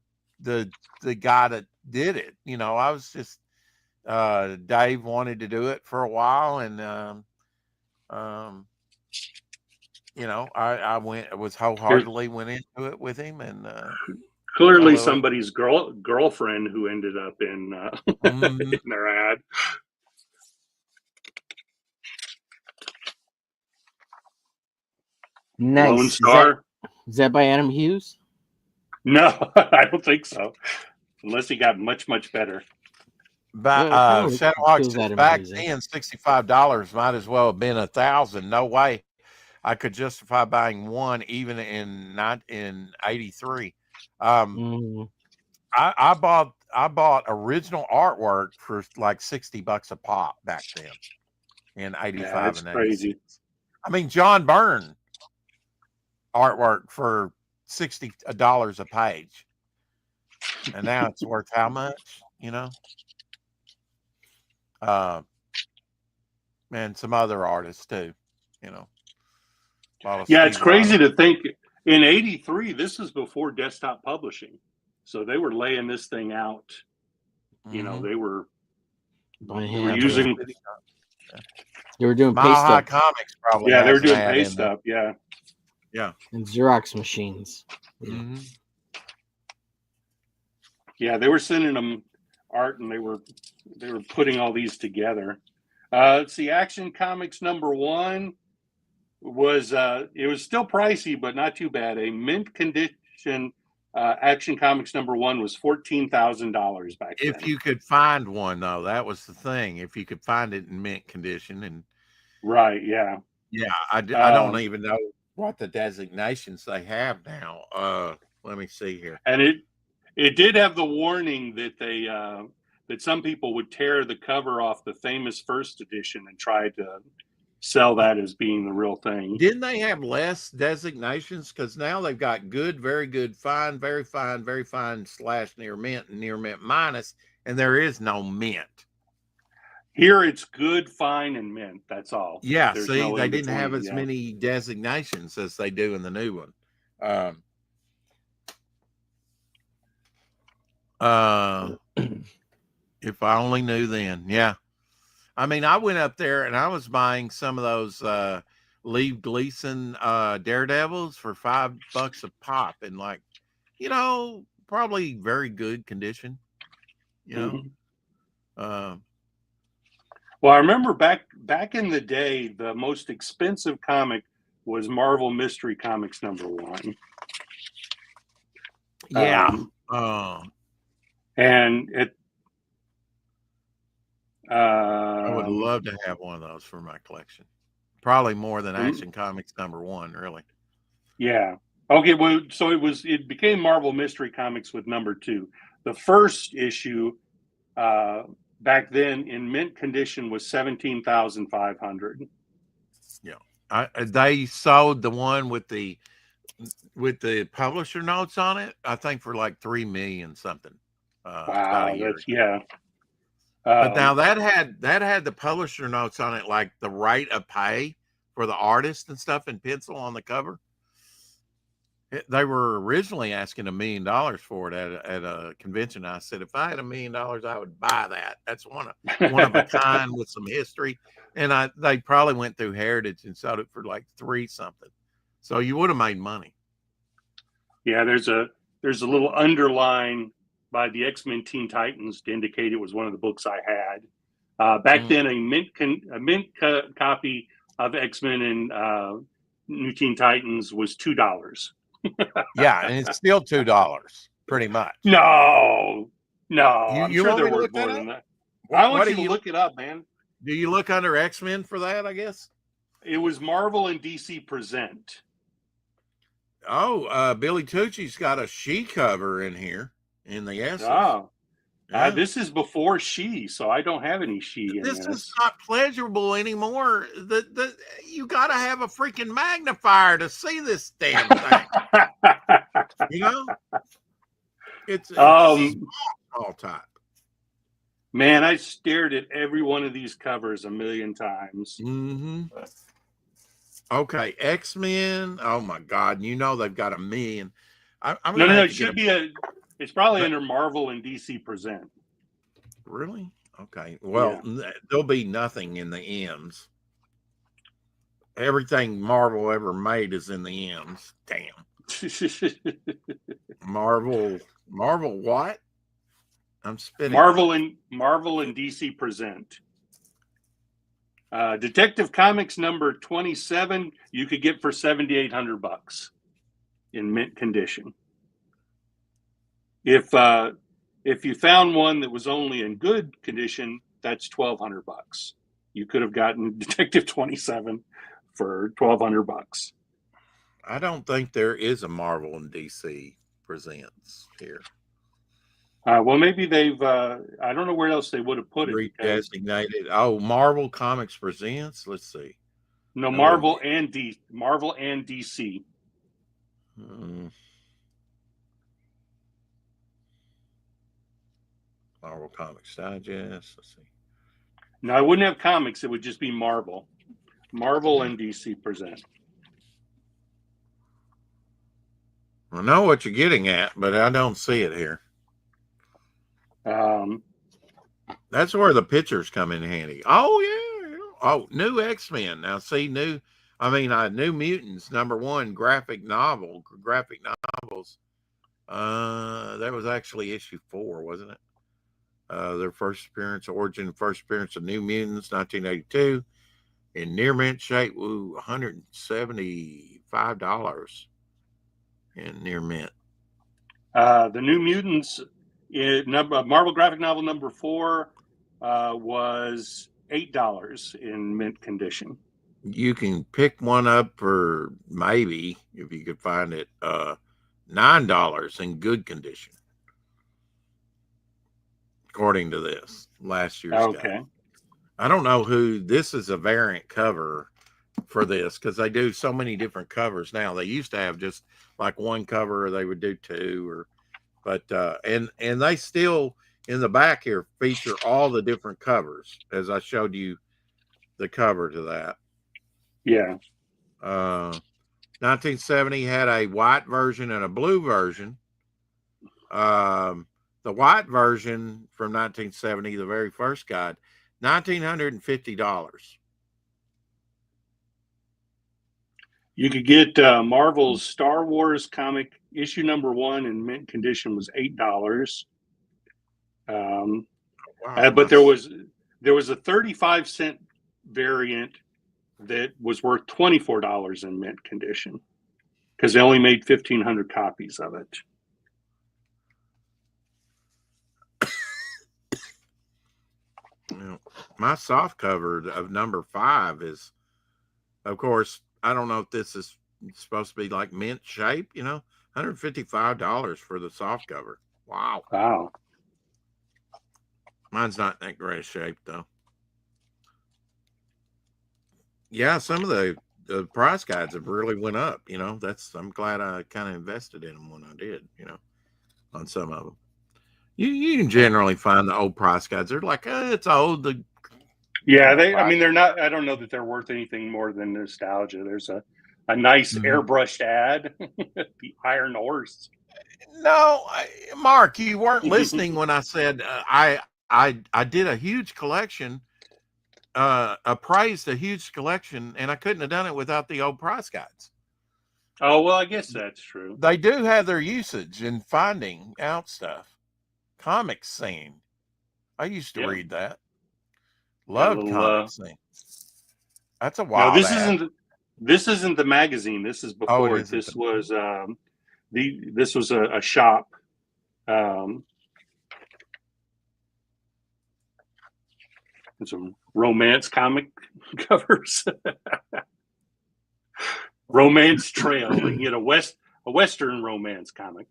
guy that did it. I was just Dave wanted to do it for a while, and I was wholeheartedly went into it with him, and clearly somebody's girlfriend who ended up in in their ad. Nice. Lone Star. Is that by Adam Hughes? No, I don't think so. Unless he got much better. Shadowhawk says back then $65 might as well have been $1,000. No way I could justify buying one even in 83. I bought original artwork for like $60 a pop back then in 85 that's and 86. Crazy. I mean, John Byrne artwork for $60 a page, and now it's worth how much? And some other artists too. Yeah, it's crazy to think in 83, this is before desktop publishing. So they were laying this thing out. Mm-hmm. They were using. They were doing Mile High paste Comics probably. Yeah, they were doing paste up. Yeah. Yeah. And Xerox machines. Mm-hmm. Yeah, they were sending them art, and they were putting all these together. Let's see, Action Comics #1 was it was still pricey, but not too bad. A mint condition Action Comics #1 was $14,000 back then. If you could find one, though, that was the thing. If you could find it in mint condition, and right, yeah. I don't even know what the designations they have now. Let me see here. And it did have the warning that they that some people would tear the cover off the famous first edition and try to sell that as being the real thing. Didn't they have less designations? Because now they've got good, very good, fine, very fine, very fine, / near mint, and near mint minus, and there is no mint. Here it's good, fine, and mint. That's all. Yeah, see, they didn't have as many designations as they do in the new one. If I only knew then. Yeah. I mean, I went up there and I was buying some of those Lee Gleason Daredevils for $5 a pop, and like, probably very good condition. Well, I remember back in the day, the most expensive comic was Marvel Mystery Comics #1. Yeah. And it. I would love to have one of those for my collection. Probably more than Action Comics #1, really. Yeah. Okay. Well, so it became Marvel Mystery Comics with #2. The first issue back then in mint condition was 17,500. Yeah. They sold the one with the publisher notes on it, I think, for like $3 million something. Wow, that's yeah. But now that had the publisher notes on it, like the rate of pay for the artist and stuff in pencil on the cover. They were originally asking $1 million for it at a convention. I said, if I had $1 million, I would buy that. That's one of a kind with some history. And they probably went through Heritage and sold it for like $3 something. So you would have made money. Yeah, there's a little underline by the X-Men Teen Titans to indicate it was one of the books I had. Back then, a mint copy of X-Men and New Teen Titans was $2. Yeah, and it's still $2, pretty much. No, I'm you sure want there me to were look more that than up? that. I want you to look it up, man. Do you look under X-Men for that, I guess? It was Marvel and DC Present. Oh, Billy Tucci's got a She cover in here in the S's. Oh, this is before She, so I don't have any She in this. This is not pleasurable anymore. You got to have a freaking magnifier to see this damn thing. You know, it's small type. Man, I stared at every one of these covers a million times. Mm-hmm. Okay, X-Men. Oh my God! You know they've got $1 million. No. It should be it's probably under Marvel and DC Present. Really? Okay. Well, there'll be nothing in the M's. Everything Marvel ever made is in the M's. Damn. Marvel what? I'm spinning. Marvel and DC Present. Detective Comics #27 you could get for $7,800 in mint condition. If you found one that was only in good condition, that's $1,200. You could have gotten Detective 27 for $1,200. I don't think there is a Marvel and DC Presents here. Well, maybe they've. I don't know where else they would have put it. Redesignated. Oh, Marvel Comics Presents. Let's see. No, Marvel and DC. Marvel Comics Digest. Let's see. No, I wouldn't have comics. It would just be Marvel. Marvel and DC Present. I know what you're getting at, but I don't see it here. That's where the pictures come in handy. Oh yeah. Oh, new X-Men. Now see, New Mutants #1 graphic novels. That was actually issue 4, wasn't it? Their first appearance of New Mutants, 1982, in near mint shape. Ooh, $175 in near mint. The New Mutants, Marvel graphic novel #4, was $8 in mint condition. You can pick one up for maybe, if you could find it, $9 in good condition, according to this last year's guide. I don't know who this is. A variant cover for this, because they do so many different covers now. They used to have just like one cover, or they would do 2, but and they still in the back here feature all the different covers, as I showed you the cover to that. Yeah. 1970 had a white version and a blue version. The white version from 1970, the very first guide, $1,950. You could get Marvel's Star Wars comic issue #1 in mint condition was $8. Wow, but there was a 35-cent variant that was worth $24 in mint condition, because they only made 1,500 copies of it. My soft cover of number 5 is, of course, I don't know if this is supposed to be like mint shape, $155 for the soft cover. Wow. Wow. Mine's not in that great shape though. Yeah, some of the price guides have really went up. I'm glad I kind of invested in them when I did. On some of them, you can generally find the old price guides. They're like, it's old. Yeah, they're not. I don't know that they're worth anything more than nostalgia. There's a nice airbrushed ad, the Iron Horse. No, Mark, you weren't listening when I said I did a huge collection, appraised a huge collection, and I couldn't have done it without the old price guides. Oh, well, I guess that's true. They do have their usage in finding out stuff. Comic Scene. I used to read that. Loved Comic Scene. That's a wild. No, this isn't the magazine. This is before. This was this was a shop. Some romance comic covers. Romance Trail. You can get a Western romance comic.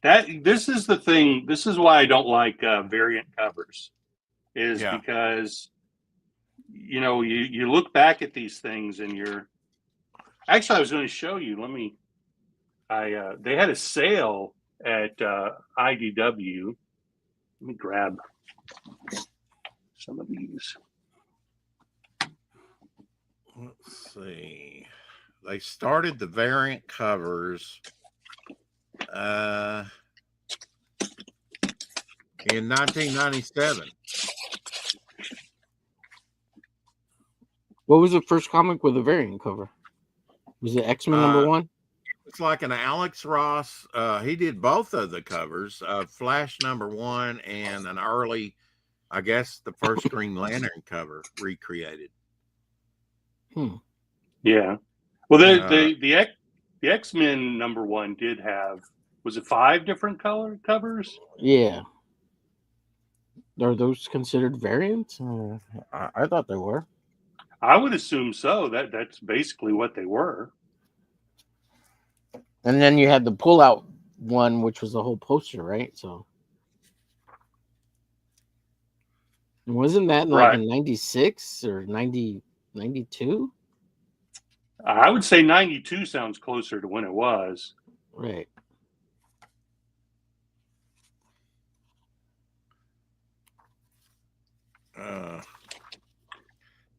This is the thing. This is why I don't like variant covers, because you look back at these things and you're. Actually, I was going to show you. They had a sale at IDW. Let me grab some of these. Let's see. They started the variant covers in 1997. What was the first comic with a variant cover? Was it X-Men #1? It's like an Alex Ross. He did both of the covers, Flash #1 and an early, I guess, the first Green Lantern cover recreated. Yeah. Well, the X-Men #1 did have, was it 5 different color covers? Yeah. Are those considered variants? I thought they were. I would assume so. That's basically what they were. And then you had the pull-out one, which was the whole poster, right? So wasn't that like in 96 or 90, 92? I would say 92 sounds closer to when it was. Right.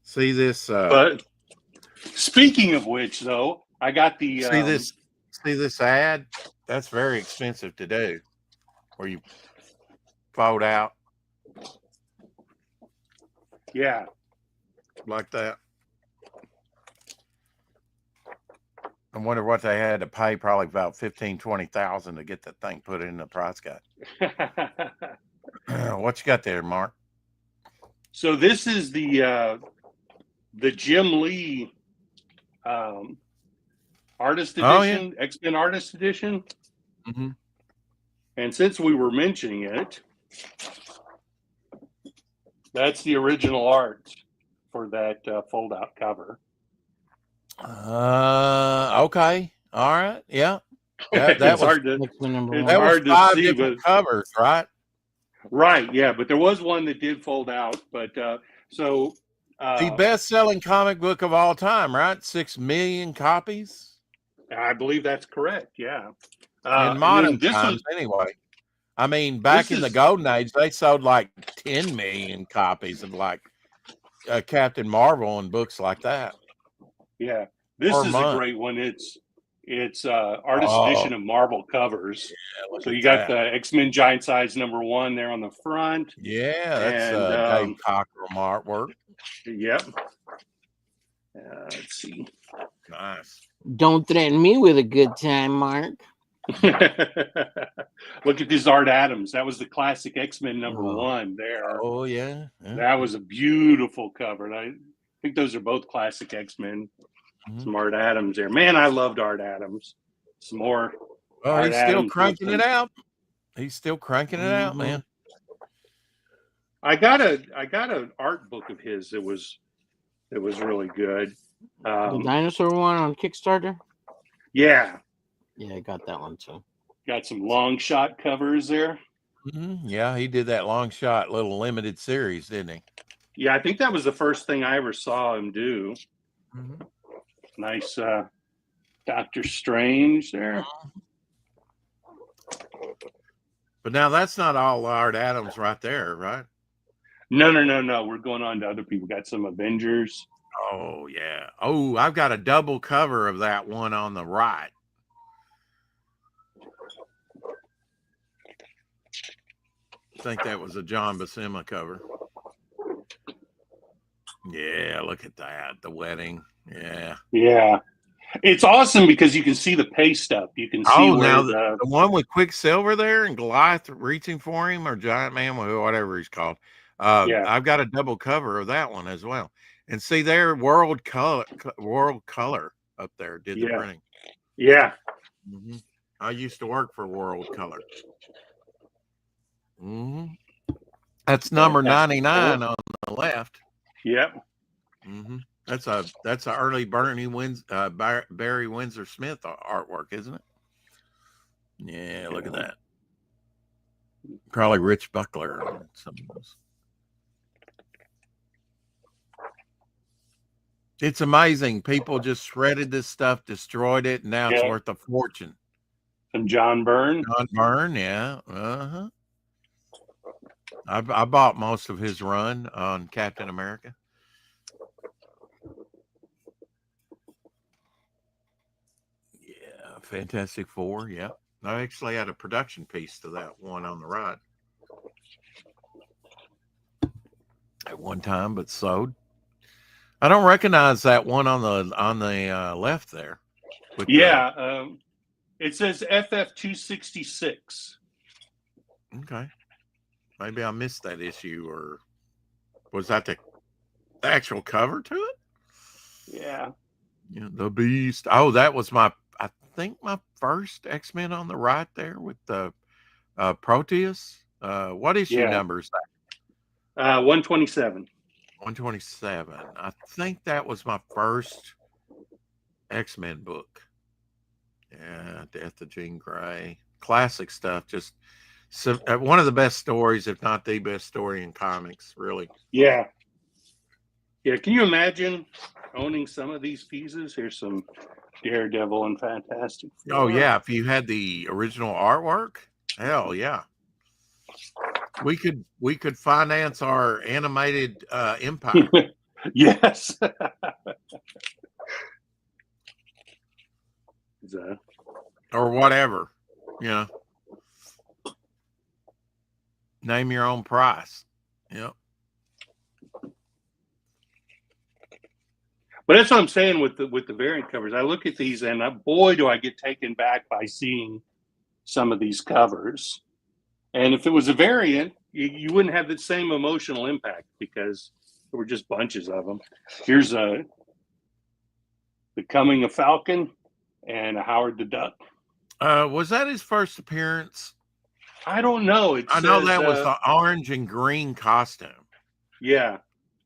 See this? But speaking of which, though, I got the see this ad. That's very expensive to do, where you fold out. Yeah, like that. I wonder what they had to pay. Probably about 15,000-20,000 to get that thing put in the price guide. What you got there, Mark? So this is the Jim Lee artist edition, X-Men artist edition. Mm-hmm. And since we were mentioning it, that's the original art for that fold-out cover. Okay, all right, yeah. That was hard to, it's hard to 5 see, different covers, right? Right, yeah, but there was one that did fold out. But the best-selling comic book of all time, right? 6 million copies. I believe that's correct. Yeah, in modern times, anyway. I mean, back in the golden age, they sold like 10 million copies of like Captain Marvel and books like that. Yeah, this is a great one. It's artist edition of Marvel covers. Yeah, so you got the X-Men Giant Size #1 there on the front. Yeah, that's Dave Cockrum artwork. Yep. Let's see. Nice. Don't threaten me with a good time, Mark. Look at this Art Adams. That was the classic X-Men #1 there. Oh, yeah. That was a beautiful cover. And I think those are both classic X-Men. Some Art Adams there. Man, I loved Art Adams. Some more. Oh, Art he's still Adams cranking with it some- out. He's still cranking it out, man. I got an art book of his that was really good. The dinosaur one on Kickstarter. Yeah, I got that one too. got some long shot covers there. Yeah, he did that long shot little limited series, didn't he? Yeah, I think that was the first thing I ever saw him do. Nice Doctor Strange there. But now that's not all Art Adams right there, right? No. We're going on to other people. Got some Avengers. Oh, yeah. Oh, I've got a double cover of that one on the right. I think that was a John Buscema cover. Yeah, look at that. The wedding. Yeah. Yeah. It's awesome because you can see the paste up. You can see where now the one with Quicksilver there and Goliath reaching for him, or Giant Man, whatever he's called. I've got a double cover of that one as well. And see there, World Color up there did the printing. Yeah. I used to work for World Color. That's number 99 on the left. Yep. That's a early Barry Windsor Smith artwork, isn't it? Yeah, look at that. Probably Rich Buckler on some of those. It's amazing. People just shredded this stuff, destroyed it, and now it's worth a fortune. And John Byrne. John Byrne, yeah. I bought most of his run on Captain America. Yeah, Fantastic Four, yeah. I actually had a production piece to that one on the right at one time, but sold. I don't recognize that one on the left there. It says FF266. Okay. Maybe I missed that issue, or was that the actual cover to it? Yeah. The Beast. Oh, that was I think my first X-Men on the right there with the Proteus. What issue number is that? 127. 127. I think that was my first X-Men book. Yeah, Death of Jean Grey. Classic stuff. Just one of the best stories, if not the best story in comics, really. Yeah. Yeah, can you imagine owning some of these pieces? Here's some Daredevil and Fantastic Four. Oh, yeah. If you had the original artwork, hell yeah. We could finance our animated empire. Yes. Or whatever, Name your own price. Yep. But that's what I'm saying with the variant covers. I look at these and boy, do I get taken back by seeing some of these covers. And if it was a variant, you wouldn't have the same emotional impact because there were just bunches of them. Here's The Coming of Falcon and Howard the Duck. Was that his first appearance? I don't know. I know that was the orange and green costume. Yeah,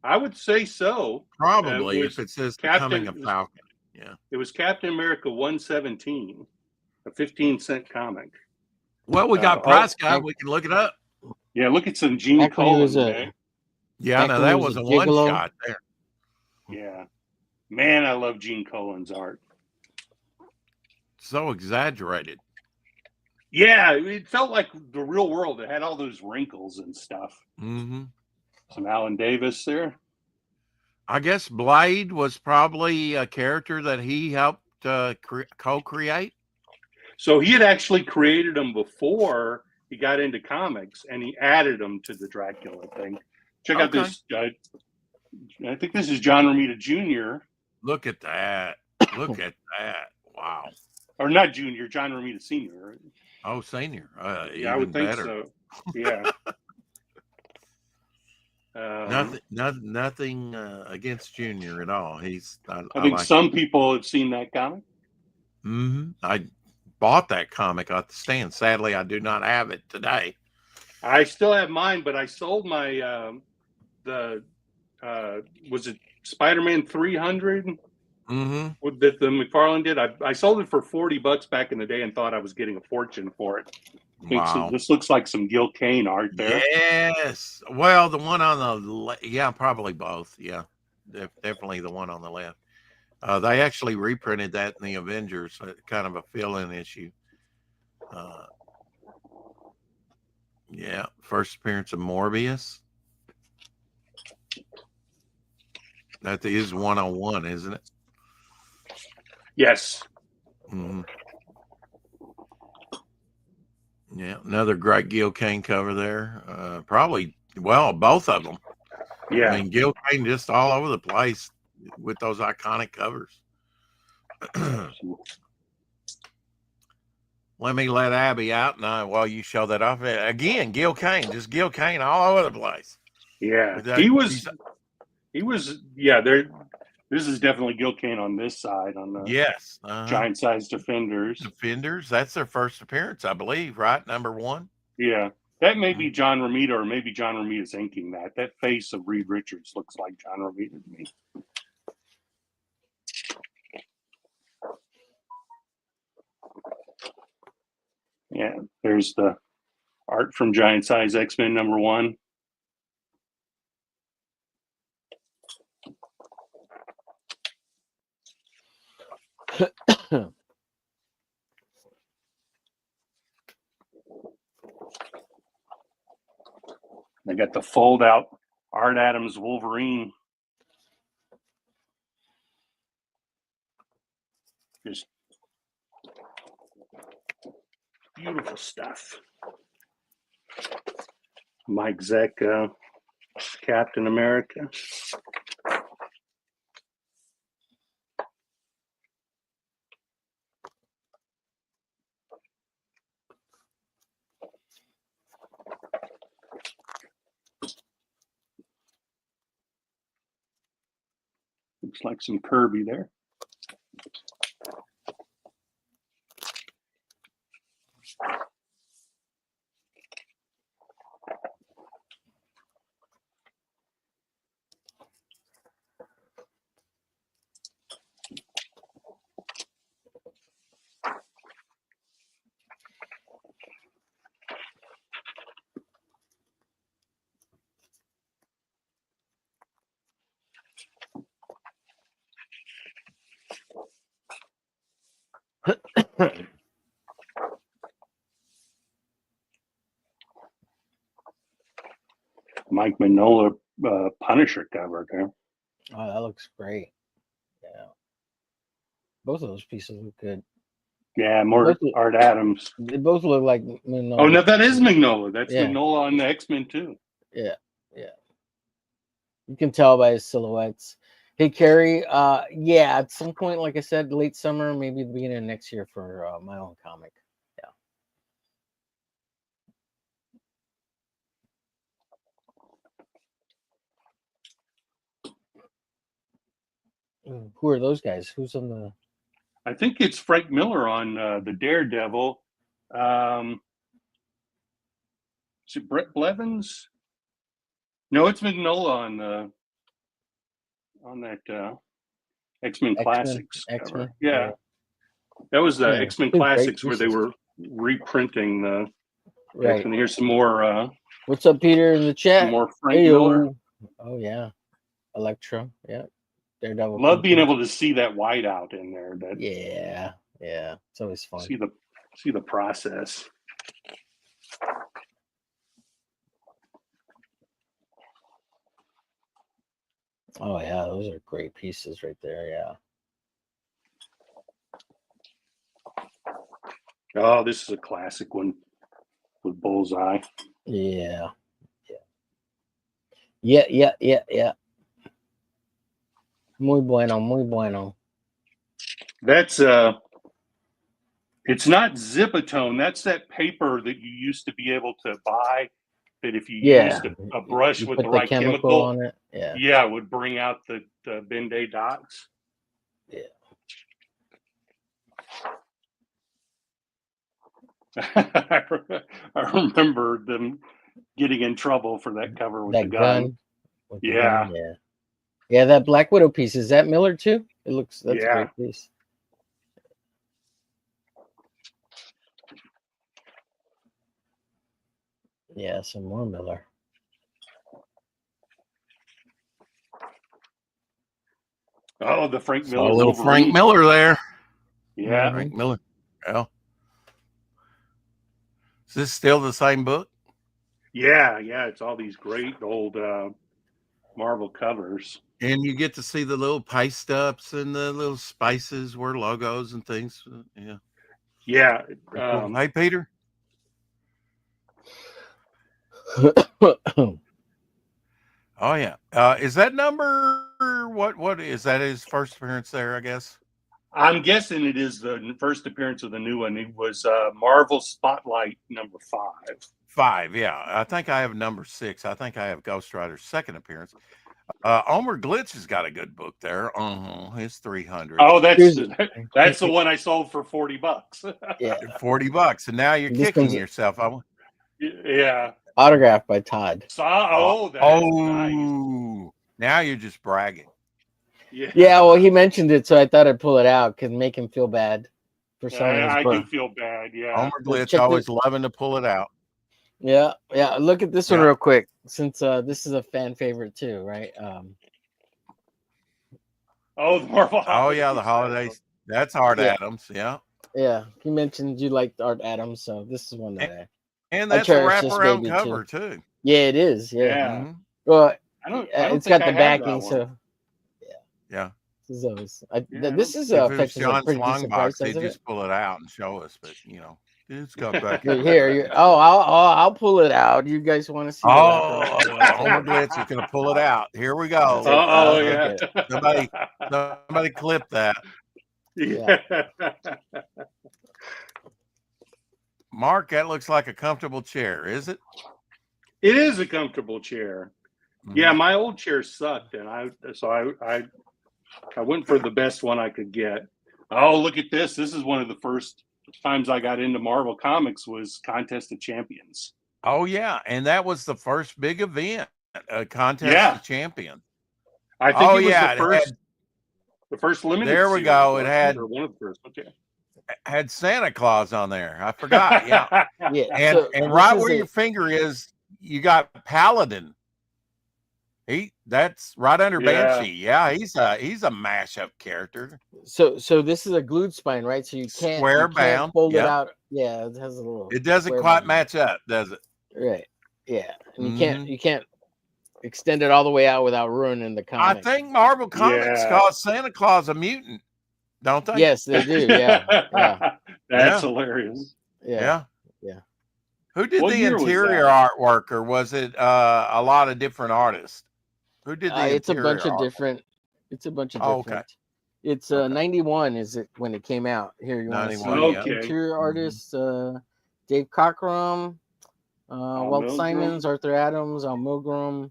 I would say so. Probably if it says The Coming of Falcon. Yeah. It was Captain America 117, a 15-cent comic. Well, we got Price Guide. We can look it up. Yeah, look at some Gene Colan. Yeah, no, that was a one shot there. Yeah. Man, I love Gene Colan's art. So exaggerated. Yeah, it felt like the real world. It had all those wrinkles and stuff. Mm-hmm. Some Alan Davis there. I guess Blade was probably a character that he helped co-create. So he had actually created them before he got into comics, and he added them to the Dracula thing. Check out this. I think this is John Romita Jr. Look at that. Look at that. Wow. Or not Junior, John Romita Sr. Oh, Senior. Yeah, I would think so. Yeah. No, nothing against Junior at all. I think like some people have seen that comic. I bought that comic at the stand. Sadly, I do not have it today. I still have mine, but I sold my was it Spider-Man 300 that the McFarlane did? I sold it for $40 back in the day and thought I was getting a fortune for it. Wow. This looks like some Gil Kane art there. Yes. Well, the one on the probably both. Yeah, definitely the one on the left. They actually reprinted that in the Avengers, kind of a fill-in issue. Yeah, first appearance of Morbius. That is 101, isn't it? Yes. Yeah, another great Gil Kane cover there. Probably, well, both of them. Yeah. I mean, Gil Kane just all over the place with those iconic covers. Let me let Abby out now while you show that off. Again, Gil Kane, just Gil Kane all over the place. Yeah, he was. Yeah, this is definitely Gil Kane on this side on the Giant Size Defenders. Defenders, that's their first appearance, I believe, right? Number 1. Yeah, that may be John Romita, or maybe John Romita's inking that. That face of Reed Richards looks like John Romita to me. Yeah, there's the art from Giant Size X-Men number 1. They got the fold out Art Adams Wolverine. Just beautiful stuff. Mike Zeck, Captain America. Looks like some Kirby there. Mike Mignola Punisher cover there. Oh, that looks great. Yeah. Both of those pieces look good. Yeah, more Art Adams. They both look like Mignola. Oh, no, that is Mignola. That's Mignola on the X-Men too. Yeah, yeah. You can tell by his silhouettes. Hey, Carrie, yeah, at some point, like I said, late summer, maybe the beginning of next year for my own comic. Yeah. Who are those guys? Who's on the... I think it's Frank Miller on the Daredevil. Is it Brett Blevins? No, it's Mignola on that X-Men Classics cover. Yeah. That was the X-Men Classics where they were reprinting the right. And here's some more. What's up, Peter, in the chat? Some more Frank Miller. Oh, yeah. Electra. Yeah. Daredevil. Love being able to see that white out in there. Yeah. It's always fun. See the process. Oh yeah, those are great pieces right there. Yeah. Oh, this is a classic one with Bullseye. Yeah. Muy bueno. That's it's not Zipatone. That's that paper that you used to be able to buy that if you used a brush you with put the right chemical on it. it would bring out the Ben-Day dots. Yeah. I remember them getting in trouble for that cover with That the gun. With Yeah. the gun, yeah. That Black Widow piece, is that Miller too? That's a great piece. Yeah, some more Miller. Oh, the Frank Miller. A little Wolverine. Frank Miller there. Yeah. Frank Miller. Well, is this still the same book? Yeah. It's all these great old Marvel covers. And you get to see the little paste ups and the little spices where logos and things. Yeah. Yeah. Hey, Peter. Oh yeah. Is that number what is that his first appearance there, I guess? I'm guessing it is the first appearance of the new one. It was Marvel Spotlight number 5. 5, yeah. I think I have number 6. I think I have Ghost Rider's second appearance. Omer Glitch has got a good book there. His 300. Oh, that's the one I sold for $40. Yeah, $40, and now you're kicking yourself. Yeah. Autographed by Todd. That's nice. Now you're just bragging. Yeah, well, he mentioned it, so I thought I'd pull it out, could make him feel bad for selling his book. I do feel bad, yeah. Omer Glitch always loving to pull it out. Yeah. Look at this one real quick, since this is a fan favorite too, right? The Marvel. Oh yeah, the holidays. That's Art Adams. Yeah. Yeah, he mentioned you liked Art Adams, so this is one that and that's a wraparound cover too. Yeah, it is. Yeah. Mm-hmm. Well, I don't it's got the backing, so yeah. This is if it was John's long box, they just pull it out and show us, but it's got back here. I'll pull it out. You guys want to see? Homer Blitz is going to pull it out. Here we go. Yeah. Somebody clip that. Yeah. Mark, that looks like a comfortable chair, is it? It is a comfortable chair. Mm-hmm. Yeah, my old chair sucked, and I went for the best one I could get. Oh, look at this! This is one of the first times I got into Marvel Comics was Contest of Champions. Oh yeah, and that was the first big event, Contest of Champions. I think it was the first limited. There we go. It had one of the first. Okay. Had Santa Claus on there. I forgot. Yeah. Yeah. And right where your finger is, you got Paladin. That's right under Banshee. Yeah, he's a mashup character. So this is a glued spine, right? So you can't square bound fold it out. Yeah, it has a little. It doesn't quite match up, does it? Right. Yeah. And you can't extend it all the way out without ruining the comic. I think Marvel Comics calls Santa Claus a mutant, don't they? Yes, they do. Yeah. That's hilarious. Yeah. Who did the interior artwork, or was it a lot of different artists? Who did the it's a bunch of different. It's a bunch of different. Okay. It's 91 is it when it came out. Here you want to see interior artists Dave Cockrum, Walt Simons, Arthur Adams, Al Milgrom,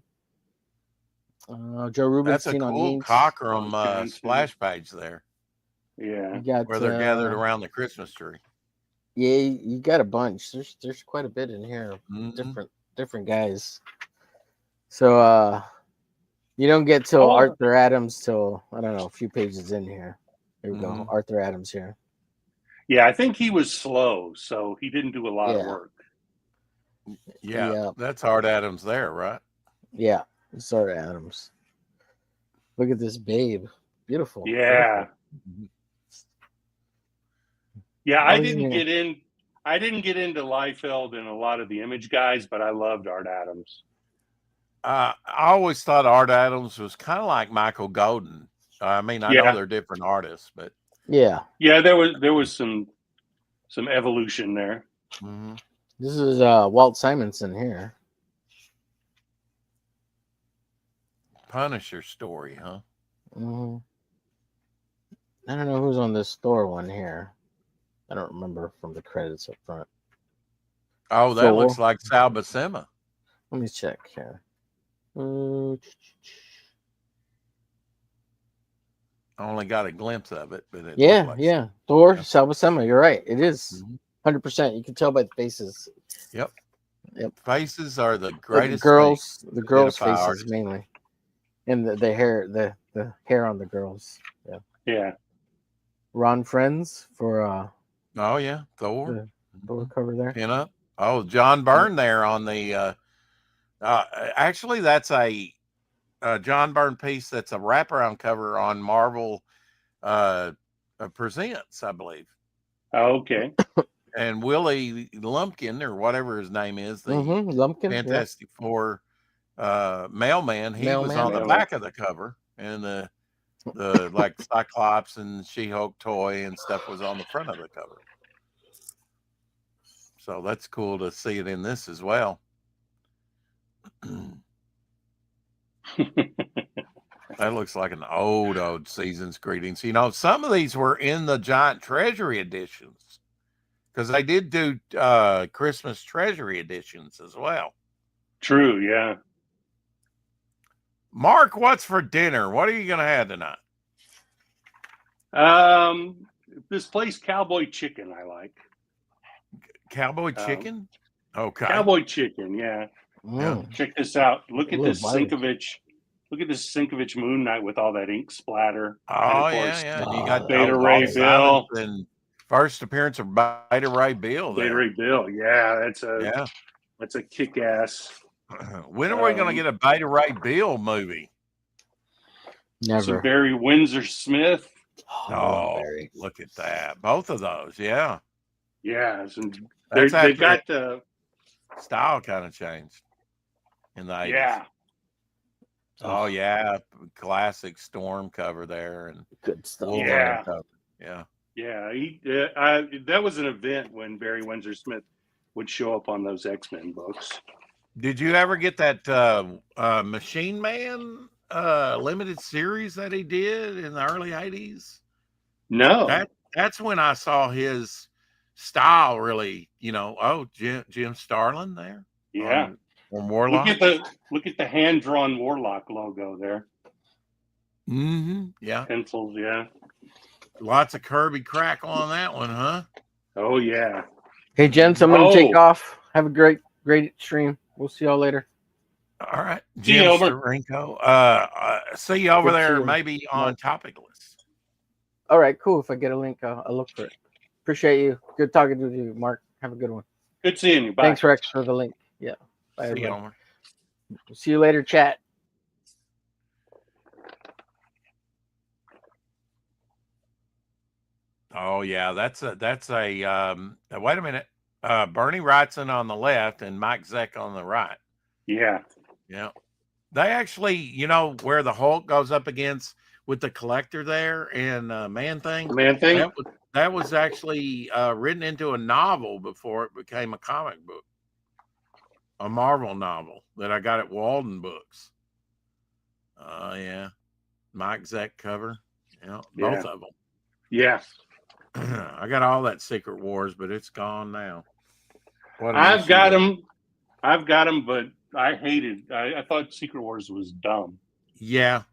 Joe Rubinstein. That's a cool Cockrum splash page there. Yeah. Where they're gathered around the Christmas tree. Yeah, you got a bunch. There's quite a bit in here. Different guys. So you don't get till Arthur Adams till I don't know, a few pages in here. Here we go. Arthur Adams here. Yeah, I think he was slow, so he didn't do a lot of work. Yeah, that's Art Adams there, right? Yeah, it's Art Adams. Look at this babe. Beautiful. Yeah. Beautiful. Yeah, I didn't get into Liefeld and a lot of the Image guys, but I loved Art Adams. I always thought Art Adams was kind of like Michael Golden. I mean, I know they're different artists, but yeah, there was some evolution there. Mm-hmm. This is Walt Simonson here. Punisher story, huh? Mm-hmm. I don't know who's on this store one here. I don't remember from the credits up front. Oh, that looks like Sal Buscema. Let me check here. I only got a glimpse of it, but it Yeah, looked like yeah. Thor, Yeah. Salva Sema. You're right. It is Mhm. 100%. You can tell by the faces. Yep. Yep. Faces are the The greatest girls, thing the to girls' identify faces artists. mainly, and the hair, the hair on the girls. Yeah. Yeah. Ron Friends for Oh yeah, Thor. the Thor Mhm. cover there. Pin up. Oh, John Byrne there on the. Actually, that's a John Byrne piece. That's a wraparound cover on Marvel Presents, I believe. Okay. And Willie Lumpkin or whatever his name is, the Lumpkin. Yeah. Fantastic Four mailman, he was Mailman. on the Mailman. back of the cover, and the like Cyclops and She-Hulk toy and stuff was on the front of the cover. So that's cool to see it in this as well. That looks like an old Season's Greetings. You know, some of these were in the Giant Treasury editions because they did do Christmas Treasury editions as well. True. Yeah. Mark, what's for dinner? What are you going to have tonight? This place, Cowboy Chicken, I like. Cowboy chicken? Okay. Cowboy Chicken, yeah. Mm. Check this out. Look A at little this barbecue. Sinkovich. Look at this Sinkovich Moon Knight with all that ink splatter. Oh, And of course, yeah. You Oh, got Beta Lost Ray Silence Bill. and first appearance of Beta Ray Bill Beta there. Ray Bill, yeah, that's a kick-ass. When are we going to get a Beta Ray Bill movie? Never. Some Barry Windsor Smith. Oh, I love Barry. Look at that. Both of those, yeah. Yeah, That's they after got the style kind of changed in the 80s. yeah. Oh yeah, classic Storm cover there and Good stuff. Wolverine Yeah. cover. Yeah. Yeah, that was an event when Barry Windsor Smith would show up on those X-Men books. Did you ever get that Machine Man limited series that he did in the early 80s? No. That's when I saw his style really, Jim Starlin there. Yeah. On Warlock. Look at the hand-drawn Warlock logo there. Yeah. Pencils, yeah. Lots of Kirby crack on that one, huh? Oh yeah. Hey, gents, I'm going to take off. Have a great stream. We'll see y'all later. All right. See you, Jim over. Starenko. See you over Good there, seeing maybe on Topic List. All right, cool. If I get a link, I'll look for it. Appreciate you. Good talking to you, Mark. Have a good one. Good seeing you. Bye. Thanks, Rex, for the link. Yeah. Bye, See you, everybody. Homer. See you later, chat. Oh yeah, that's a wait a minute. Bernie Wrightson on the left and Mike Zeck on the right. Yeah. Yeah. They actually, where the Hulk goes up against with the Collector there and Man Thing. Man Thing? That was actually written into a novel before it became a comic book. A Marvel novel that I got at Walden Books. Yeah. Mike Zeck cover. Yeah, both of them. Yeah. I got all that Secret Wars, but it's gone now. I've got them, but I hated. I thought Secret Wars was dumb. Yeah.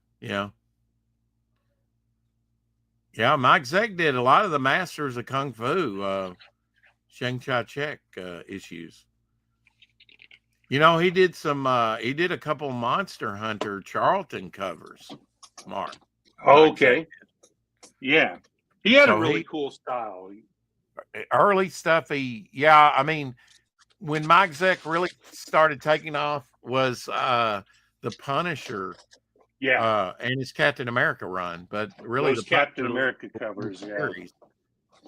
Mike Zeck did a lot of the Masters of Kung Fu, Shang Chi Chek issues. He did he did a couple Monster Hunter Charlton covers. Mark. Okay. Yeah. He had a really cool style. Early stuff. When Mike Zeck really started taking off was the Punisher. Yeah. And his Captain America run. But really those Captain America covers, series,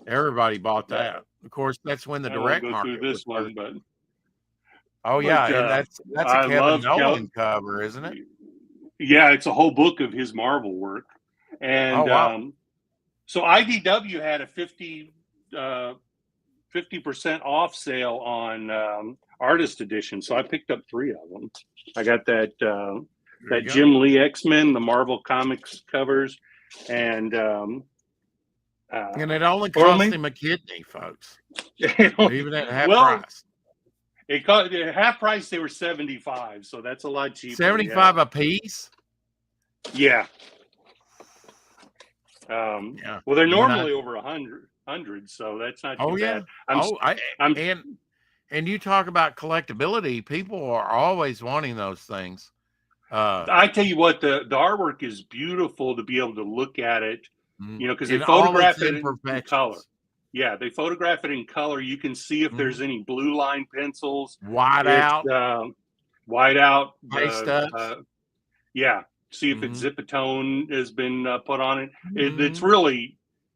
everybody bought that. Of course, that's when the direct market this one, but that's a Kevin Nolan cover, isn't it? Yeah, it's a whole book of his Marvel work. And so IDW had a 50% off sale on artist edition. So I picked up 3 of them. I got that Jim Lee X-Men, the Marvel Comics covers, and it only cost him a kidney, folks. Even at half price. It cost half price. They were 75, so that's a lot cheaper. 75 a piece. Yeah. Yeah. Well, they're normally over 100, so that's not too bad. And you talk about collectability. People are always wanting those things. I tell you what, the artwork is beautiful to be able to look at it, because they in photograph it in color. Yeah, they photograph it in color. You can see if there's any blue line pencils, white out, yeah. See if it's Zipatone has been put on it.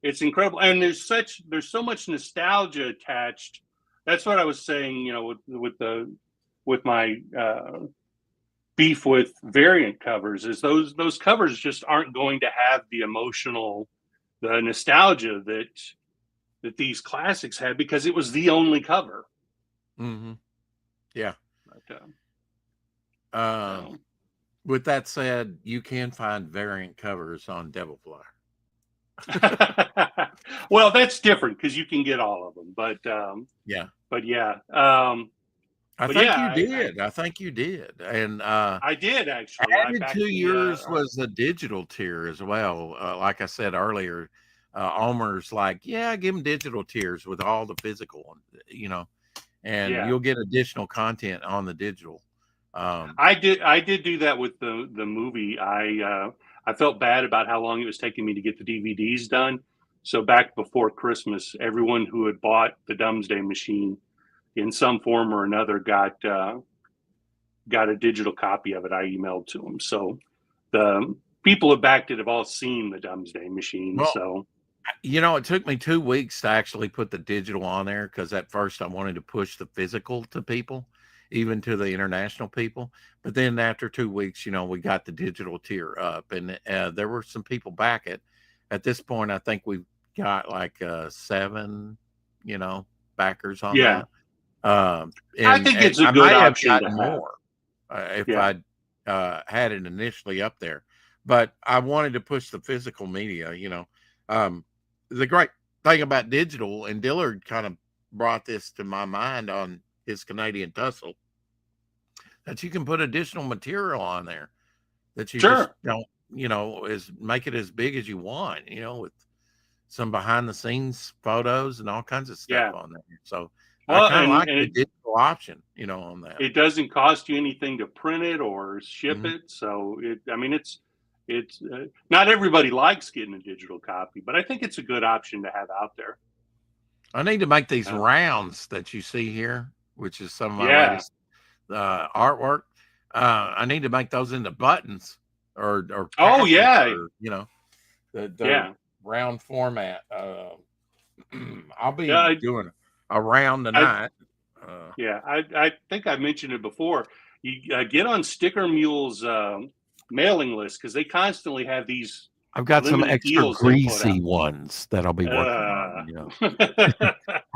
It's incredible, and there's so much nostalgia attached. That's what I was saying, with my beef with variant covers, is those covers just aren't going to have the nostalgia that these classics had, because it was the only cover. Yeah. But, with that said, you can find variant covers on Devil Flyer. Well, that's different because you can get all of them, but yeah. I think you did. And I did actually. Added to yours was a digital tier as well. Like I said earlier, Omer's like, yeah, give them digital tiers with all the physical, and you'll get additional content on the digital. I did do that with the movie. I felt bad about how long it was taking me to get the DVDs done. So back before Christmas, everyone who had bought the Doomsday Machine in some form or another got a digital copy of it. I emailed to them. So the people who backed it have all seen the Doomsday Machine. Well, so it took me 2 weeks to actually put the digital on there, because at first I wanted to push the physical to people, even to the international people. But then after 2 weeks, we got the digital tier up, and there were some people back it. At this point, I think we've got like 7, backers on that. I think it's a good option to have more if I'd had it initially up there, but I wanted to push the physical media. The great thing about digital, and Dillard kind of brought this to my mind on his Canadian Tussle, that you can put additional material on there that you just don't, make it as big as you want, with some behind the scenes photos and all kinds of stuff on there. So I kind of like the digital option, on that. It doesn't cost you anything to print it or ship it. So it's not everybody likes getting a digital copy, but I think it's a good option to have out there. I need to make these rounds that you see here, which is some of my latest artwork. I need to make those into buttons or the round format. I'll be doing a round tonight. I think I mentioned it before. You get on Sticker Mule's mailing list, because they constantly have these. I've got some extra greasy ones that I'll be working on.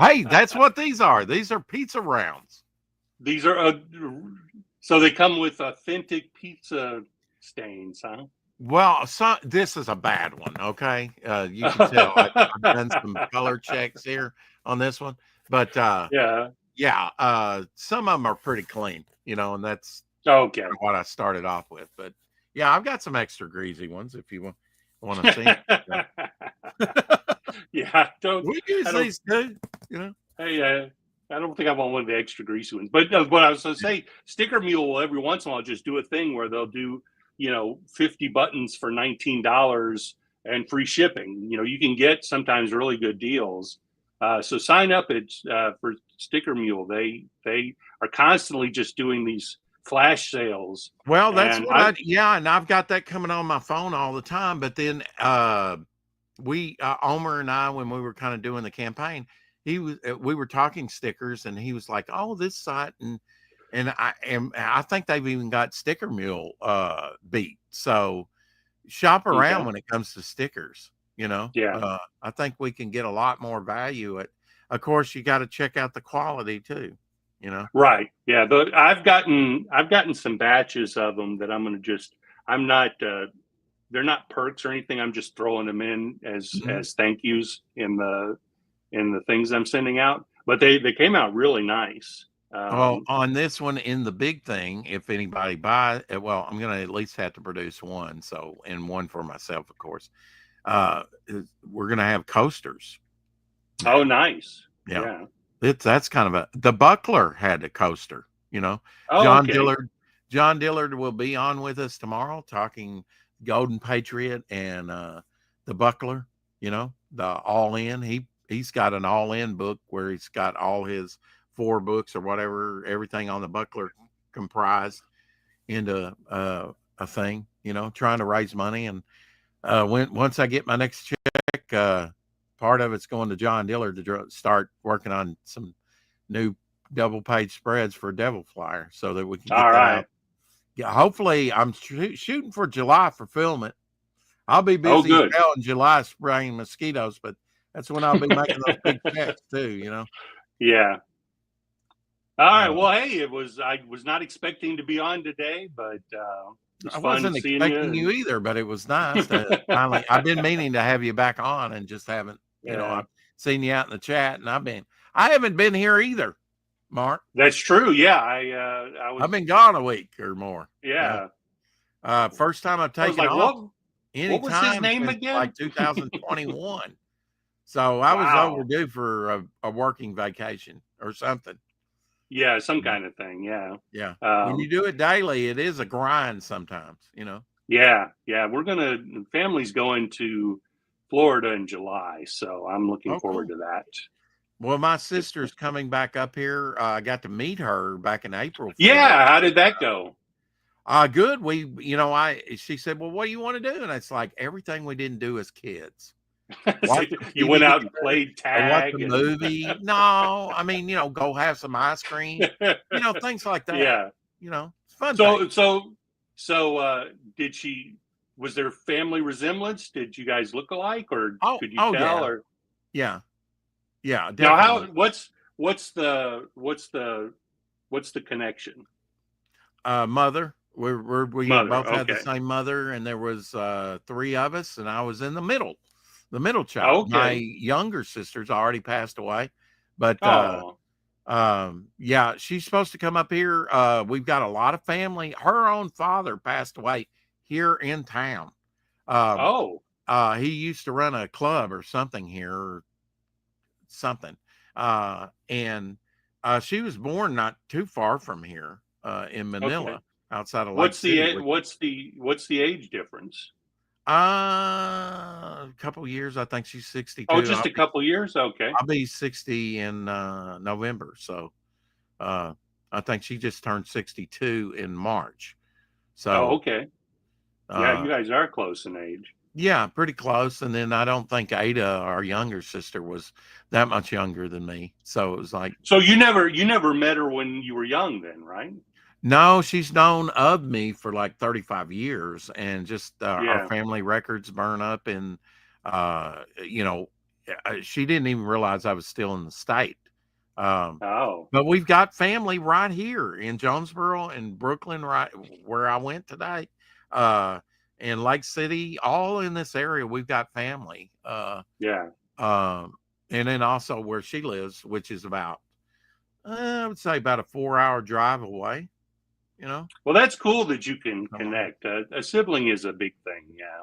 Hey, that's what these are. These are pizza rounds. These are so they come with authentic pizza stains, huh? Well, this is a bad one. Okay, you can tell I've done some color checks here on this one, but some of them are pretty clean, and that's what I started off with. But yeah, I've got some extra greasy ones if you want to see. We use these too. Hey, I don't think I want one of the extra greasy ones. But what I was going to say, Sticker Mule will every once in a while just do a thing where they'll do 50 buttons for $19 and free shipping. You can get sometimes really good deals. So sign up for Sticker Mule. They are constantly just doing these flash sales. Well, that's and I've got that coming on my phone all the time. But then Omer and I, when we were kind of doing the campaign, we were talking stickers, and he was like, "Oh, this site," and I think they've even got Sticker Mule beat. So shop around when it comes to stickers. I think we can get a lot more value. Of course, you got to check out the quality too. Right. Yeah. I've gotten some batches of them that I'm not, they're not perks or anything. I'm just throwing them in as thank yous in the things I'm sending out, but they came out really nice. Well, on this one, in the big thing, if anybody buys, well, I'm going to at least have to produce one. So, and one for myself, of course. We're going to have coasters. Oh, nice. Yeah. That's kind of the Buckler had a coaster, Oh, John okay. John Dillard will be on with us tomorrow talking Golden Patriot and the Buckler, the All In. He's got an All In book where he's got all his 4 books or whatever, everything on the Buckler comprised into a thing, trying to raise money. And once I get my next check, part of it's going to John Dillard to start working on some new double page spreads for Devil Flyer so that we can get that out. Yeah, hopefully I'm shooting for July for filming. I'll be busy as hell in July spraying mosquitoes, but that's when I'll be making those big checks too, Yeah. All right. Well, hey, I was not expecting to be on today, but I wasn't expecting you either, but it was nice to finally. I've been meaning to have you back on and just haven't. I've seen you out in the chat, and I haven't been here either, Mark. That's true. Yeah, I've been gone a week or more. Yeah. First time I've taken off. What was his name again? Like 2021. So I was overdue for a working vacation or something. Yeah, some kind of thing. Yeah. Yeah. When you do it daily, it is a grind sometimes, Yeah. Yeah. Family's going to Florida in July. So I'm looking forward to that. Well, my sister's coming back up here. I got to meet her back in April. Yeah. How did that go? Good. She said, well, what do you want to do? And it's like everything we didn't do as kids. You went out and played tag. Watch a movie. No, I mean, go have some ice cream. Things like that. Yeah. It's fun. So was there family resemblance? Did you guys look alike, or could you tell? Yeah. Or yeah. Definitely. Now, what's the connection? Mother. We both had the okay. same mother, and there was 3 of us, and I was in the middle child. Okay. My younger sister's already passed away, but yeah, she's supposed to come up here. We've got a lot of family. Her own father passed away here in town. He used to run a club or something here, or something. And she was born not too far from here, in Manila. Okay. Outside of what's the age difference? A couple years. I think she's 62. Oh, just a couple years. Okay. I'll be 60 in November. So I think she just turned 62 in March. So okay. Yeah, you guys are close in age. Yeah, pretty close. And then I don't think Ada, our younger sister, was that much younger than me. So it was like. So you never met her when you were young, then, right? No, she's known of me for like 35 years, and just our family records burn up, and she didn't even realize I was still in the state. But we've got family right here in Jonesboro and Brooklyn, right where I went today, and Lake City, all in this area. We've got family. And then also where she lives, which is about, I would say about a 4-hour drive away. Well, that's cool that you can connect. A sibling is a big thing. Yeah.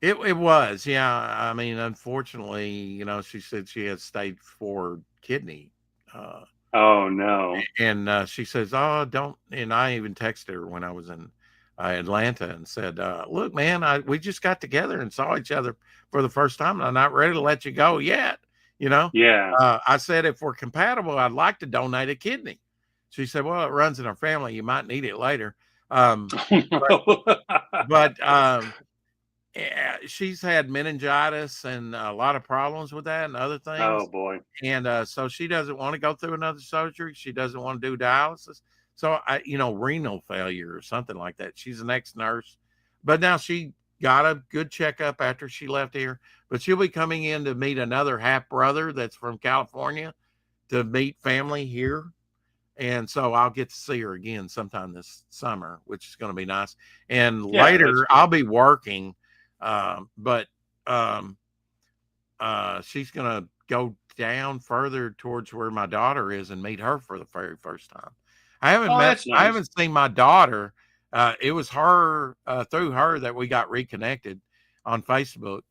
It was. Yeah. I mean, unfortunately, she said she has stage 4 kidney. Oh no. And she says, oh, don't. And I even texted her when I was in Atlanta and said, look, man, we just got together and saw each other for the first time, and I'm not ready to let you go yet. Yeah. I said, if we're compatible, I'd like to donate a kidney. She said, well, it runs in our family. You might need it later. But she's had meningitis and a lot of problems with that and other things. Oh, boy. And so she doesn't want to go through another surgery. She doesn't want to do dialysis. So, renal failure or something like that. She's an ex-nurse. But now she got a good checkup after she left here. But she'll be coming in to meet another half-brother that's from California to meet family here. And so I'll get to see her again sometime this summer, which is going to be nice. And later I'll be working, but she's going to go down further towards where my daughter is and meet her for the very first time. Oh, that's I nice. haven't seen my daughter. It was her through her that we got reconnected on Facebook.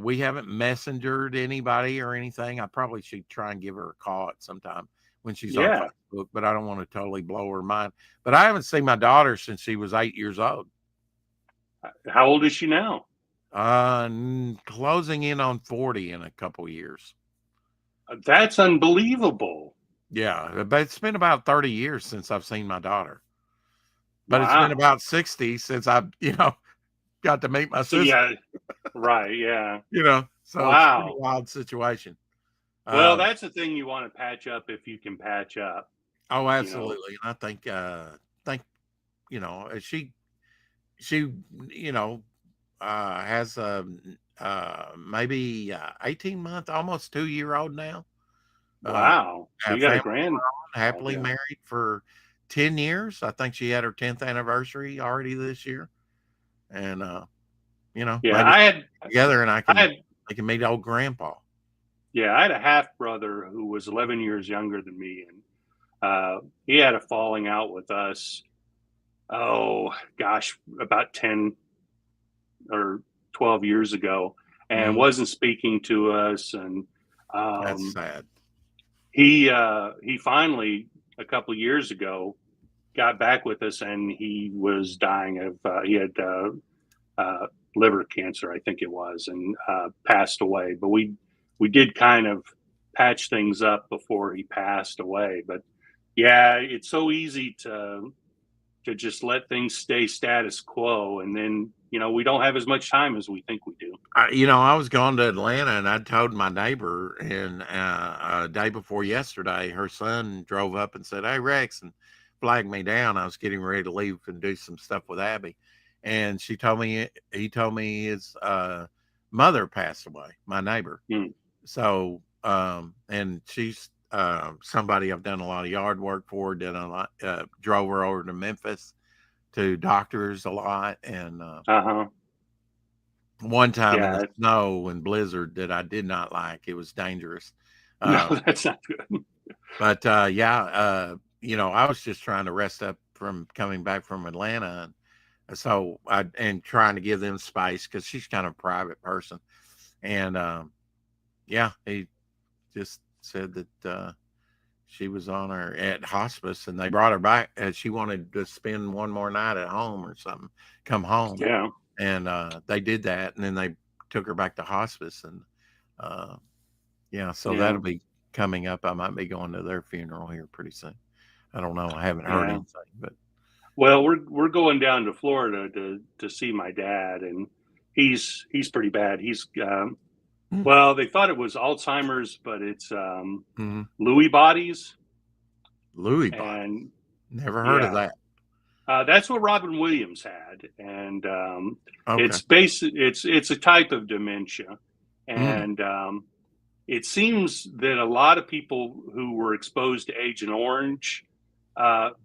We haven't messengered anybody or anything. I probably should try and give her a call at some time when she's on Yeah. Facebook, but I don't want to totally blow her mind. But I haven't seen my daughter since she was 8 years old. How old is she now? Closing in on 40 in a couple years. That's unbelievable. Yeah, but it's been about 30 years since I've seen my daughter. But it's Wow. been about 60 since I've, got to meet my sister. Yeah. Right. Yeah. So Wow. it's a pretty wild situation. Well, that's the thing you want to patch up if you can patch up. Oh, absolutely. And I think, she, has maybe 18-month, almost 2-year-old now. Wow. So you got a grand. Happily married for 10 years. I think she had her 10th anniversary already this year. And, I had together and I can meet old grandpa. Yeah, I had a half brother who was 11 years younger than me, and he had a falling out with us. Oh gosh, about 10 or 12 years ago, and wasn't speaking to us. And that's sad. He finally a couple of years ago got back with us, and he was dying of he had liver cancer, I think it was, and passed away. But we did kind of patch things up before he passed away. But yeah, it's so easy to just let things stay status quo, and then we don't have as much time as we think we do. I was going to Atlanta, and I told my neighbor, and a day before yesterday, her son drove up and said, "Hey, Rex," and flagged me down. I was getting ready to leave and do some stuff with Abby, and he told me his mother passed away, my neighbor. So, and she's somebody I've done a lot of yard work for, drove her over to Memphis to doctors a lot. And one time in the snow and blizzard that I did not like, it was dangerous. No, that's not good. But I was just trying to rest up from coming back from Atlanta. And so and trying to give them space because she's kind of a private person. And he just said that she was on her at hospice, and they brought her back, and she wanted to spend one more night at home or something, come home. Yeah. And they did that, and then they took her back to hospice. And so that'll be coming up. I might be going to their funeral here pretty soon. I don't know. I haven't heard anything, but. Well, we're going down to Florida to see my dad, and he's pretty bad. He's well, they thought it was Alzheimer's, but it's Lewy bodies. Lewy bodies. Never heard of that. That's what Robin Williams had, and it's a type of dementia, and it seems that a lot of people who were exposed to Agent Orange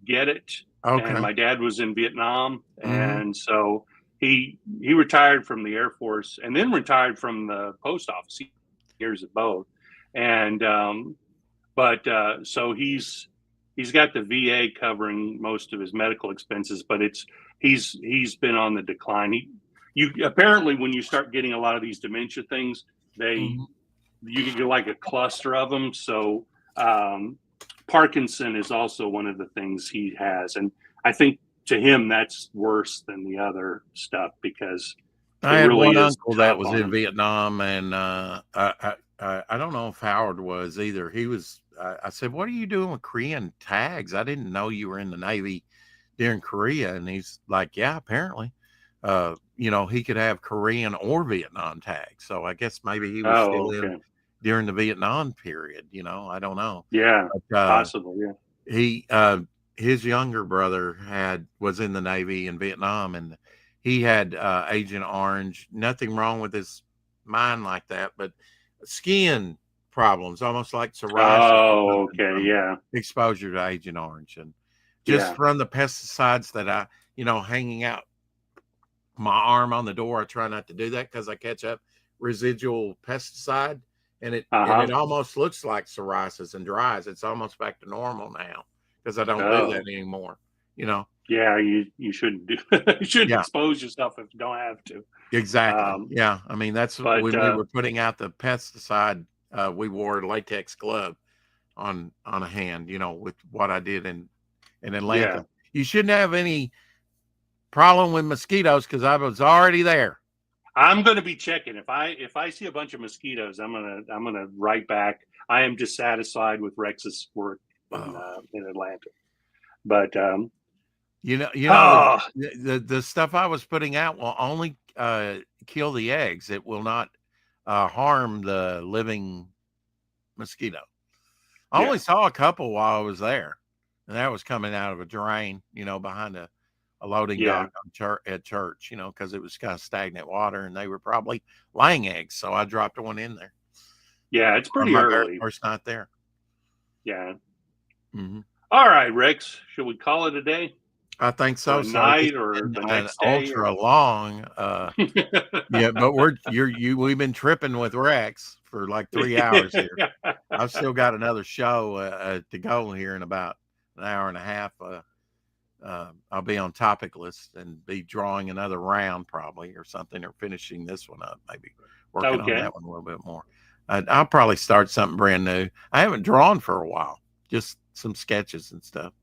get it. Okay. And my dad was in Vietnam, and so he retired from the Air Force and then retired from the post office. Years of both, and so he's got the VA covering most of his medical expenses, but he's been on the decline. You apparently, when you start getting a lot of these dementia things, you get like a cluster of them. So Parkinson is also one of the things he has, and I think to him that's worse than the other stuff because I had one uncle that was in Vietnam, and I don't know if Howard was either. He was. I said, "What are you doing with Korean tags? I didn't know you were in the Navy during Korea." And he's like, "Yeah, apparently, he could have Korean or Vietnam tags. So I guess maybe he was still in during the Vietnam period. I don't know. Yeah, but, possible. Yeah, his younger brother was in the Navy in Vietnam, and he had Agent Orange. Nothing wrong with his mind like that, but skin problems, almost like psoriasis. Oh, okay, yeah. Exposure to Agent Orange, and just from the pesticides that I, hanging out my arm on the door. I try not to do that because I catch up residual pesticide and it almost looks like psoriasis and dries. It's almost back to normal now because I don't do that anymore. Yeah, you shouldn't do. You shouldn't expose yourself if you don't have to. Exactly. Yeah, I mean that's when we were putting out the pesticide. We wore a latex glove on a hand. With what I did in Atlanta. Yeah. You shouldn't have any problem with mosquitoes because I was already there. I'm going to be checking. If I see a bunch of mosquitoes, I'm gonna write back. I am dissatisfied with Rex's work in Atlanta. But the stuff I was putting out will only kill the eggs. It will not harm the living mosquito. I only saw a couple while I was there, and that was coming out of a drain, behind a loading dock at church, because it was kind of stagnant water, and they were probably laying eggs. So I dropped one in there. Yeah, it's pretty early. First night there. Yeah. Mm-hmm. All right, Rex. Should we call it a day? I think so. Night or the next day? Ultra long. Yeah, but we've been tripping with Rex for like 3 hours here. I've still got another show to go here in about an hour and a half. I'll be on topic list and be drawing another round probably or something, or finishing this one up, maybe working on that one a little bit more. I'll probably start something brand new. I haven't drawn for a while, just some sketches and stuff,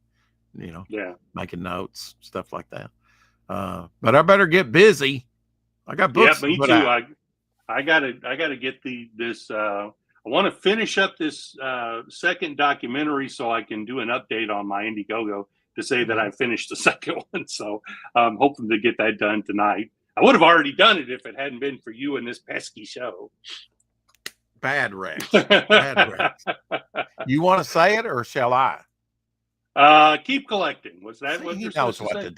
making notes, stuff like that. But I better get busy. I got books. Yeah, me too. Out. I gotta get this. I want to finish up this second documentary so I can do an update on my Indiegogo to say that I finished the second one. So I'm hoping to get that done tonight. I would have already done it if it hadn't been for you and this pesky show. Bad Rex. Bad Rex. You want to say it or shall I? Keep collecting. Was that what you're supposed to say?